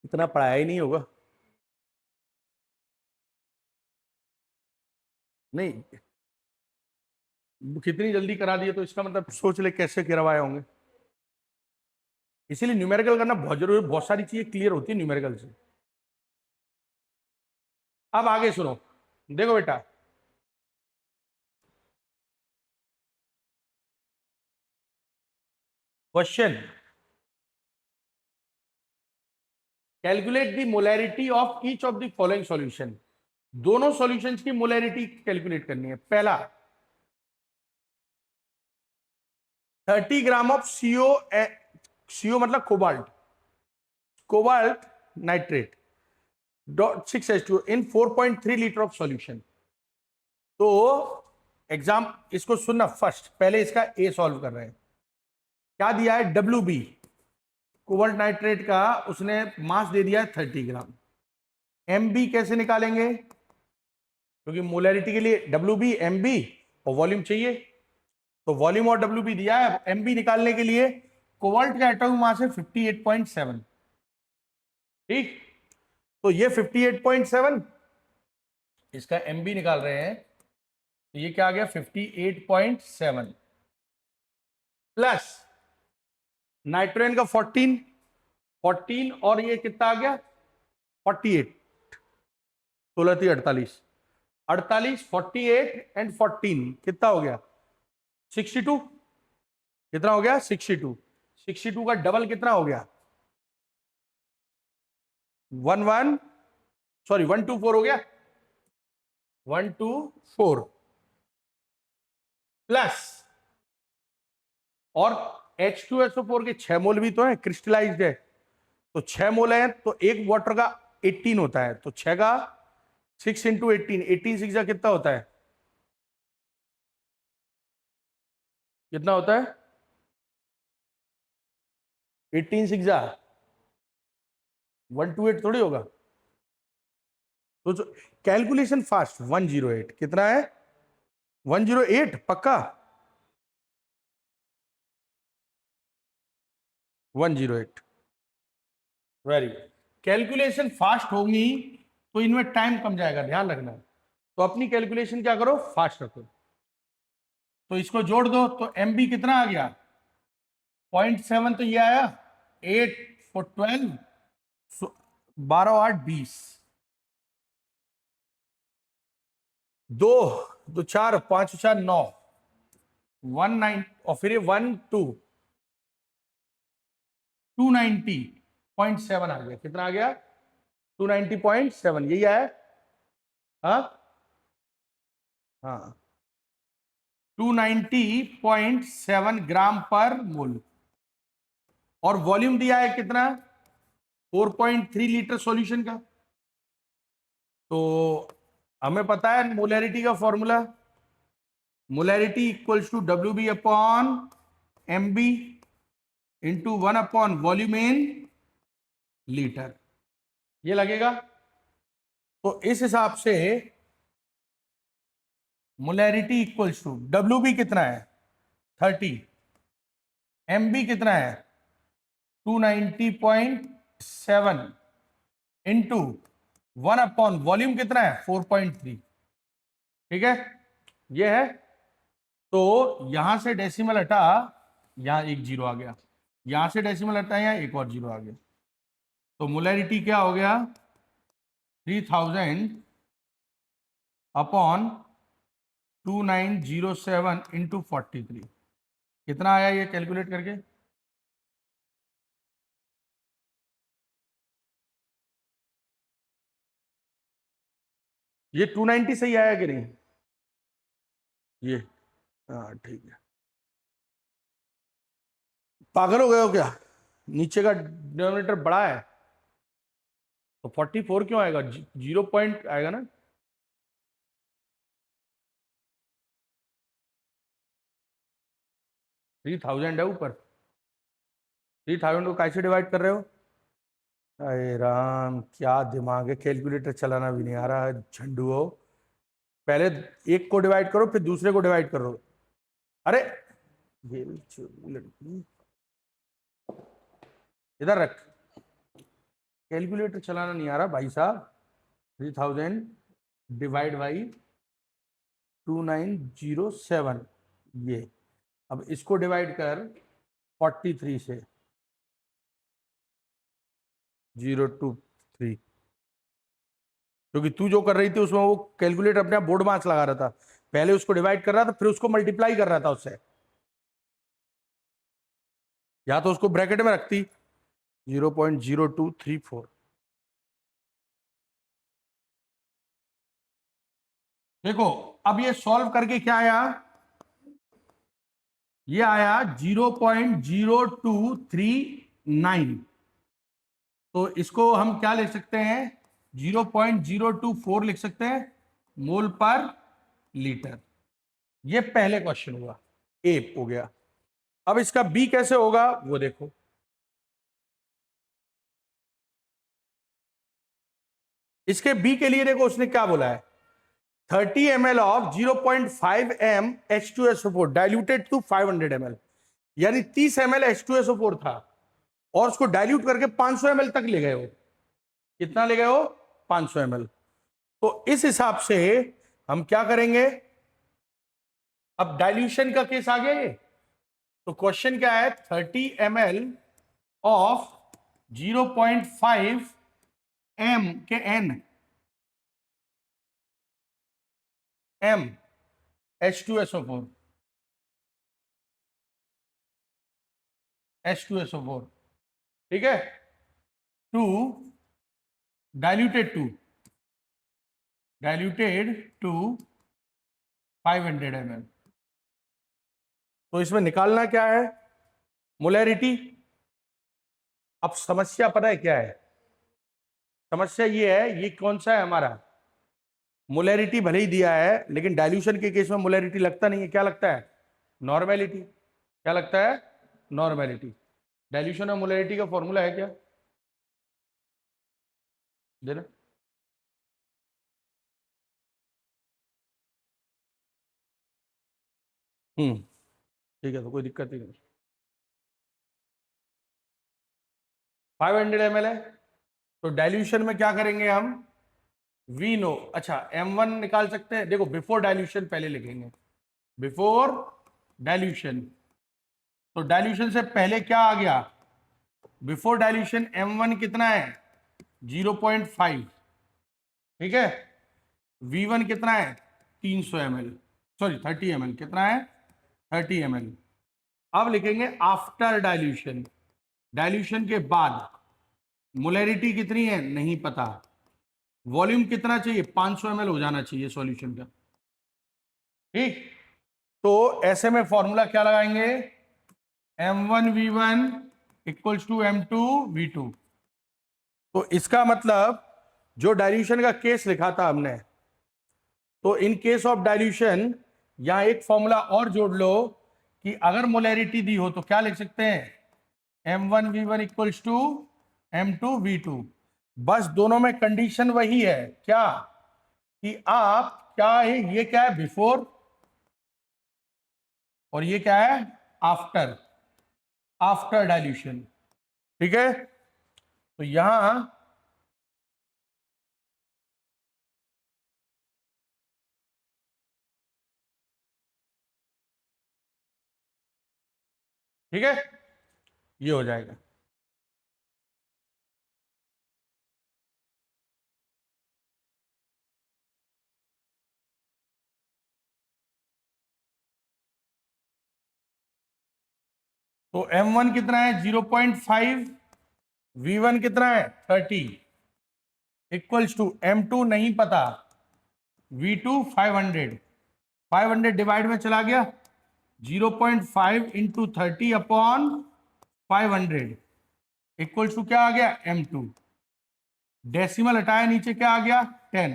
इतना पढ़ाया ही नहीं होगा। नहीं, कितनी जल्दी करा दिए तो इसका मतलब सोच ले कैसे गिरवाए होंगे। इसीलिए न्यूमेरिकल करना बहुत जरूरी है, बहुत सारी चीजें क्लियर होती है न्यूमेरिकल से। अब आगे सुनो, देखो बेटा, question, calculate the molarity of each of the following solution. दोनों सॉल्यूशंस की मोलैरिटी कैलकुलेट करनी है। पहला, 30 ग्राम ऑफ सीओ, सीओ मतलब cobalt, cobalt nitrate dot 6H2 in 4.3 litre of solution. तो एग्जाम, इसको सुनना फर्स्ट, पहले इसका ए सॉल्व कर रहे हैं। क्या दिया है? WB, कोबाल्ट नाइट्रेट का उसने मास दे दिया है 30 ग्राम। MB कैसे निकालेंगे? क्योंकि मोलैरिटी के लिए WB MB और वॉल्यूम चाहिए, तो वॉल्यूम और WB दिया है। MB निकालने के लिए कोबाल्ट का एटॉमिक मास है 58.7, ठीक, तो ये 58.7, इसका MB निकाल रहे हैं, तो ये क्या आ गया? 58.7 प्लस नाइट्रोजन का 14 और ये कितना आ गया? 48, 16 48, 48 एंड 14 कितना हो गया? 62। कितना हो गया? 62। 62 का डबल कितना हो गया? 11, सॉरी 124 हो गया, 124 प्लस, और H2SO4 के 6 मोल भी तो है, क्रिस्टलाइज्ड है, तो 6 मोल है, तो एक वाटर का 18 होता है, तो 6 का 6 इंटू 18, 18 6 का कितना होता है? कितना होता है? 18 6 जा 128 थोड़ी होगा। तो कैलकुलेशन फास्ट, 108 कितना है? 108 पक्का? 108, वेरी, कैलकुलेशन फास्ट होगी तो इनमें टाइम कम जाएगा, ध्यान रखना। तो अपनी कैलकुलेशन क्या करो? फास्ट रखो। तो इसको जोड़ दो, तो MB कितना आ गया? 0.7, तो ये आया 8 for 12, 12 8 20, 2 2 4 5 4 9, 19, और फिर ये 290.7 आ गया। कितना आ गया? 290.7, यही आया। हाँ हाँ, 290.7 ग्राम पर मोल। और वॉल्यूम दिया है कितना? 4.3 लीटर सॉल्यूशन का। तो हमें पता है मोलैरिटी का formula, molarity equals to WB upon MB into 1 upon volume in litre, ये लगेगा। तो इस हिसाब से मोलैरिटी इक्वल्स टू WB कितना है? 30, MB कितना है? 290.7 इंटू 1 अपॉन वॉल्यूम कितना है? 4.3, ठीक है, ये है। तो यहां से डेसिमल हटा, यहां एक जीरो आ गया, यहां से डेसिमल हटा, यहां एक और जीरो आ गया, तो मोलैरिटी क्या हो गया? 3000 अपॉन 2907 इंटू 43। कितना आया ये कैलकुलेट करके? ये 290 सही आया कि नहीं? ये, हाँ ठीक है। पागल हो गए हो क्या? नीचे का डिनोमिनेटर बड़ा है तो 44 क्यों आएगा? 0 पॉइंट आएगा ना। थ्री थाउजेंड है ऊपर। 3000 को कैसे डिवाइड कर रहे हो? अरे राम, क्या दिमाग है, कैलकुलेटर चलाना भी नहीं आ रहा है झंडू हो। पहले एक को डिवाइड करो फिर दूसरे को डिवाइड करो। अरे ये लड़की इधर रख, कैलकुलेटर चलाना नहीं आ रहा भाई साहब। 3000 डिवाइड बाई 2907, ये अब इसको डिवाइड कर 43 से, 023, क्योंकि तू जो कर रही थी उसमें वो कैलकुलेटर अपने आप बोर्ड मार्क्स लगा रहा था। पहले उसको डिवाइड कर रहा था फिर उसको मल्टीप्लाई कर रहा था उससे, या तो उसको ब्रैकेट में रखती। 0.0234। देखो अब ये सॉल्व करके क्या आया, ये आया 0.0239। तो इसको हम क्या लिख सकते हैं, 0.024 लिख सकते हैं मोल पर लीटर। ये पहले क्वेश्चन हुआ, ए हो गया। अब इसका बी कैसे होगा वो देखो। इसके बी के लिए देखो उसने क्या बोला है, 30 ml of 0.5 m H2SO4 diluted to 500 ml, यानी 30 ml H2SO4 था और उसको डाइल्यूट करके 500 ml तक ले गए हो। कितना ले गए हो? 500 ml। तो इस हिसाब से हम क्या करेंगे, अब डाइल्यूशन का केस आ गया ये। तो क्वेश्चन क्या है, 30 ml ऑफ 0.5 m के n m H2SO4, H2SO4, ठीक है, टू डाइल्यूटेड टू 500 ml। तो इसमें निकालना क्या है, मोलैरिटी। अब समस्या पता है क्या है, समस्या ये है, ये कौन सा है हमारा, मोलैरिटी भले ही दिया है लेकिन डाइल्यूशन के केस में मोलैरिटी लगता नहीं है। क्या लगता है? नॉर्मेलिटी। क्या लगता है? नॉर्मेलिटी। डाइल्यूशन और मोलैरिटी का फॉर्मूला है क्या, देना। ठीक है, तो कोई दिक्कत ही नहीं। 500 ml है तो डाइल्यूशन में क्या करेंगे हम, वी नो। अच्छा m1 निकाल सकते हैं, देखो बिफोर डाइल्यूशन पहले लिखेंगे, बिफोर डाइल्यूशन। तो डाइल्यूशन से पहले क्या आ गया, बिफोर डाइल्यूशन m1 कितना है, 0.5, ठीक है। v1 कितना है, 300 ml, सॉरी 30 ml, कितना है, 30 ml। अब लिखेंगे आफ्टर डाइल्यूशन, डाइल्यूशन के बाद मोलैरिटी कितनी है नहीं पता, वॉल्यूम कितना चाहिए, 500 ml हो जाना चाहिए सॉल्यूशन का, ठीक। तो ऐसे में फॉर्मूला क्या लगाएंगे, m1v1 इक्वल्स टू m2v2। तो इसका मतलब जो डाइल्यूशन का केस लिखा था हमने, तो इन केस ऑफ डाइल्यूशन यहां एक फॉर्मूला और जोड़ लो कि अगर मोलैरिटी दी हो तो क्या लिख सकते हैं, m1v1 इक्वल्स टू m2v2। बस दोनों में कंडीशन वही है क्या, कि आप क्या है, ये क्या है बिफोर और ये क्या है आफ्टर, आफ्टर डाइल्यूशन, ठीक है। तो यहां ठीक है, ये हो जाएगा। तो m1 कितना है 0.5, v1 कितना है 30, इक्वल्स टू m2 नहीं पता, v2 500, 500 डिवाइड में चला गया, 0.5 इंटू 30 अपॉन 500 इक्वल्स टू क्या आ गया m2। डेसिमल हटाया, नीचे क्या आ गया 10।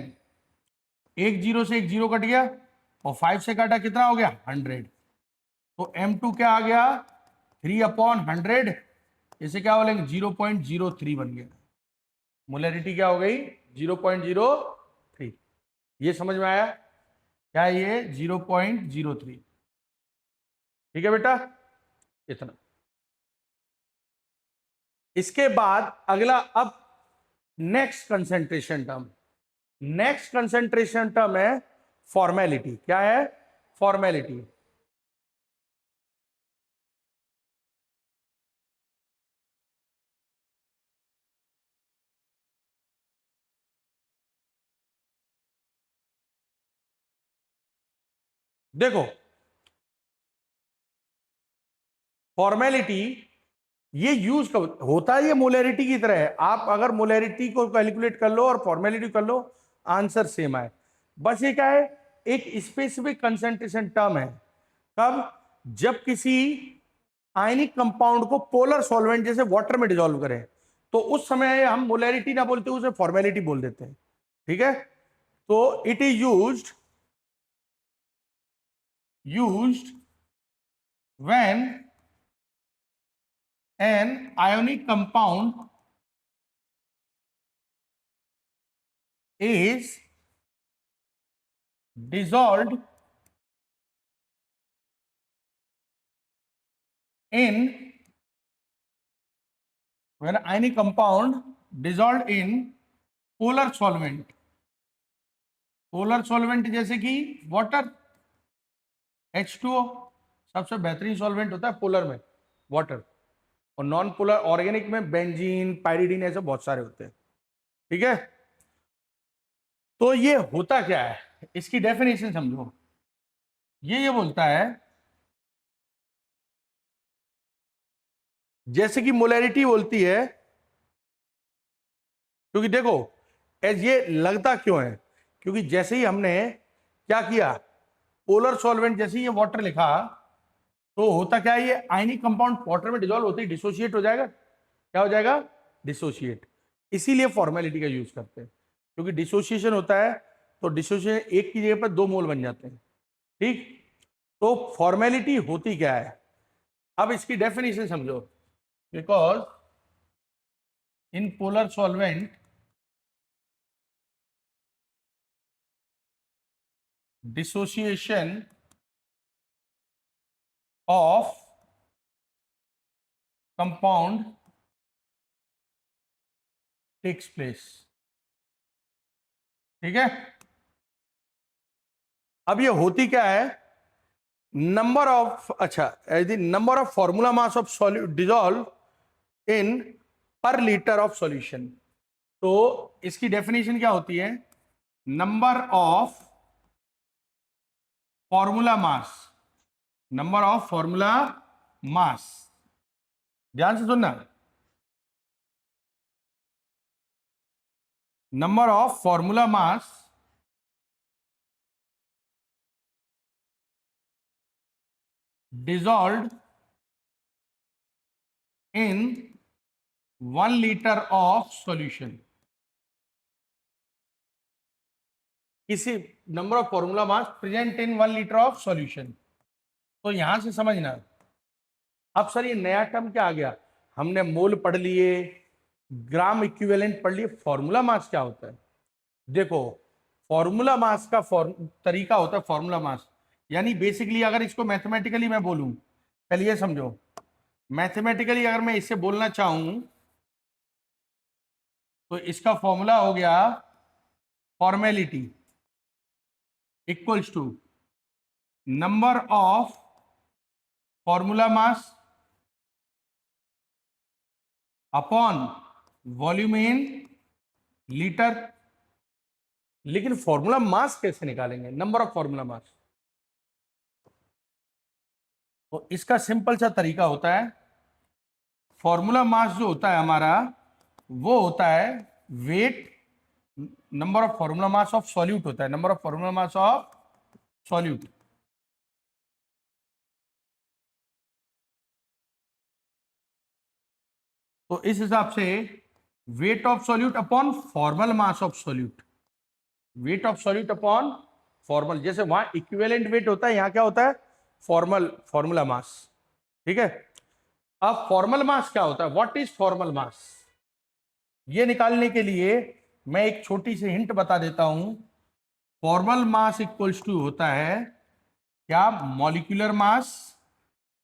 एक जीरो से एक जीरो कट गया और 5 से काटा, कितना हो गया 100। तो m2 क्या आ गया 3/100। इसे क्या बोलेंगे 0.03 बन गया। मोलैरिटी क्या हो गई 0.03। ये समझ में आया क्या, ये 0.03। ठीक है बेटा, इतना। इसके बाद अगला, अब next concentration term. Next concentration term है फॉर्मेलिटी। क्या है फॉर्मेलिटी? देखो फॉर्मेलिटी ये यूज होता है, ये मोलैरिटी की तरह है। आप अगर मोलैरिटी को कैलकुलेट कर लो और फॉर्मेलिटी कर लो, आंसर सेम आए। बस ये क्या है, एक स्पेसिफिक कंसेंट्रेशन टर्म है। कब? जब किसी आयनिक कंपाउंड को पोलर सॉल्वेंट जैसे वाटर में डिसॉल्व करें, तो उस समय हम मोलैरिटी ना बोलते, उसे फॉर्मेलिटी बोल देते हैं। ठीक है, तो it is used when an ionic compound is dissolved in when ionic compound dissolved in polar solvent। Polar solvent जैसे कि वाटर, H2O सबसे बेहतरीन सॉल्वेंट होता है पोलर में, वाटर। और नॉन पोलर ऑर्गेनिक में बेंजीन, पायरिडीन, ऐसे बहुत सारे होते हैं। ठीक है, तो ये होता क्या है, इसकी डेफिनेशन समझो। ये बोलता है, जैसे कि मोलैरिटी बोलती है, क्योंकि देखो एज ये लगता क्यों है, क्योंकि जैसे ही हमने क्या किया, पोलर सॉल्वेंट, जैसे ही ये वाटर लिखा, तो होता क्या है, ये आयनिक कंपाउंड वाटर में डिसॉल्व होते ही डिसोशिएट हो जाएगा। क्या हो जाएगा? डिसोशिएट। इसीलिए फॉर्मेलिटी का यूज करते हैं, क्योंकि डिसोसिएशन होता है, तो डिसोसिएशन एक की जगह पर दो मोल बन जाते हैं। ठीक, तो फॉर्मेलिटी होती क्या है, अब इसकी डेफिनेशन समझो। Because in polar solvent dissociation of compound takes place। ठीक है, अब ये होती क्या है, नंबर ऑफ, अच्छा, number of formula mass of dissolve in पर लीटर ऑफ सॉल्यूशन। तो इसकी डेफिनेशन क्या होती है, number of formula mass, number of formula मास, ध्यान से सुनना, number of formula mass dissolved in 1 liter of solution। किसी number of formula mass present in 1 litre of solution. तो यहां से समझना, अब सर ये नया टर्म क्या आ गया, हमने मोल पढ़ लिए, ग्राम इक्विवेलेंट पढ़ लिए, फॉर्मूला मास क्या होता है? देखो फॉर्मूला मास का तरीका होता है, फॉर्मूला मास यानी बेसिकली, अगर इसको मैथमेटिकली मैं बोलूं, पहले ये समझो, मैथमेटिकली अगर मैं इससे बोलना चाहूं, तो इसका फॉर्मूला हो गया formality equals to number of formula mass upon volume in litre. लेकिन फॉर्मूला मास कैसे निकालेंगे, नंबर ऑफ फॉर्मूला मास? तो इसका सिंपल सा तरीका होता है, फॉर्मूला मास जो होता है हमारा, वो होता है weight, number of formula mass of solute होता है, number of formula mass of solute. तो इस हिसाब से weight of solute upon formal mass of solute, weight of solute upon formal, जैसे वहां इक्विवेलेंट वेट होता है, यहां क्या होता है, फॉर्मूला मास। ठीक है, अब फॉर्मल मास क्या होता है, व्हाट इज फॉर्मल मास, ये निकालने के लिए मैं एक छोटी सी हिंट बता देता हूं। फॉर्मल मास इक्वल्स टू होता है क्या, molecular mass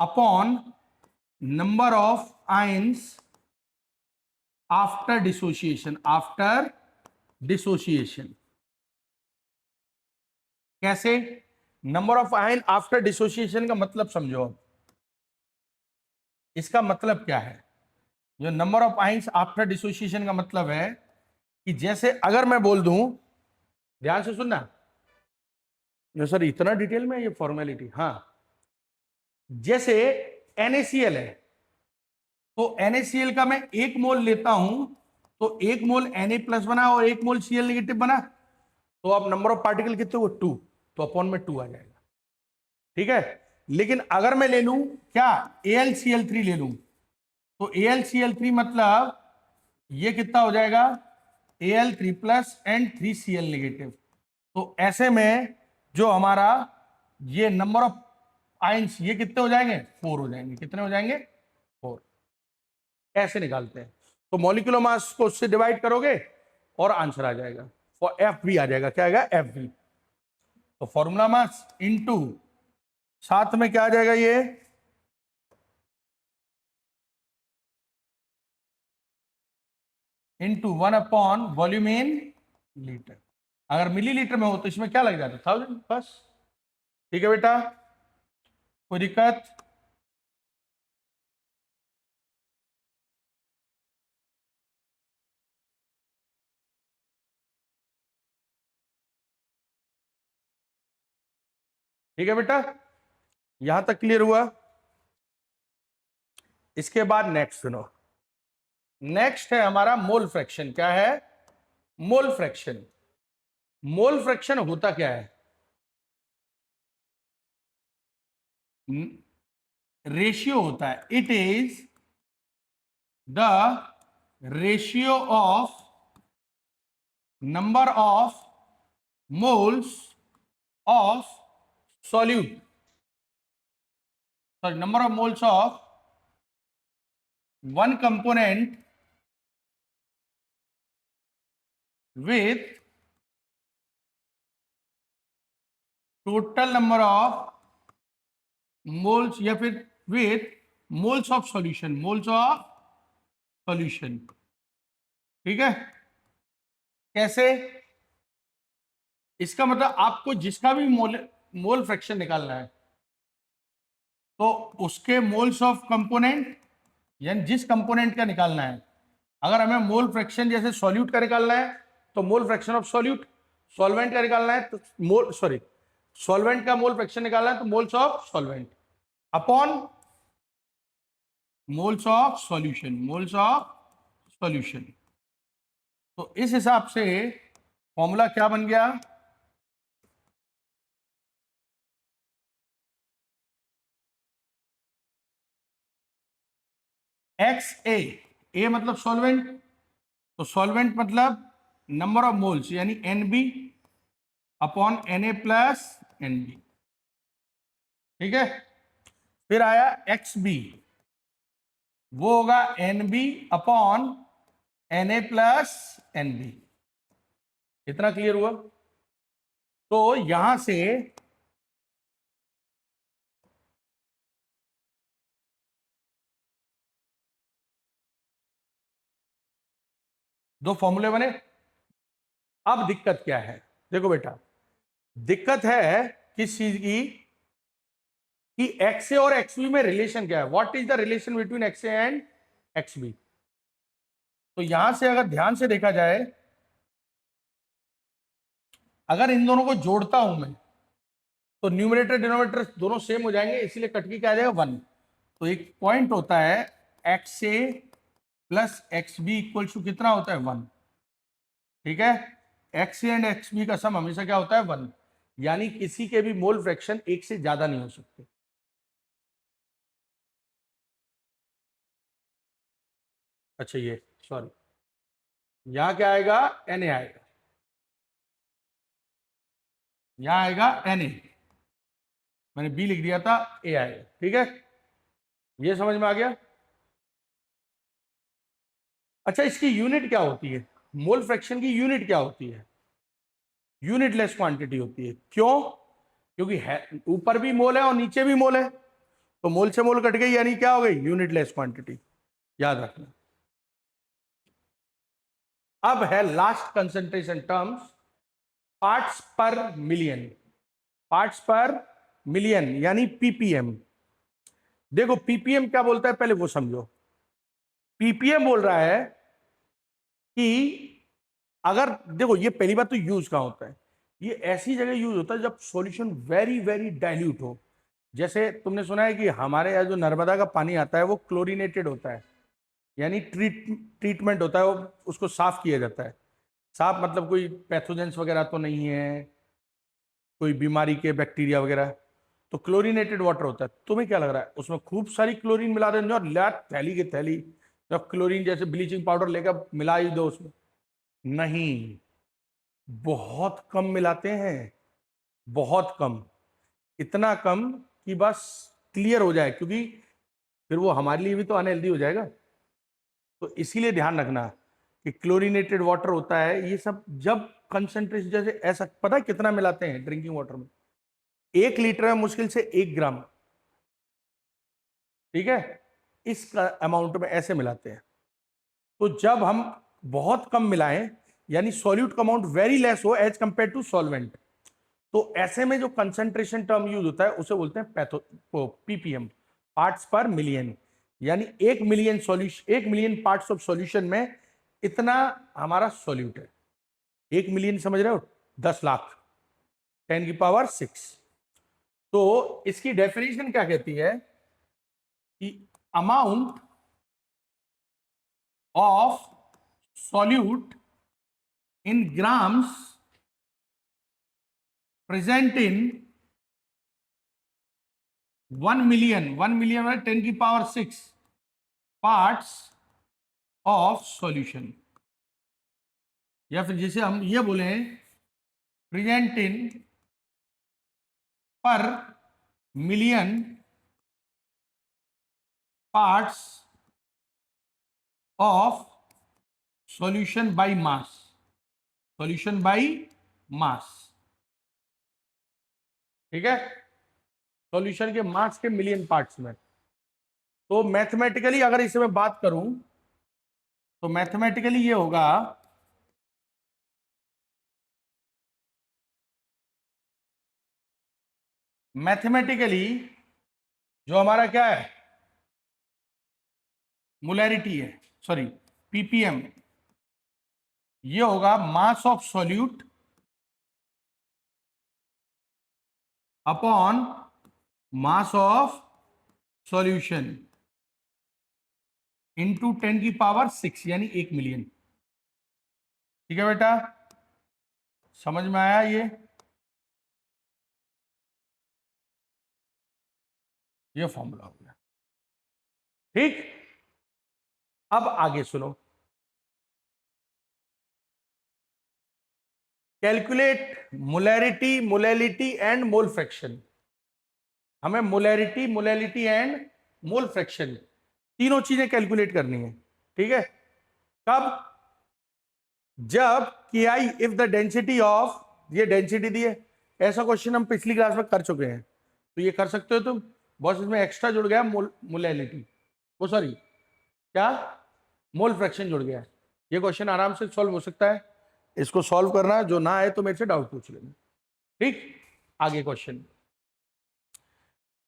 upon number of ions after dissociation, after dissociation. कैसे, number of ion after dissociation का मतलब समझो। अब इसका मतलब क्या है, जो number of ions after dissociation का मतलब है कि जैसे अगर मैं बोल दूं, ध्यान से सुनना, जो सर इतना डिटेल में ये फॉर्मेलिटी, हाँ, जैसे NaCl है, तो NaCl का मैं 1 मोल लेता हूं, तो 1 मोल Na+ बना और 1 मोल Cl नेगेटिव बना, तो अब नंबर ऑफ पार्टिकल कितने हुए, 2, तो अपॉन में 2 आ जाएगा। ठीक है, लेकिन अगर मैं ले लूं क्या, AlCl3 ले लूं, तो AlCl3 मतलब ये कितना हो जाएगा, Al3+ एंड 3Cl नेगेटिव। तो ऐसे में जो हमारा ये नंबर ऑफ आयंस ये कितने हो जाएंगे, 4 हो जाएंगे। कितने हो जाएंगे, 4। ऐसे निकालते हैं। तो मॉलिक्यूलर मास को उससे डिवाइड करोगे और आंसर आ जाएगा, और FV आ जाएगा। क्या आएगा, FV। तो फॉर्मूला मास इनटू साथ में क्या आ जाएगा, ये इनटू 1 वॉल्यूम इन लीटर। अगर मिलीलीटर में हो तो इसमें क्या लग जाता है, 1000 बस। ठीक है बेटा, कोई दिक्कत, ठीक है बेटा, यहां तक क्लियर हुआ। इसके बाद नेक्स्ट सुनो, नेक्स्ट है हमारा मोल फ्रैक्शन। क्या है, मोल फ्रैक्शन। मोल फ्रैक्शन होता क्या है, रेशियो होता है, it is the ratio of number of moles of solute, sorry number of moles of one component with total number of moles, या फिर with moles of solution, moles of solution. ठीक है, कैसे, इसका मतलब आपको जिसका भी मोल फ्रैक्शन निकालना है, तो उसके मोल्स ऑफ कंपोनेंट, यानी जिस कंपोनेंट का निकालना है। अगर हमें मोल फ्रैक्शन जैसे सॉल्यूट का निकालना है तो mole fraction of solute, solvent का निकालना है तो सॉल्वेंट का मोल फ्रैक्शन निकालना है तो moles of solvent upon moles of solution, moles of solution. तो इस हिसाब से फॉर्मूला क्या बन गया, XA, ए मतलब सॉल्वेंट, तो सॉल्वेंट मतलब नंबर ऑफ मोल्स यानी NB अपॉन Na+ NB। ठीक है, फिर आया XB, वो होगा NB अपॉन Na+ NB। इतना क्लियर हुआ। तो यहां से दो फॉर्मूले बने। अब दिक्कत क्या है, देखो बेटा, दिक्कत है किस चीज की, कि XA और XB में रिलेशन क्या है, what is the relation between XA and XB। तो यहां से अगर ध्यान से देखा जाए, अगर इन दोनों को जोड़ता हूं मैं, तो न्यूमरेटर डिनोमिनेटर दोनों सेम हो जाएंगे, इसलिए कट के क्या आ जाएगा, 1। तो एक पॉइंट होता है XA plus XB equal to कितना होता है, 1। ठीक है, XA एंड XB का सम हमेशा क्या होता है, 1। यानी किसी के भी मोल फ्रैक्शन एक से ज्यादा नहीं हो सकते। अच्छा ये सॉरी, यहां क्या आएगा, Na आएगा, यहां आएगा Na, मैंने बी लिख दिया था, ए आएगा। ठीक है, ये समझ में आ गया। अच्छा इसकी यूनिट क्या होती है, मोल फ्रैक्शन की यूनिट क्या होती है, यूनिटलेस क्वांटिटी होती है। क्यों, क्योंकि है ऊपर भी मोल है और नीचे भी मोल है, तो मोल से मोल कट गई यानी क्या हो गई, यूनिटलेस क्वांटिटी, याद रखना। अब है लास्ट कंसंट्रेशन टर्म्स, पार्ट्स पर मिलियन, पार्ट्स पर मिलियन यानी पीपीएम। देखो पीपीएम क्या बोलता है पहले वो समझो। पीपीएम बोल रहा है कि अगर देखो, ये पहली बात तो यूज कहां होता है, ये ऐसी जगह यूज होता है जब सॉल्यूशन वेरी वेरी डाइल्यूट हो। जैसे तुमने सुना है कि हमारे यहाँ जो नर्मदा का पानी आता है वो क्लोरीनेटेड होता है, यानी ट्रीटमेंट होता है, वो उसको साफ किया जाता है। साफ मतलब कोई पैथोजेंस वगैरह तो नहीं है, कोई बीमारी के बैक्टीरिया वगैरह, तो क्लोरीनेटेड वाटर होता है। तुम्हें क्या लग रहा है उसमें खूब सारी क्लोरीन मिला देंगे और थैली की थैली जब क्लोरीन जैसे ब्लीचिंग पाउडर लेकर मिला ही दो उसमें? नहीं, बहुत कम मिलाते हैं, बहुत कम, इतना कम कि बस क्लियर हो जाए, क्योंकि फिर वो हमारे लिए भी तो अनहेल्दी हो जाएगा। तो इसीलिए ध्यान रखना कि क्लोरीनेटेड वाटर होता है ये सब, जब कंसंट्रेशन जैसे ऐसा, पता है कितना मिलाते हैं ड्रिंकिंग वाटर में, 1 लीटर में मुश्किल से 1 ग्राम। ठीक है, इस अमाउंट में ऐसे मिलाते हैं। तो जब हम बहुत कम मिलाएं, यानी सॉल्यूट का अमाउंट वेरी लेस हो एज कंपेयर टू सॉल्वेंट, तो ऐसे में जो कंसंट्रेशन टर्म यूज होता है उसे बोलते हैं पीपीएम, पार्ट्स पर मिलियन। यानी 1 million solution, 1 million parts of solution में इतना हमारा सॉल्यूट है। 1 मिलियन समझ रहे हो, 10 लाख, 10⁶। तो इसकी डेफिनेशन क्या कहती है कि amount of solute in grams present in 1 million, 1 million में 10⁶ पार्ट्स ऑफ सॉल्यूशन, या फिर जैसे हम ये बोले प्रेजेंट इन पर million parts of solution by mass, solution by mass. ठीक है, सॉल्यूशन के मास के मिलियन पार्ट्स में। तो मैथमेटिकली अगर इसे मैं बात करूं तो मैथमेटिकली ये होगा, मैथमेटिकली जो हमारा क्या है, मोलैरिटी है, सॉरी पीपीएम, ये होगा मास of solute upon mass of solution into 10⁶, यानी 1 मिलियन। ठीक है बेटा, समझ में आया ये फॉर्मूला हो गया। ठीक, अब आगे सुनो, calculate molarity, molality and mole fraction. हमें molarity, molality and mole fraction तीनों चीजें कैलकुलेट करनी है। ठीक है, कब, जब कि I if the density of, ये डेंसिटी दी है, ऐसा क्वेश्चन हम पिछली क्लास में कर चुके हैं, तो ये कर सकते हो तुम। बस इसमें एक्स्ट्रा जुड़ गया मोलैलिटी, वो सॉरी क्या, मोल फ्रैक्शन जुड़ गया। ये क्वेश्चन आराम से सॉल्व हो सकता है, इसको सॉल्व करना है, जो ना आए तो मेरे से डाउट पूछ लेना। ठीक, आगे क्वेश्चन,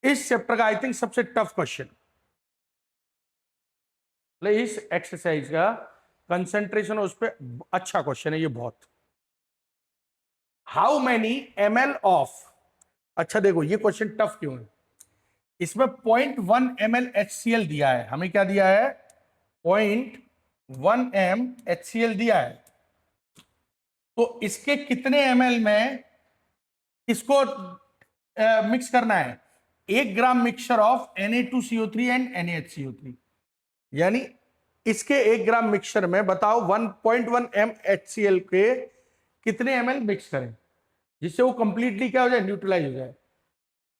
इस चैप्टर का आई थिंक सबसे टफ क्वेश्चन, इस एक्सरसाइज का कंसंट्रेशन उस पर अच्छा क्वेश्चन है ये बहुत। हाउ मैनी ml ऑफ, अच्छा देखो ये क्वेश्चन टफ क्यों है, इसमें 0.1 ml HCl दिया है, हमें क्या दिया है, 0.1 m HCl दिया है। तो इसके कितने ml में इसको मिक्स करना है, 1 ग्राम mixture of Na2CO3 and NaHCO3, यानी इसके 1 ग्राम मिक्सचर में बताओ 1.1 एम HCl के कितने ml मिक्स करें जिससे वो कंप्लीटली क्या हो जाए, न्यूट्रलाइज हो जाए।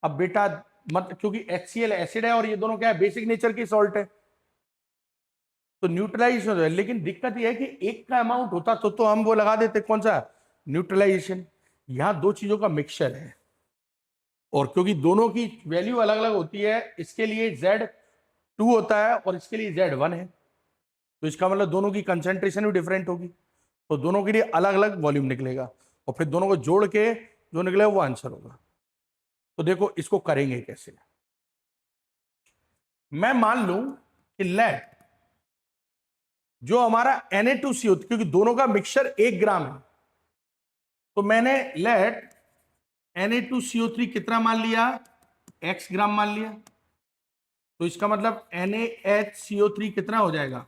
अब बेटा मत, क्योंकि HCl एसिड है और ये दोनों क्या है, बेसिक नेचर की सॉल्ट है, तो न्यूट्रलाइज हो जाए। लेकिन दिक्कत ये है कि एक का अमाउंट होता तो हम वो लगा देते, कौन सा, न्यूट्रलाइजेशन। यहां दो चीजों का मिक्सचर है और क्योंकि दोनों की वैल्यू अलग अलग होती है, इसके लिए Z2 होता है और इसके लिए Z1 है, तो इसका मतलब दोनों की कंसेंट्रेशन भी डिफरेंट होगी, तो दोनों के लिए अलग अलग वॉल्यूम निकलेगा और फिर दोनों को जोड़ के जो निकलेगा वो आंसर होगा। तो देखो इसको करेंगे कैसे। मैं मान लूं कि लेट जो हमारा Na2CO3, क्योंकि दोनों का मिक्सचर 1 ग्राम है, तो मैंने लेट Na2CO3 कितना मान लिया, x ग्राम मान लिया, तो इसका मतलब NaHCO3 कितना हो जाएगा,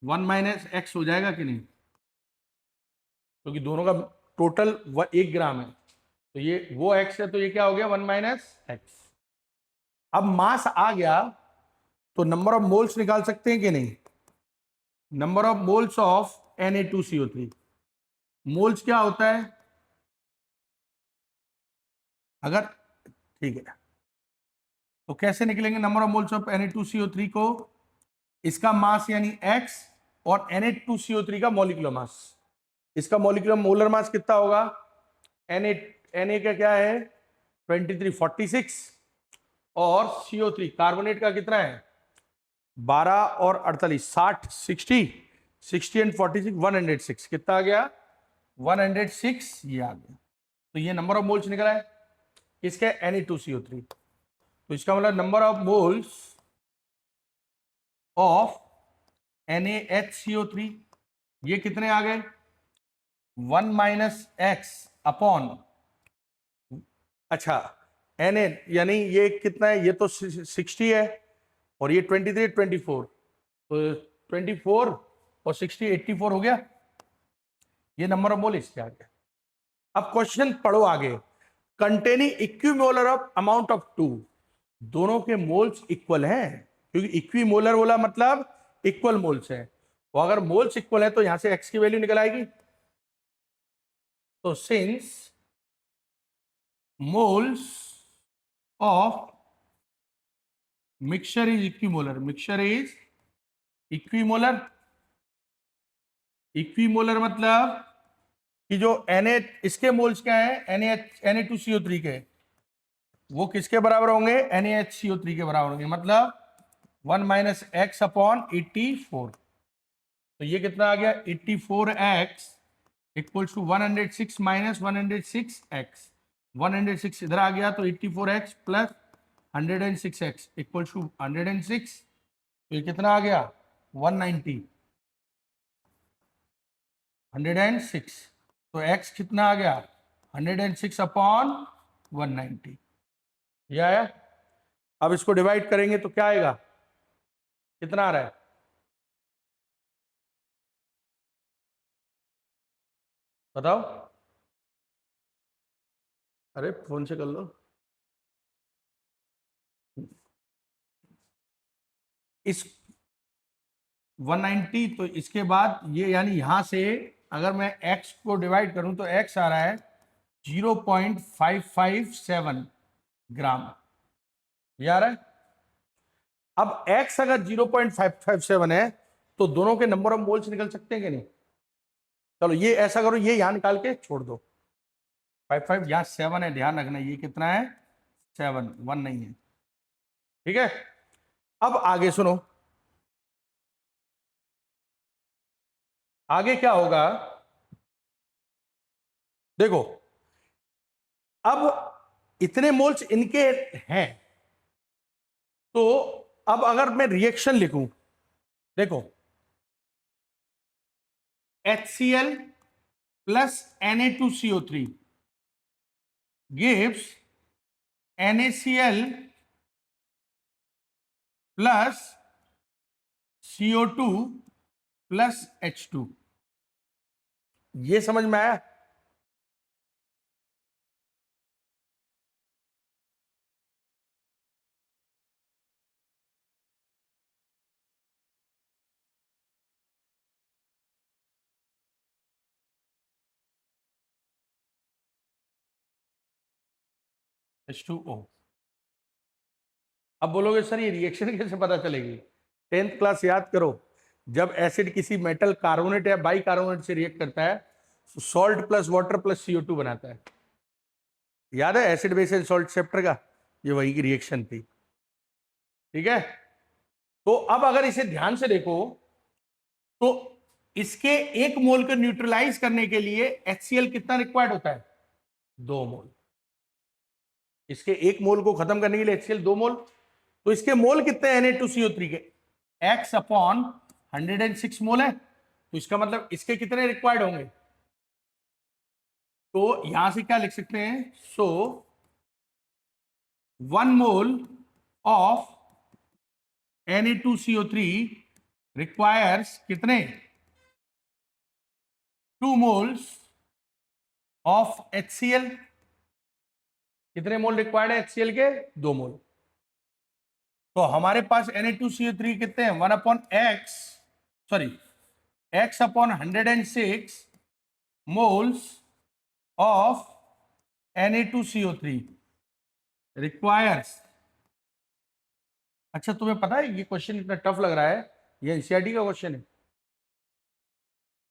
1 माइनस एक्स हो जाएगा कि नहीं, क्योंकि दोनों का टोटल 1 ग्राम है, तो ये वो x है, तो ये क्या हो गया, 1 माइनस एक्स। अब मास आ गया तो नंबर ऑफ मोल्स निकाल सकते हैं कि नहीं, number of moles of Na2CO3, moles क्या होता है, अगर ठीक है तो कैसे निकलेंगे number of moles of Na2CO3 को, इसका मास यानी x और Na2CO3 का मॉलिक्यूलर मास, इसका मॉलिक्यूलर मोलर मास कितना होगा, Na का क्या है 2346 और CO3 कार्बोनेट का कितना है 12 और 48 60 60 एंड 46 106, कितना आ गया 106, ये आ गया। तो ये नंबर ऑफ मोल्स निकला है इसके Na2CO3, तो इसका मतलब number of moles of NaHCO3 ये कितने आ गए, 1 माइनस एक्स अपॉन, अच्छा Na यानी ये कितना है, ये तो 60 है और ये 23 24, तो 24 और 60 84 हो गया, ये नंबर ऑफ मोल इसके आ गया। अब क्वेश्चन पढ़ो आगे, containing equimolar of amount of two, दोनों के मोल्स इक्वल हैं, क्योंकि इक्विमोलर बोला मतलब इक्वल मोल्स है, तो अगर मोल्स इक्वल है तो यहां से एक्स की वैल्यू निकल आएगी। तो since moles of mixture is equimolar, mixture is equimolar, equimolar मतलब कि जो Na इसके मोल्स क्या है Na2CO3 के, वो किसके बराबर होंगे NaHCO3 के बराबर होंगे, मतलब 1 माइनस एक्स अपॉन 84, तो ये कितना आ गया 84x equals to 106 minus 106x, 106 इधर आ गया तो 84x plus 106x equals to 106, तो ये कितना आ गया 190, 106, तो x कितना आ गया 106 अपॉन 190, ये आया। अब इसको डिवाइड करेंगे तो क्या आएगा, कितना आ रहा है, बताओ, अरे फोन से कर लो, इस 190, तो इसके बाद ये यानी यहां से अगर मैं x को डिवाइड करूं तो x आ रहा है 0.557 ग्राम, ये आ रहा है। अब x अगर 0.557 है तो दोनों के नंबर ऑफ मोल्स निकल सकते हैं कि नहीं, चलो ये ऐसा करो, ये यहां निकाल के छोड़ दो, 55 यहां 7 है, ध्यान रखना ये कितना है 7, 1 नहीं है, ठीक है। अब आगे सुनो, आगे क्या होगा, देखो अब इतने मोल्स इनके हैं, तो अब अगर मैं रिएक्शन लिखूं, देखो HCl plus Na2CO3 gives NaCl plus CO2 plus H2, ये समझ में आया। H2O। अब बोलोगे सर ये रिएक्शन कैसे पता चलेगी? 10th क्लास याद करो, जब एसिड किसी मेटल कार्बोनेट या बाई कार्बोनेट से रिएक्ट करता है तो salt plus water plus CO2 बनाता है। याद है acid base and salt chapter का? ये वही की रिएक्शन थी। ठीक है, तो अब अगर इसे ध्यान से देखो तो इसके 1 मोल को न्यूट्रलाइज करने के लिए HCl कितना रिक्वायर्ड होता है? 2 मोल। इसके 1 मोल को खत्म करने के लिए HCl 2 मोल, तो इसके मोल कितने हैं Na2CO3 के? X अपॉन 106 मोल है, तो इसका मतलब इसके कितने रिक्वायर्ड होंगे? तो यहां से क्या लिख सकते हैं? सो 1 मोल ऑफ Na2CO3 रिक्वायर्स कितने? 2 मोल्स ऑफ HCl। कितने मोल रिक्वायर्ड है HCl के? 2 मोल। तो हमारे पास Na2CO3 कितने हैं? 1 upon x, sorry x upon 106 moles of Na2CO3 requires. अच्छा तुम्हें पता है ये क्वेश्चन इतना टफ लग रहा है, ये एनसीईआरटी का क्वेश्चन है,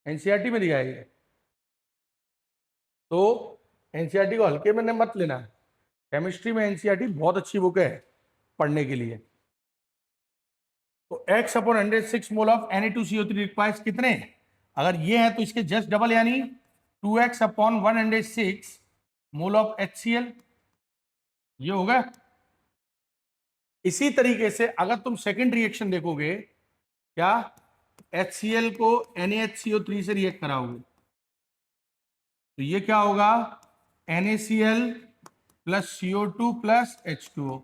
एनसीईआरटी में दिया है ये, तो एनसीईआरटी को हल्के में मत लेना। केमिस्ट्री में एनसीईआरटी बहुत अच्छी बुक है पढ़ने के लिए। तो x upon 106 mole of Na2CO3 requires कितने? अगर ये है तो इसके जस्ट डबल, यानी 2x upon 106 mole of HCl, ये होगा। इसी तरीके से अगर तुम सेकंड रिएक्शन देखोगे, क्या HCl को NaHCO3 से रिएक्ट कराओगे तो ये क्या होगा? NaCl plus CO2 plus H2O।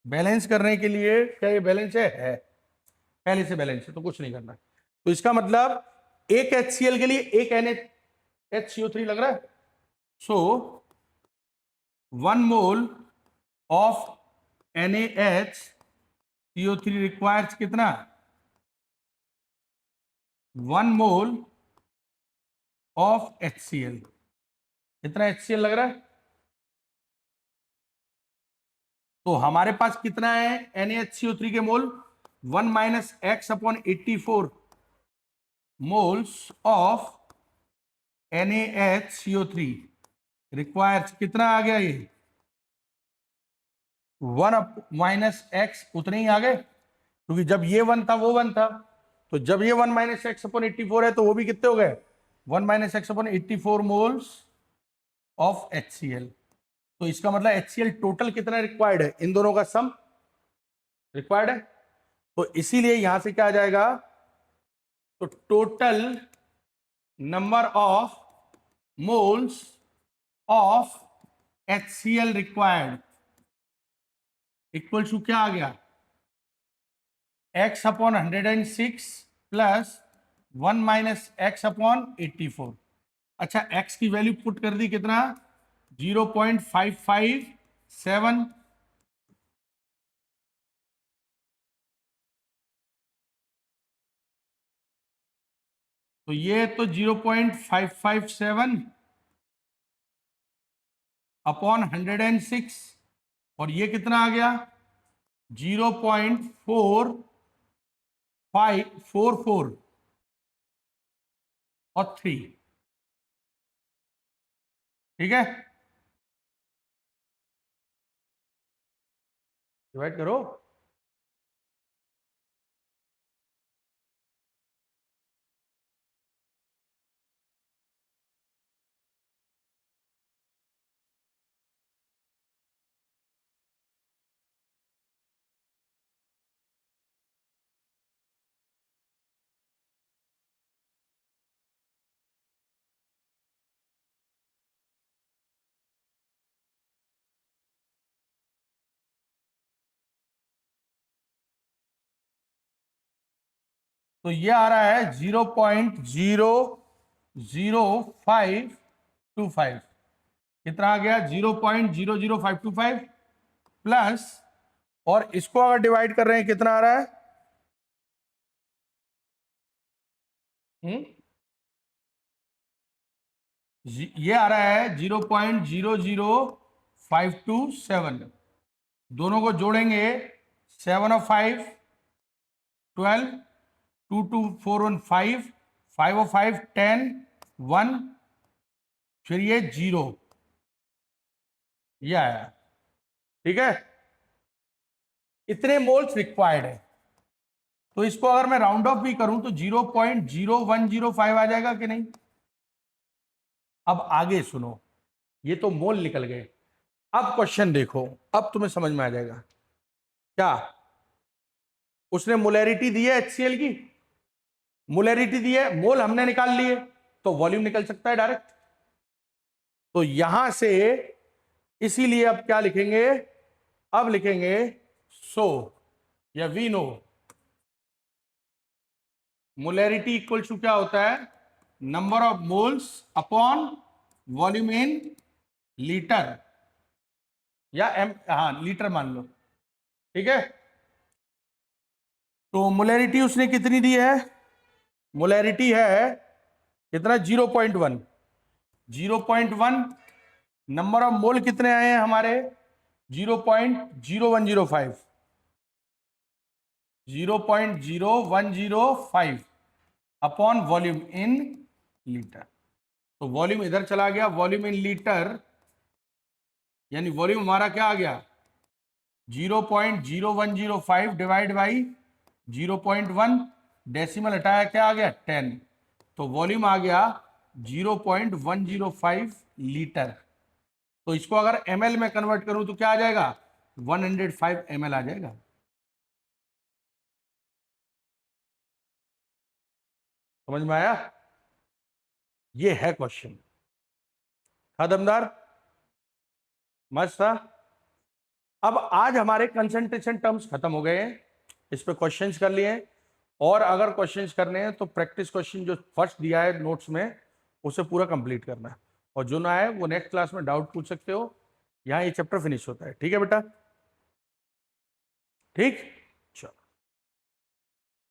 Balance करने के लिए क्या ये बैलेंस है? पहले से बैलेंस है तो कुछ नहीं करना। तो इसका मतलब एक HCl के लिए एक NaHCO3 लग रहा है। सो 1 मोल ऑफ NaHCO3 रिक्वायर्स कितना? 1 मोल ऑफ HCl। कितना HCl लग रहा है? तो हमारे पास कितना है NaHCO3 के मोल? 1 minus x upon 84 moles of NaHCO3 requires कितना आ गया? ये 1 माइनस एक्स उतने ही आ गए, क्योंकि जब ये 1 था वो 1 था, तो जब ये 1 माइनस एक्स अपॉन 84 है तो वो भी कितने हो गए? 1 minus x upon 84 moles of HCl। तो इसका मतलब HCl टोटल कितना रिक्वायर्ड है? इन दोनों का सम रिक्वायर्ड है, तो इसीलिए यहां से क्या आ जाएगा? तो total number of moles of HCl required equal to क्या आ गया? x upon 106 plus 1 minus x upon 84। अच्छा x की वैल्यू पुट कर दी, कितना? 0.557। तो ये तो 0.557 अपॉन 106, और ये कितना आ गया? 0.4544 और 3। ठीक है, डिवाइड करो। तो ये आ रहा है 0.00525। कितना आ गया? 0.00525 प्लस, और इसको अगर डिवाइड कर रहे हैं कितना आ रहा है? ये आ रहा है 0.00 5 2 7, दोनों को जोड़ेंगे 7 और 5 12, 2 2 4 1 5, 5 और 5 10 1, फिर ये 0, ये आया। ठीक है, इतने मोल्स रिक्वायर्ड है। तो इसको अगर मैं राउंड ऑफ भी करूं तो 0.0105 आ जाएगा कि नहीं। अब आगे सुनो, ये तो मोल निकल गए। अब क्वेश्चन देखो, अब तुम्हें समझ में आ जाएगा। क्या उसने मोलैरिटी दी है HCl की, मोलैरिटी दी है, मोल हमने निकाल लिए, तो वॉल्यूम निकल सकता है डायरेक्ट। तो यहां से इसीलिए अब क्या लिखेंगे, अब लिखेंगे सो या we know molarity equal to क्या होता है, number of moles upon volume in litre, या एम, हाँ लीटर मान लो। ठीक है, तो मोलैरिटी उसने कितनी दी है, मोलैरिटी है कितना 0.1, 0.1, नंबर ऑफ मोल कितने आए हैं हमारे 0.0105, 0.0105 अपॉन वॉल्यूम इन लीटर। तो वॉल्यूम इधर चला गया, वॉल्यूम इन लीटर, यानी वॉल्यूम हमारा क्या आ गया 0.0105 डिवाइड बाई 0.1, डेसिमल हटाया क्या आ गया 10, तो वॉल्यूम आ गया 0.105 लीटर। तो इसको अगर ml में कन्वर्ट करूं तो क्या आ जाएगा 105 ml आ जाएगा। समझ में आया, ये है क्वेश्चन। था दमदार, मस्त था। अब आज हमारे कंसंट्रेशन टर्म्स खत्म हो गए हैं, इस पे क्वेश्चंस कर लिए हैं। और अगर क्वेश्चंस करने हैं तो प्रैक्टिस क्वेश्चन जो फर्स्ट दिया है नोट्स में उसे पूरा कंप्लीट करना है, और जो ना है वो नेक्स्ट क्लास में डाउट पूछ सकते हो। यहाँ ये चैप्टर फिनिश होता है। ठीक है बेटा, ठीक।